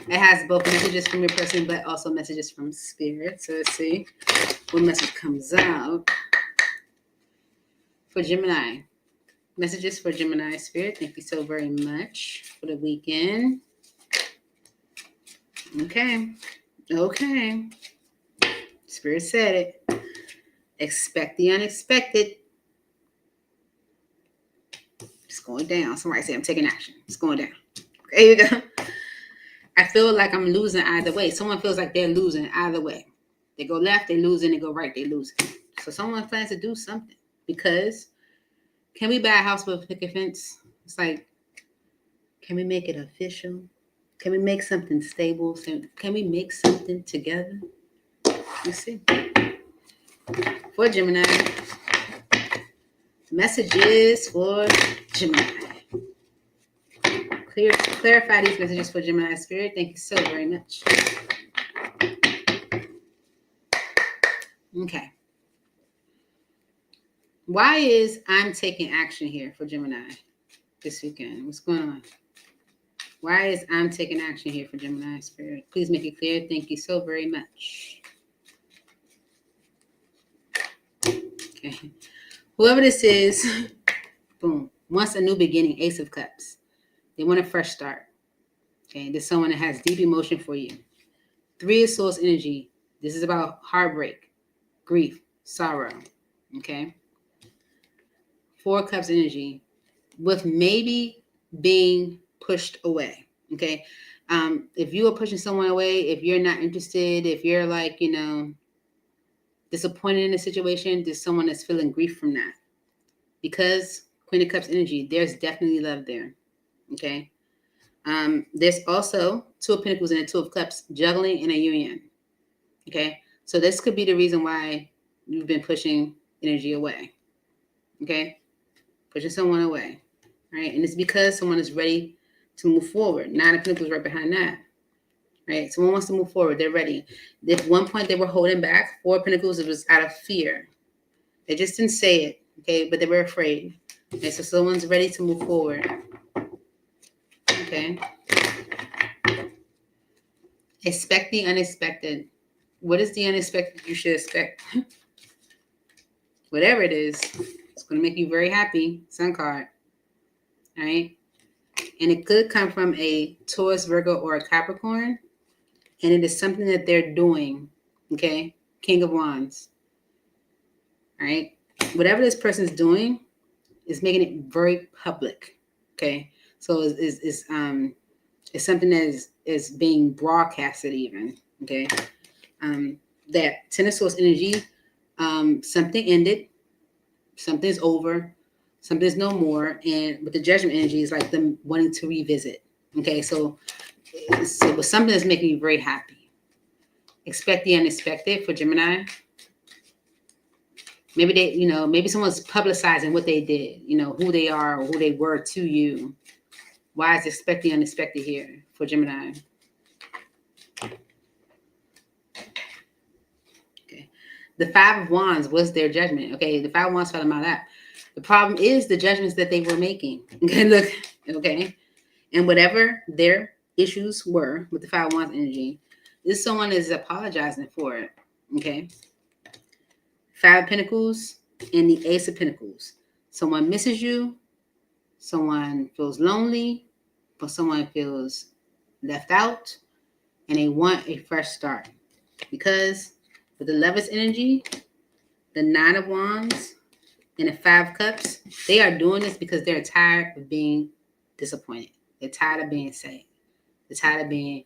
has both messages from your person, but also messages from spirit. So let's see what message comes out for Gemini. Messages for Gemini spirit. Thank you so very much for the weekend. Okay. Okay. Spirit said it. Expect the unexpected. It's going down. Somebody say I'm taking action. It's going down. Okay, here we go. I feel like I'm losing either way. Someone feels like they're losing either way. They go left, they lose, and they go right, they lose. So someone plans to do something. Because can we buy a house with a picket fence? It's like, can we make it official? Can we make something stable? Can we make something together? Let's see. For Gemini, messages for Gemini. Clarify these messages for Gemini Spirit. Thank you so very much. Okay. Why is I'm taking action here for Gemini this weekend? What's going on? Why is I'm taking action here for Gemini Spirit? Please make it clear. Thank you so very much. Okay. Whoever this is, boom, wants a new beginning, Ace of Cups. They want a fresh start. Okay. There's someone that has deep emotion for you. 3 of Swords energy. This is about heartbreak, grief, sorrow. Okay. 4 of Cups energy with maybe being pushed away. Okay. If you are pushing someone away, if you're not interested, if you're like, disappointed in a situation, there's someone that's feeling grief from that. Because Queen of Cups energy, there's definitely love there. Okay. There's also 2 of Pentacles and a 2 of Cups, juggling in a union. Okay. So this could be the reason why you've been pushing energy away. Okay. Pushing someone away. Right. And it's because someone is ready to move forward. 9 of Pentacles right behind that. Right. Someone wants to move forward. They're ready. At one point they were holding back. 4 of Pentacles, it was out of fear. They just didn't say it. Okay. But they were afraid. Okay. So someone's ready to move forward. Okay. Expect the unexpected. What is the unexpected you should expect? Whatever it is, it's going to make you very happy. Sun card. All right. And it could come from a Taurus, Virgo, or a Capricorn. And it is something that they're doing. Okay. King of Wands. All right. Whatever this person's doing is making it very public. Okay. So it's something that is being broadcasted even. Okay. That 10 of Swords energy, something ended, something's over, something's no more, and with the Judgment energy is like them wanting to revisit. Okay, so with something that's making you very happy. Expect the unexpected for Gemini. Maybe maybe someone's publicizing what they did, who they are or who they were to you. Why is expect the unexpected here for Gemini? The 5 of Wands was their judgment. Okay, the 5 of Wands fell them out of that. The problem is the judgments that they were making. Okay, look, okay. And whatever their issues were with the 5 of Wands energy, this someone is apologizing for it. Okay. 5 of Pentacles and the Ace of Pentacles. Someone misses you. Someone feels lonely. But someone feels left out. And they want a fresh start. Because with the Lovers energy, the 9 of Wands, and the 5 of Cups, they are doing this because they're tired of being disappointed. They're tired of being sad. They're tired of being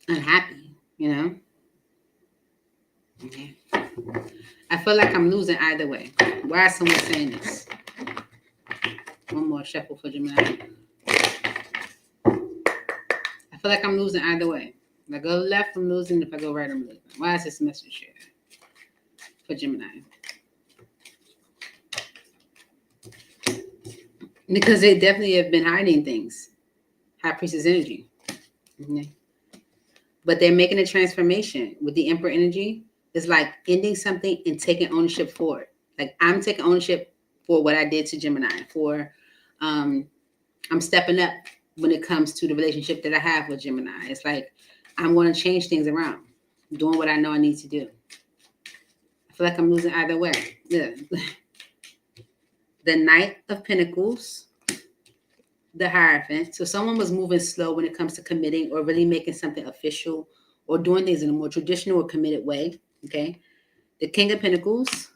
unhappy, Okay. I feel like I'm losing either way. Why is someone saying this? One more shuffle for Gemini. I feel like I'm losing either way. If I go left, I'm losing. If I go right, I'm losing. Why is this message here for Gemini? Because they definitely have been hiding things. High Priestess energy. Okay. But they're making a transformation with the Emperor energy. It's like ending something and taking ownership for it. Like I'm taking ownership for what I did to Gemini. I'm stepping up when it comes to the relationship that I have with Gemini. It's like I'm going to change things around, doing what I know I need to do. I feel like I'm losing either way. Yeah. The Knight of Pentacles, the Hierophant. So someone was moving slow when it comes to committing or really making something official or doing things in a more traditional or committed way. Okay. The King of Pentacles,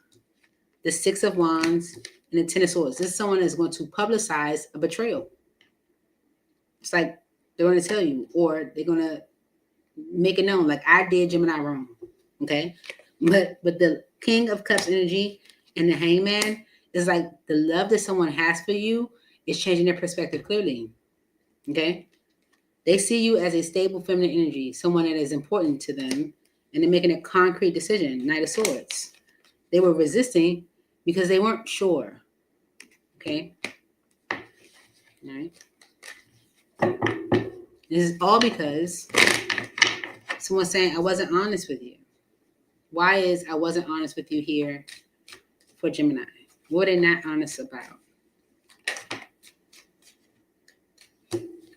the Six of Wands, and the Ten of Swords. This is someone that's going to publicize a betrayal. It's like they're going to tell you, or they're going to make it known, like, I did Gemini wrong. Okay. But the King of Cups energy and the Hangman is like the love that someone has for you is changing their perspective clearly. Okay. They see you as a stable feminine energy, someone that is important to them, and they're making a concrete decision. Knight of Swords. They were resisting because they weren't sure. Okay. All right. This is all because someone's saying, I wasn't honest with you. Why is I wasn't honest with you here for Gemini? What are they not honest about?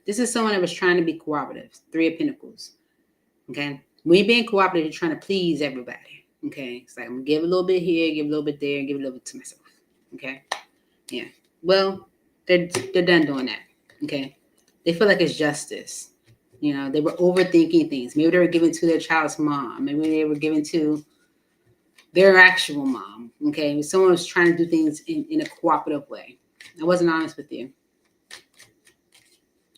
This is someone that was trying to be cooperative. Three of Pentacles. Okay. When you're being cooperative, you're trying to please everybody. Okay. It's like, I'm going to give a little bit here, give a little bit there, and give a little bit to myself. Okay. Yeah. Well, they're done doing that. Okay. They feel like it's justice. You know, they were overthinking things. Maybe they were giving to their child's mom. Maybe they were giving to their actual mom. Okay. Someone was trying to do things in a cooperative way. I wasn't honest with you.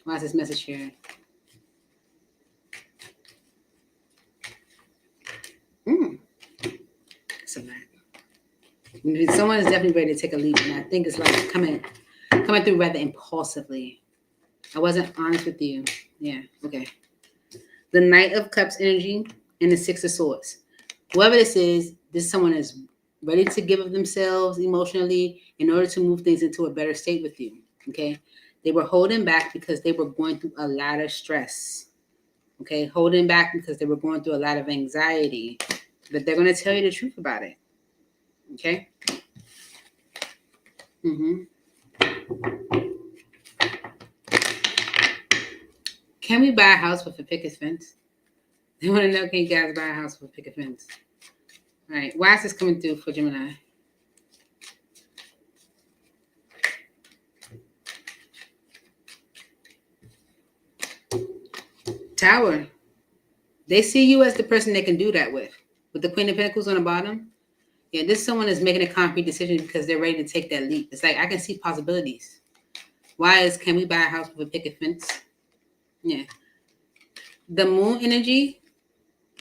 Why is this message here? It's a lot. Someone is definitely ready to take a leap, and I think it's like coming through rather impulsively. I wasn't honest with you. Yeah, okay. The Knight of Cups energy and the Six of Swords. Whoever this is someone that's ready to give of themselves emotionally in order to move things into a better state with you. Okay. They were holding back because they were going through a lot of stress. Okay. Holding back because they were going through a lot of anxiety. But they're going to tell you the truth about it. Okay. Can we buy a house with a picket fence? They want to know, can you guys buy a house with a picket fence? All right. Why is this coming through for Gemini? Tower. They see you as the person they can do that with. With the Queen of Pentacles on the bottom. Yeah, this someone is making a concrete decision because they're ready to take that leap. It's like, I can see possibilities. Why is, can we buy a house with a picket fence? Yeah. The Moon energy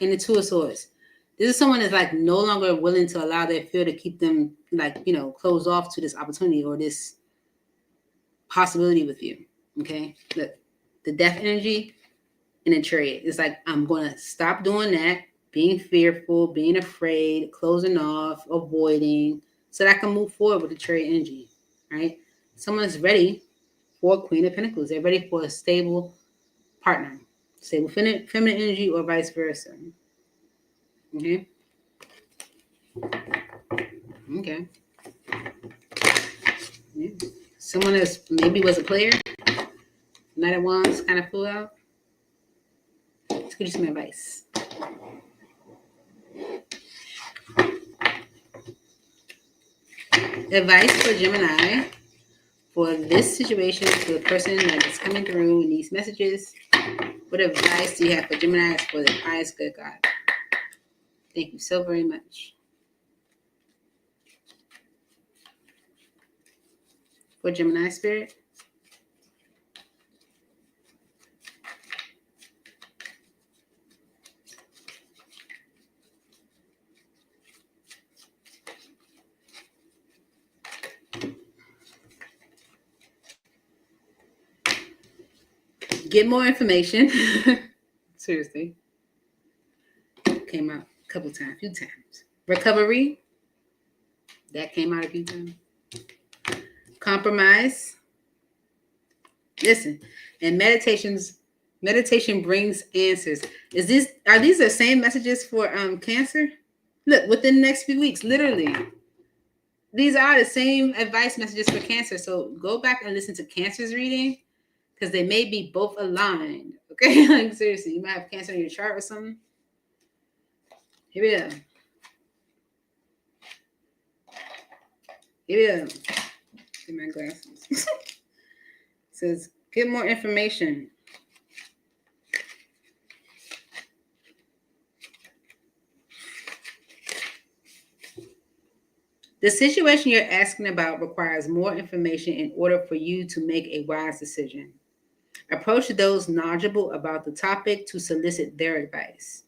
and the Two of Swords. This is someone that's like no longer willing to allow their fear to keep them like, you know, closed off to this opportunity or this possibility with you. Okay. The Death energy and the Chariot. It's like, I'm going to stop doing that, being fearful, being afraid, closing off, avoiding, so that I can move forward with the Chariot energy. Right. Someone's ready for Queen of Pentacles. They're ready for a stable partner, stable feminine energy, or vice versa. Okay. Okay. Yeah. Someone that maybe was a player. Knight of Wands kind of flew out. Let's give you some advice. Advice for Gemini for this situation, for the person that is coming through in these messages. What advice do you have for Gemini for the highest good God? Thank you so very much. For Gemini Spirit. Get more information. Seriously. Came out a couple times, a few times. Recovery. That came out a few times. Compromise. Listen, and meditation brings answers. Are these the same messages for Cancer? Look, within the next few weeks, literally. These are the same advice messages for Cancer. So go back and listen to Cancer's reading because they may be both aligned. Okay, like seriously, you might have Cancer in your chart or something. Here we go. Here we go. Get my glasses. says, get more information. The situation you're asking about requires more information in order for you to make a wise decision. Approach those knowledgeable about the topic to solicit their advice.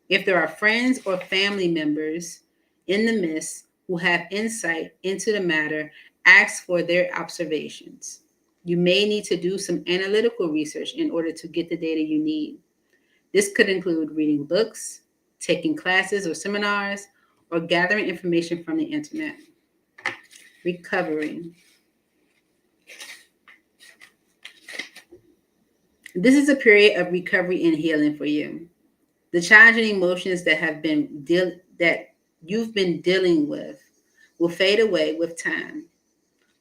If there are friends or family members in the midst who have insight into the matter, ask for their observations. You may need to do some analytical research in order to get the data you need. This could include reading books, taking classes or seminars, or gathering information from the internet. Recovery. This is a period of recovery and healing for you. The challenging emotions that you've been dealing with will fade away with time.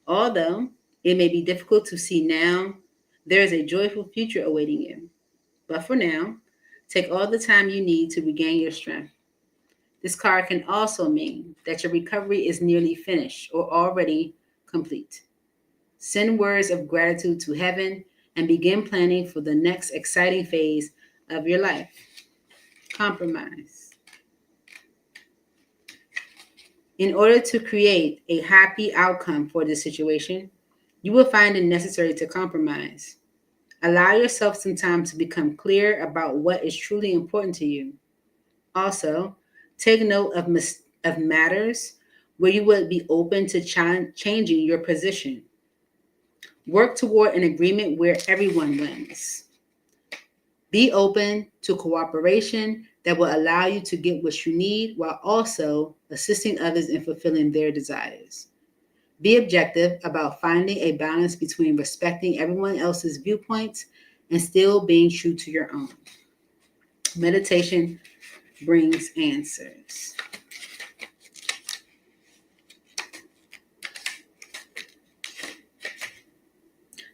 Although it may be difficult to see now, there is a joyful future awaiting you. But for now, take all the time you need to regain your strength. This card can also mean that your recovery is nearly finished or already complete. Send words of gratitude to heaven and begin planning for the next exciting phase of your life. Compromise. In order to create a happy outcome for this situation, you will find it necessary to compromise. Allow yourself some time to become clear about what is truly important to you. Also, take note of matters where you would be open to changing your position. Work toward an agreement where everyone wins. Be open to cooperation that will allow you to get what you need while also assisting others in fulfilling their desires. Be objective about finding a balance between respecting everyone else's viewpoints and still being true to your own. Meditation brings answers.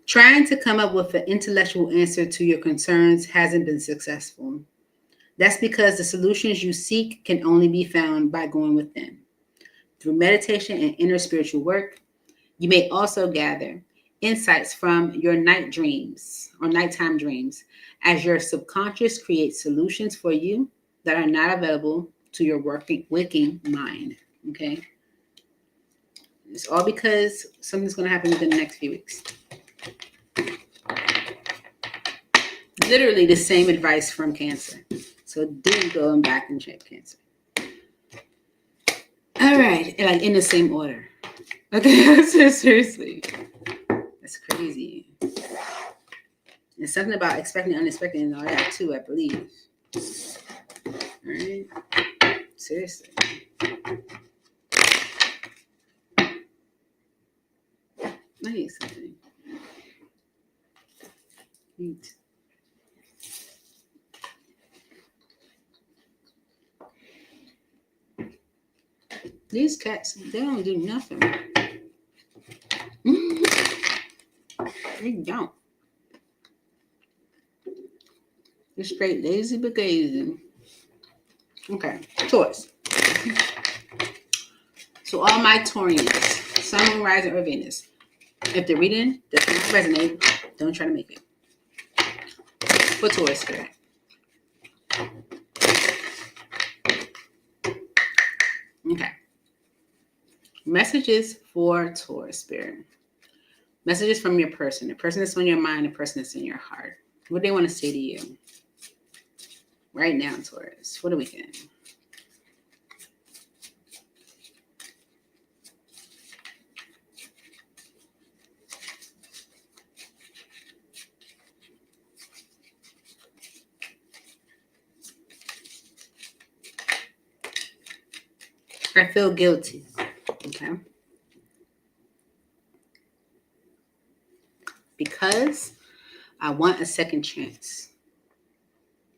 Trying to come up with an intellectual answer to your concerns hasn't been successful. That's because the solutions you seek can only be found by going within. Through meditation and inner spiritual work, you may also gather insights from your night dreams or nighttime dreams as your subconscious creates solutions for you that are not available to your waking mind. Okay? It's all because something's going to happen within the next few weeks. Literally the same advice from Cancer. So do go back and check Cancer. All right. Like in the same order. Okay. Seriously. That's crazy. There's something about expecting the unexpected and all that too, I believe. All right. Seriously. I need something. Eat. These cats, they don't do nothing. They don't. They're straight lazy but gazing. Okay, Taurus. So all my Taurians, Sun, Moon, Rising, or Venus. If they're reading, does not resonate, don't try to make it. For Taurus spirit. Okay. Messages for Taurus spirit. Messages from your person. The person that's on your mind, the person that's in your heart. What do they want to say to you? Right now, Taurus. What are we getting? I feel guilty. Okay. Because I want a second chance.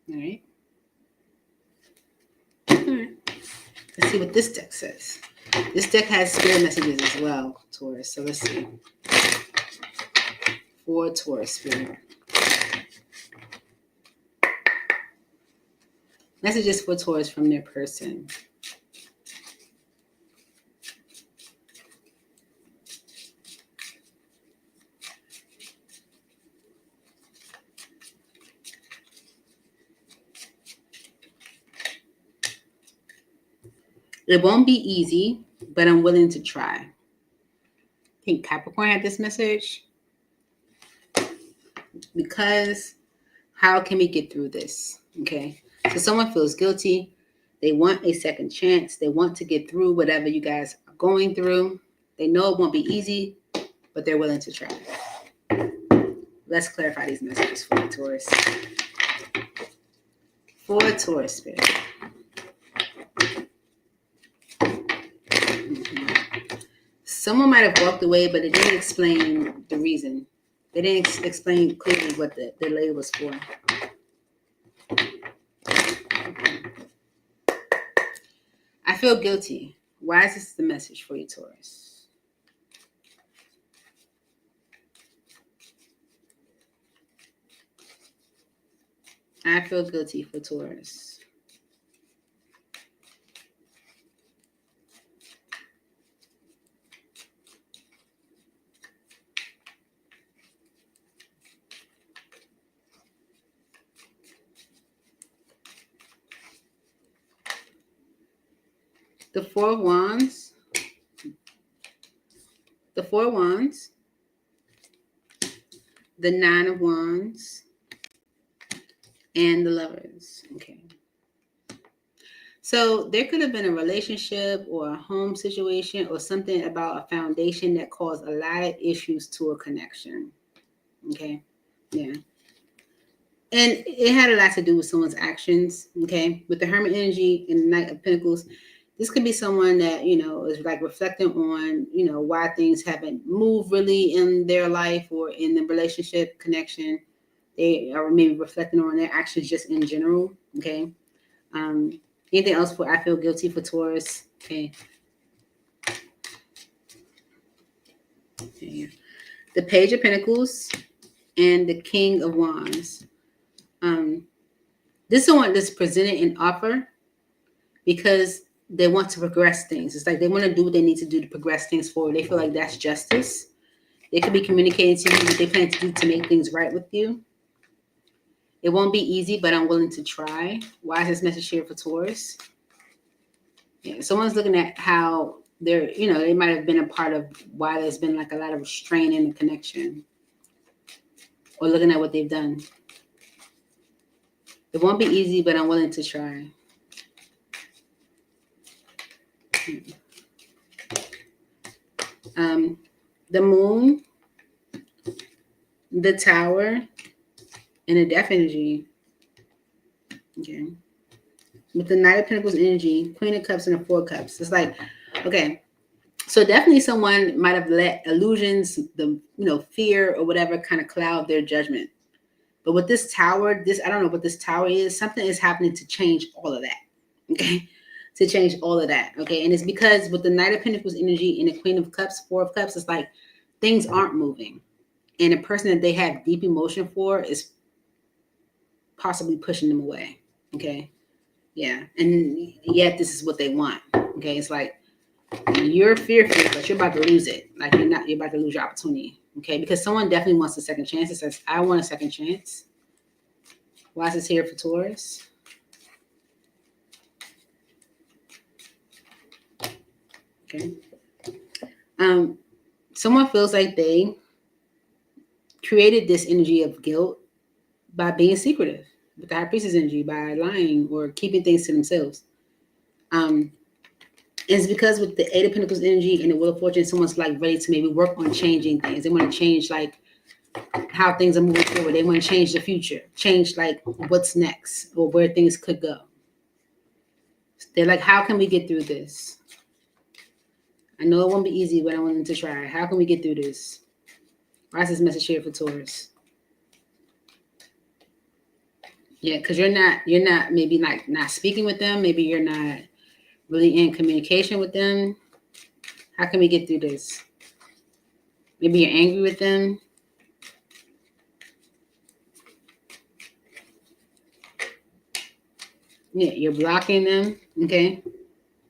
All right. All right. Let's see what this deck says. This deck has spirit messages as well, Taurus. So let's see. For Taurus spirit. Messages for Taurus from their person. It won't be easy, but I'm willing to try. I think Capricorn had this message. Because how can we get through this? Okay. So someone feels guilty. They want a second chance. They want to get through whatever you guys are going through. They know it won't be easy, but they're willing to try. Let's clarify these messages for Taurus. For Taurus spirit. Someone might have walked away, but it didn't explain the reason. They didn't explain clearly what the delay was for. I feel guilty. Why is this the message for you, Taurus? I feel guilty for Taurus. The Four of Wands. The Four of Wands. The Nine of Wands. And the Lovers. Okay. So there could have been a relationship or a home situation or something about a foundation that caused a lot of issues to a connection. Okay. Yeah. And it had a lot to do with someone's actions. Okay. With the Hermit energy and the Knight of Pentacles, this could be someone that, is like reflecting on, why things haven't moved really in their life or in the relationship connection. They are maybe reflecting on their actions just in general. Okay. Anything else for I feel guilty for Taurus? Okay. The Page of Pentacles and the King of Wands. This is someone that's presented an offer because they want to progress things. It's like they want to do what they need to do to progress things forward. They feel like that's justice. They could be communicating to you what they plan to do to make things right with you. It won't be easy, but I'm willing to try. Why is this message here for Taurus? Yeah, someone's looking at how they're, they might have been a part of why there's been like a lot of strain in the connection. Or looking at what they've done. It won't be easy, but I'm willing to try. The Moon, the Tower, and the Death energy. Okay. With the Knight of Pentacles energy, Queen of Cups, and the Four of Cups. It's like, okay. So definitely someone might have let illusions, the fear or whatever kind of cloud their judgment. But with this Tower, I don't know what this Tower is. Something is happening to change all of that. Okay. To change all of that. Okay. And it's because with the Knight of Pentacles energy and the Queen of Cups, Four of Cups, it's like things aren't moving. And the person that they have deep emotion for is possibly pushing them away. Okay. Yeah. And yet this is what they want. Okay. It's like you're fearful, but you're about to lose it. Like you're about to lose your opportunity. Okay. Because someone definitely wants a second chance. It says, I want a second chance. Why is this here for Taurus? Okay. Someone feels like they created this energy of guilt by being secretive with the High Priestess energy, by lying or keeping things to themselves. It's because with the Eight of Pentacles energy and the Wheel of Fortune, someone's like ready to maybe work on changing things. They want to change like how things are moving forward. They want to change the future, change like what's next or where things could go. They're like, how can we get through this? I know it won't be easy, but I want them to try. How can we get through this? Why is this message here for Taurus? Yeah, because you're not maybe like not speaking with them. Maybe you're not really in communication with them. How can we get through this? Maybe you're angry with them. Yeah, you're blocking them. Okay.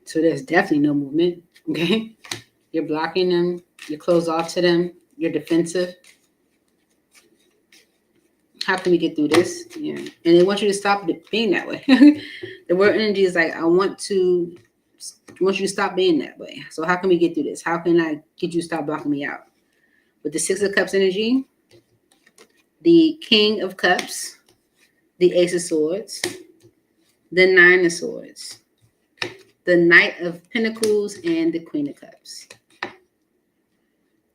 So there's definitely no movement. Okay. You're blocking them. You're closed off to them. You're defensive. How can we get through this? Yeah. And they want you to stop being that way. The word energy is like, I want to wants you to stop being that way. So how can we get through this? How can I get you to stop blocking me out? With the Six of Cups energy, the King of Cups, the Ace of Swords, the Nine of Swords, the Knight of Pentacles, and the Queen of Cups.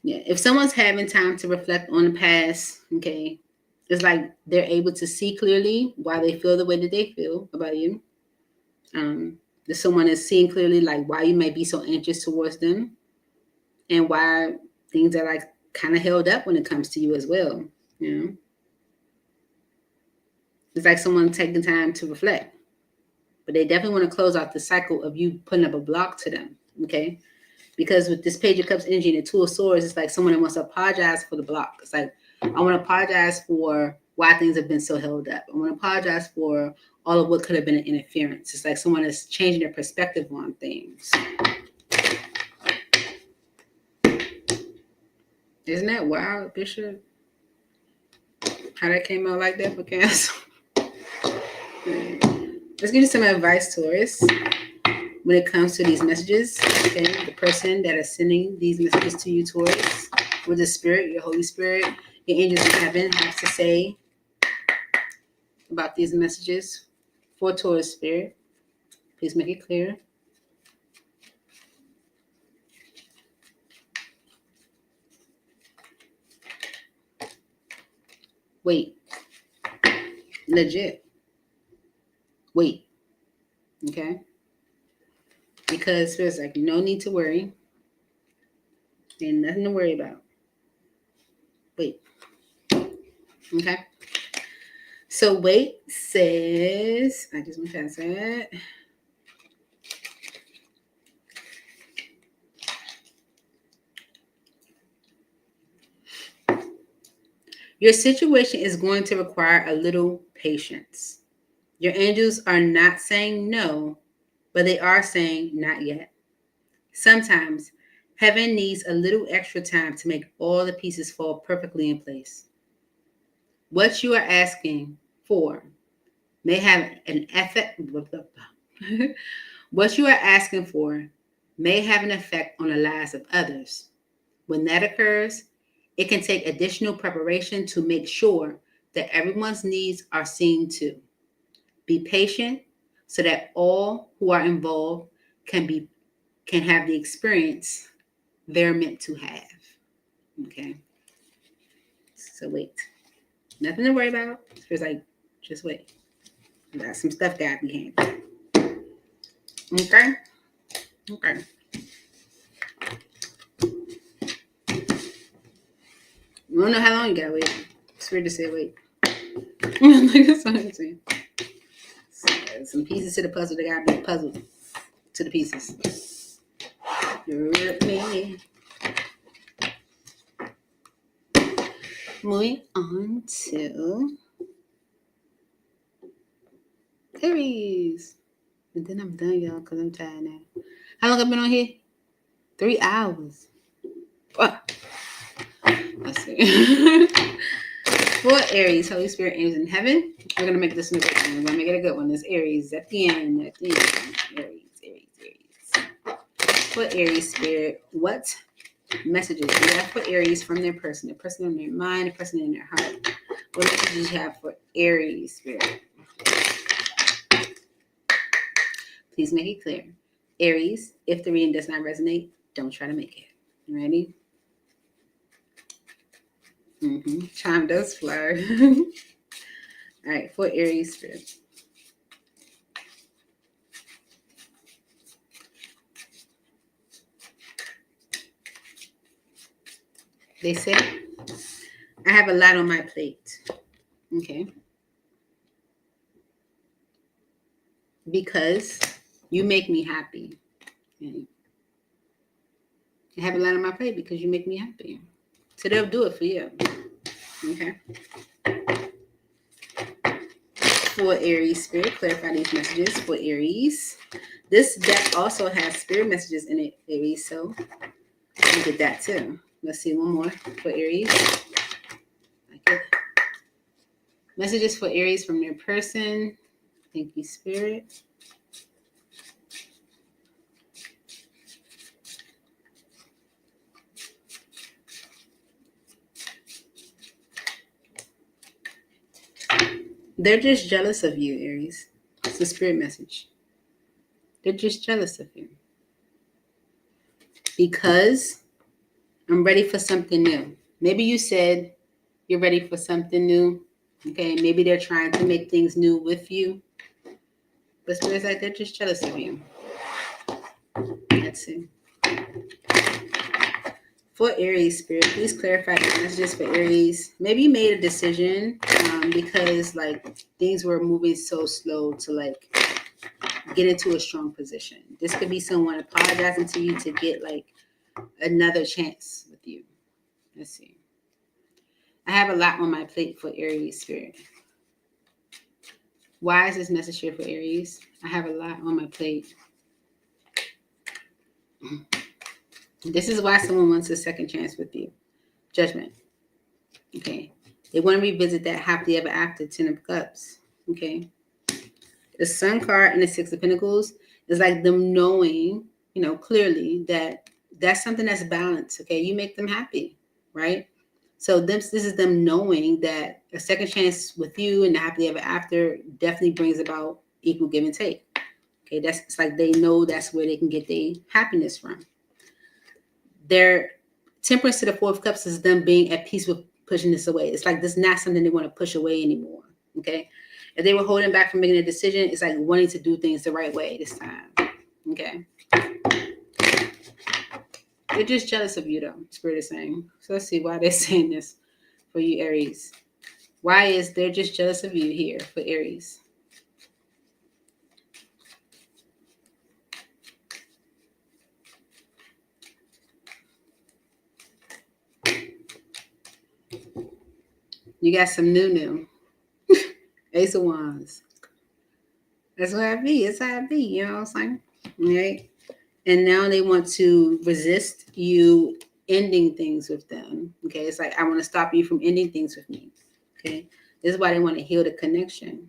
Yeah, if someone's having time to reflect on the past, okay, it's like they're able to see clearly why they feel the way that they feel about you. That someone is seeing clearly like why you may be so anxious towards them and why things are like kind of held up when it comes to you as well. You know, it's like someone taking time to reflect, but they definitely want to close out the cycle of you putting up a block to them. Okay. Because with this Page of Cups energy and the Two of Swords, it's like someone that wants to apologize for the block. It's like, I want to apologize for why things have been so held up. I want to apologize for all of what could have been an interference. It's like someone is changing their perspective on things. Isn't that wild, Bishop? How that came out like that for Cancer? Let's give you some advice, Taurus. When it comes to these messages, okay, the person that is sending these messages to you, Taurus, with the Spirit, your Holy Spirit, your angels in heaven have to say about these messages for Taurus Spirit. Please make it clear. Wait. Legit. Wait. Okay? Because there's like no need to worry. Ain't nothing to worry about. Wait. Okay? So wait says, I just went past that. Your situation is going to require a little patience. Your angels are not saying no, but they are saying not yet. Sometimes heaven needs a little extra time to make all the pieces fall perfectly in place. What you are asking for may have an effect. What you are asking for may have an effect on the lives of others. When that occurs, it can take additional preparation to make sure that everyone's needs are seen to. Be patient so that all who are involved can have the experience they're meant to have. Okay. So wait. Nothing to worry about. It's like, just wait. We got some stuff got to be handled. Okay? Okay. You don't know how long you gotta wait. It's weird to say wait. That's what I'm saying. So, some pieces to the puzzle. They gotta be puzzled to the pieces. You with me? Moving on to Aries. And then I'm done, y'all, because I'm tired now. How long have I been on here? 3 hours. What? Let's see. For Aries, Holy Spirit, angels in heaven. We're going to make this a good one. We're going to make it a good one. It's Aries at the end. At the end. Aries. For Aries Spirit, what messages do you have for Aries from their person? The person in their mind, the person in their heart. What messages do you have for Aries Spirit? Please make it clear. Aries, if the reading does not resonate, don't try to make it. Ready? Chime does fly. All right, for Aries Spirit. They say, I have a lot on my plate. Okay. Because you make me happy. Okay. I have a lot on my plate because you make me happy. So they'll do it for you. Okay. For Aries Spirit, clarify these messages for Aries. This deck also has spirit messages in it, Aries. So look at that too. Let's see one more for Aries. Okay. Messages for Aries from their person. Thank you, Spirit. They're just jealous of you, Aries. It's a spirit message. They're just jealous of you. Because I'm ready for something new. Maybe you said you're ready for something new. Okay, maybe they're trying to make things new with you. But spirit's like they're just jealous of you. Let's see. For Aries, spirit, please clarify the messages for Aries. Maybe you made a decision because like things were moving so slow to like get into a strong position. This could be someone apologizing to you to get like another chance with you. Let's see. I have a lot on my plate for Aries, spirit. Why is this message here for Aries? I have a lot on my plate. This is why someone wants a second chance with you. Judgment. Okay. They want to revisit that happily ever after, 10 of Cups. Okay. The Sun card and the Six of Pentacles is like them knowing, clearly that that's something that's balanced. Okay. You make them happy, right? So this is them knowing that a second chance with you and the happily ever after definitely brings about equal give and take. Okay. It's like they know that's where they can get their happiness from. Their Temperance to the Four of Cups is them being at peace with pushing this away. It's like this is not something they want to push away anymore. Okay. If they were holding back from making a decision, it's like wanting to do things the right way this time. Okay. They're just jealous of you, though, Spirit is saying. So let's see why they're saying this for you, Aries. Why is they're just jealous of you here for Aries? You got some new. Ace of Wands. That's what I be. It's how I be. You know what I'm saying? Right? And now they want to resist you ending things with them. Okay. It's like, I want to stop you from ending things with me. Okay. This is why they want to heal the connection.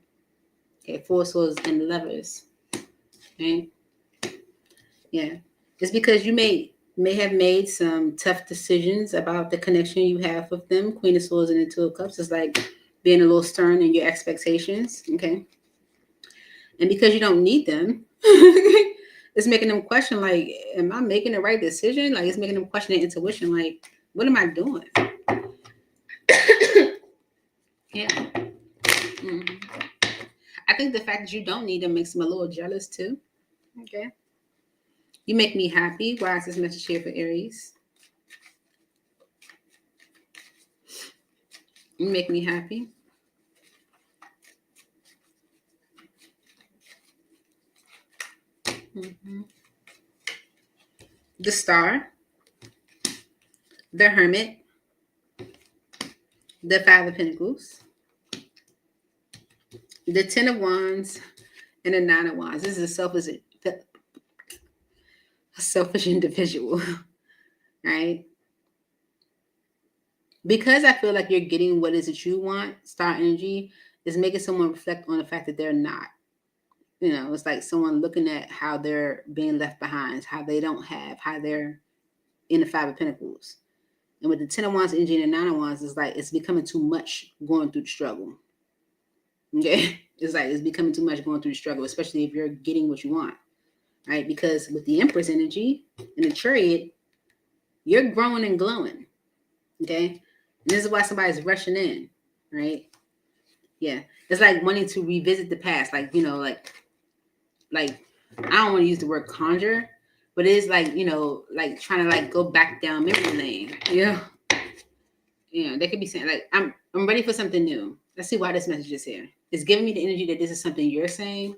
Okay. Four Swords and Lovers. Okay. Yeah. It's because you may have made some tough decisions about the connection you have with them. Queen of Swords and the Two of Cups is like being a little stern in your expectations. Okay. And because you don't need them, it's making them question, like, am I making the right decision? Like, it's making them question their intuition. Like, what am I doing? Yeah. Mm-hmm. I think the fact that you don't need them makes them a little jealous too. Okay. You make me happy. Why is this message here for Aries? You make me happy. Mm-hmm. The Star, the Hermit, the Five of Pentacles, the Ten of Wands, and the Nine of Wands. This is a selfish individual, right? Because I feel like you're getting what is it you want, Star energy is making someone reflect on the fact that they're not. It's like someone looking at how they're being left behind, how they don't have, how they're in the Five of Pentacles. And with the Ten of Wands energy and the Nine of Wands, it's like it's becoming too much going through the struggle. Okay? It's like it's becoming too much going through the struggle, especially if you're getting what you want, right? Because with the Empress energy and the Chariot, you're growing and glowing, okay? And this is why somebody's rushing in, right? Yeah. It's like wanting to revisit the past, like, like I don't want to use the word conjure, but it is like, like trying to like go back down memory lane. Yeah. They could be saying like, I'm ready for something new. Let's see why this message is here. It's giving me the energy that this is something you're saying.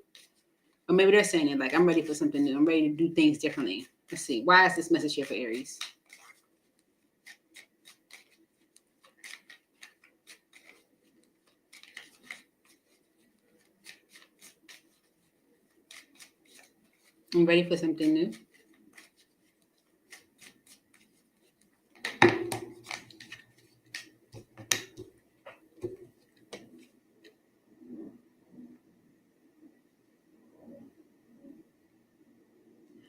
Or maybe they're saying it like, I'm ready for something new. I'm ready to do things differently. Let's see. Why is this message here for Aries? I'm ready for something new.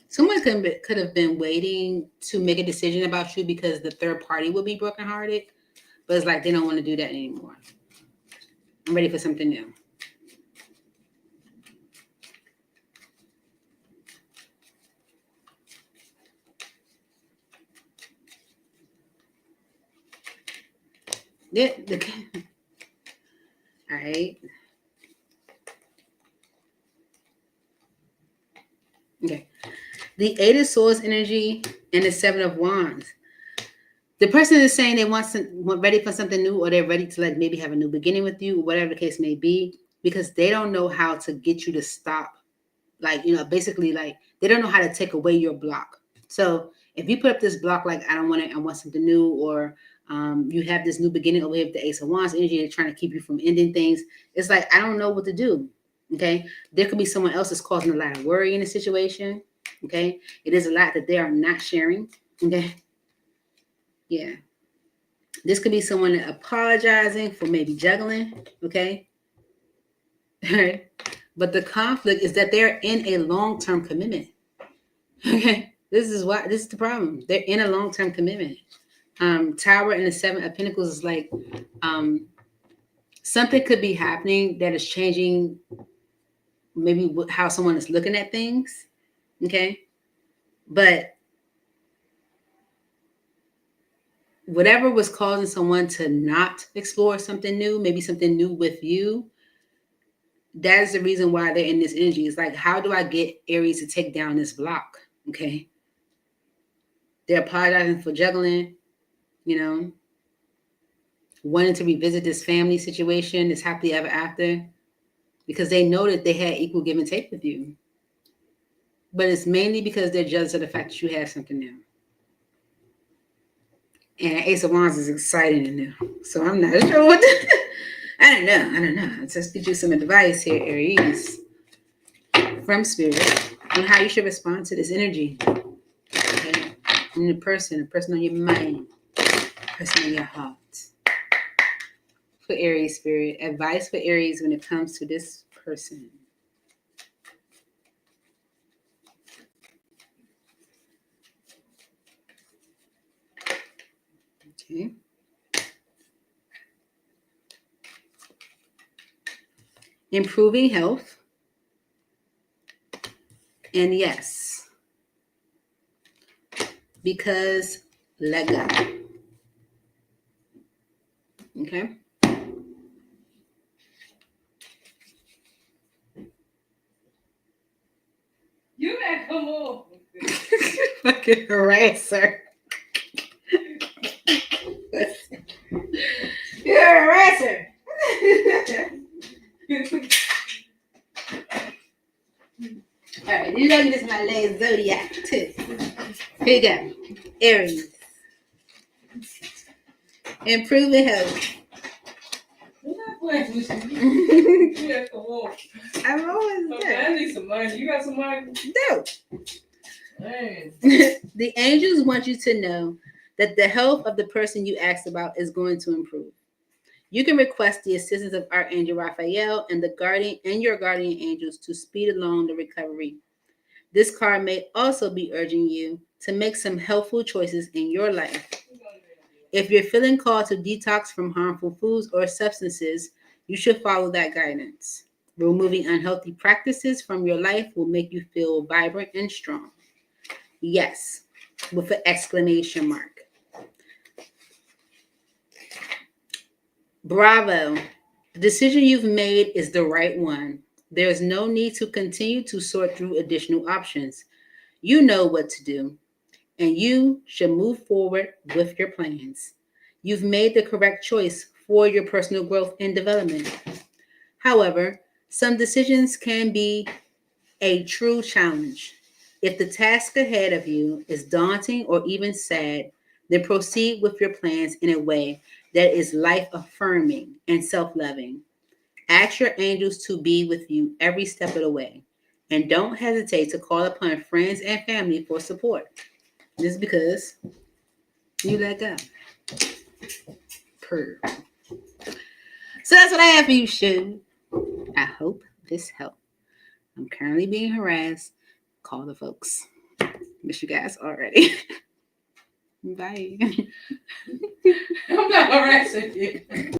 Someone could have been waiting to make a decision about you because the third party would be brokenhearted. But it's like they don't want to do that anymore. I'm ready for something new. All right. Okay. The Eight of Swords energy and the Seven of Wands. The person is saying they want ready for something new, or they're ready to like maybe have a new beginning with you, whatever the case may be, because they don't know how to get you to stop. Like, basically like they don't know how to take away your block. So if you put up this block, like I don't want it, I want something new, or you have this new beginning over here with the Ace of Wands energy, they're trying to keep you from ending things. It's like, I don't know what to do. Okay. There could be someone else that's causing a lot of worry in the situation. Okay. It is a lot that they are not sharing. Okay. Yeah. This could be someone apologizing for maybe juggling. Okay. All right. But the conflict is that they're in a long-term commitment. Okay. This is the problem. They're in a long-term commitment. Tower and the Seven of Pentacles is like something could be happening that is changing maybe how someone is looking at things. Okay. But whatever was causing someone to not explore something new, maybe something new with you, that is the reason why they're in this energy. It's like, how do I get Aries to take down this block? Okay. They're apologizing for juggling, wanting to revisit this family situation, this happily ever after, because they know that they had equal give and take with you. But it's mainly because they're jealous of the fact that you have something new. And Ace of Wands is exciting and new. So I'm not sure what I don't know. Let's just get you some advice here, Aries, from Spirit, on how you should respond to this energy. Okay? And the person on your mind, person on your heart. For Aries, Spirit, advice for Aries when it comes to this person. Okay. Improving health. And yes, because let go. Okay. You better come on. Fucking harasser. You're a harasser. All right, you know this is my last zodiac too. Here you go. Aries. Improving health. You're not playing with you. You have to walk. I'm always Okay, there. I need some money. You got some money? No. Man. The angels want you to know that the health of the person you asked about is going to improve. You can request the assistance of Archangel Raphael and your guardian angels to speed along the recovery. This card may also be urging you to make some helpful choices in your life. If you're feeling called to detox from harmful foods or substances, you should follow that guidance. Removing unhealthy practices from your life will make you feel vibrant and strong. Yes, with an exclamation mark. Bravo. The decision you've made is the right one. There is no need to continue to sort through additional options. You know what to do, and you should move forward with your plans. You've made the correct choice for your personal growth and development. However, some decisions can be a true challenge. If the task ahead of you is daunting or even sad, then proceed with your plans in a way that is life affirming and self loving. Ask your angels to be with you every step of the way. And don't hesitate to call upon friends and family for support. This is because you let go. Purr. So that's what I have for you, Shu. I hope this helped. I'm currently being harassed. Call the folks. Miss you guys already. Bye. I'm not harassing you.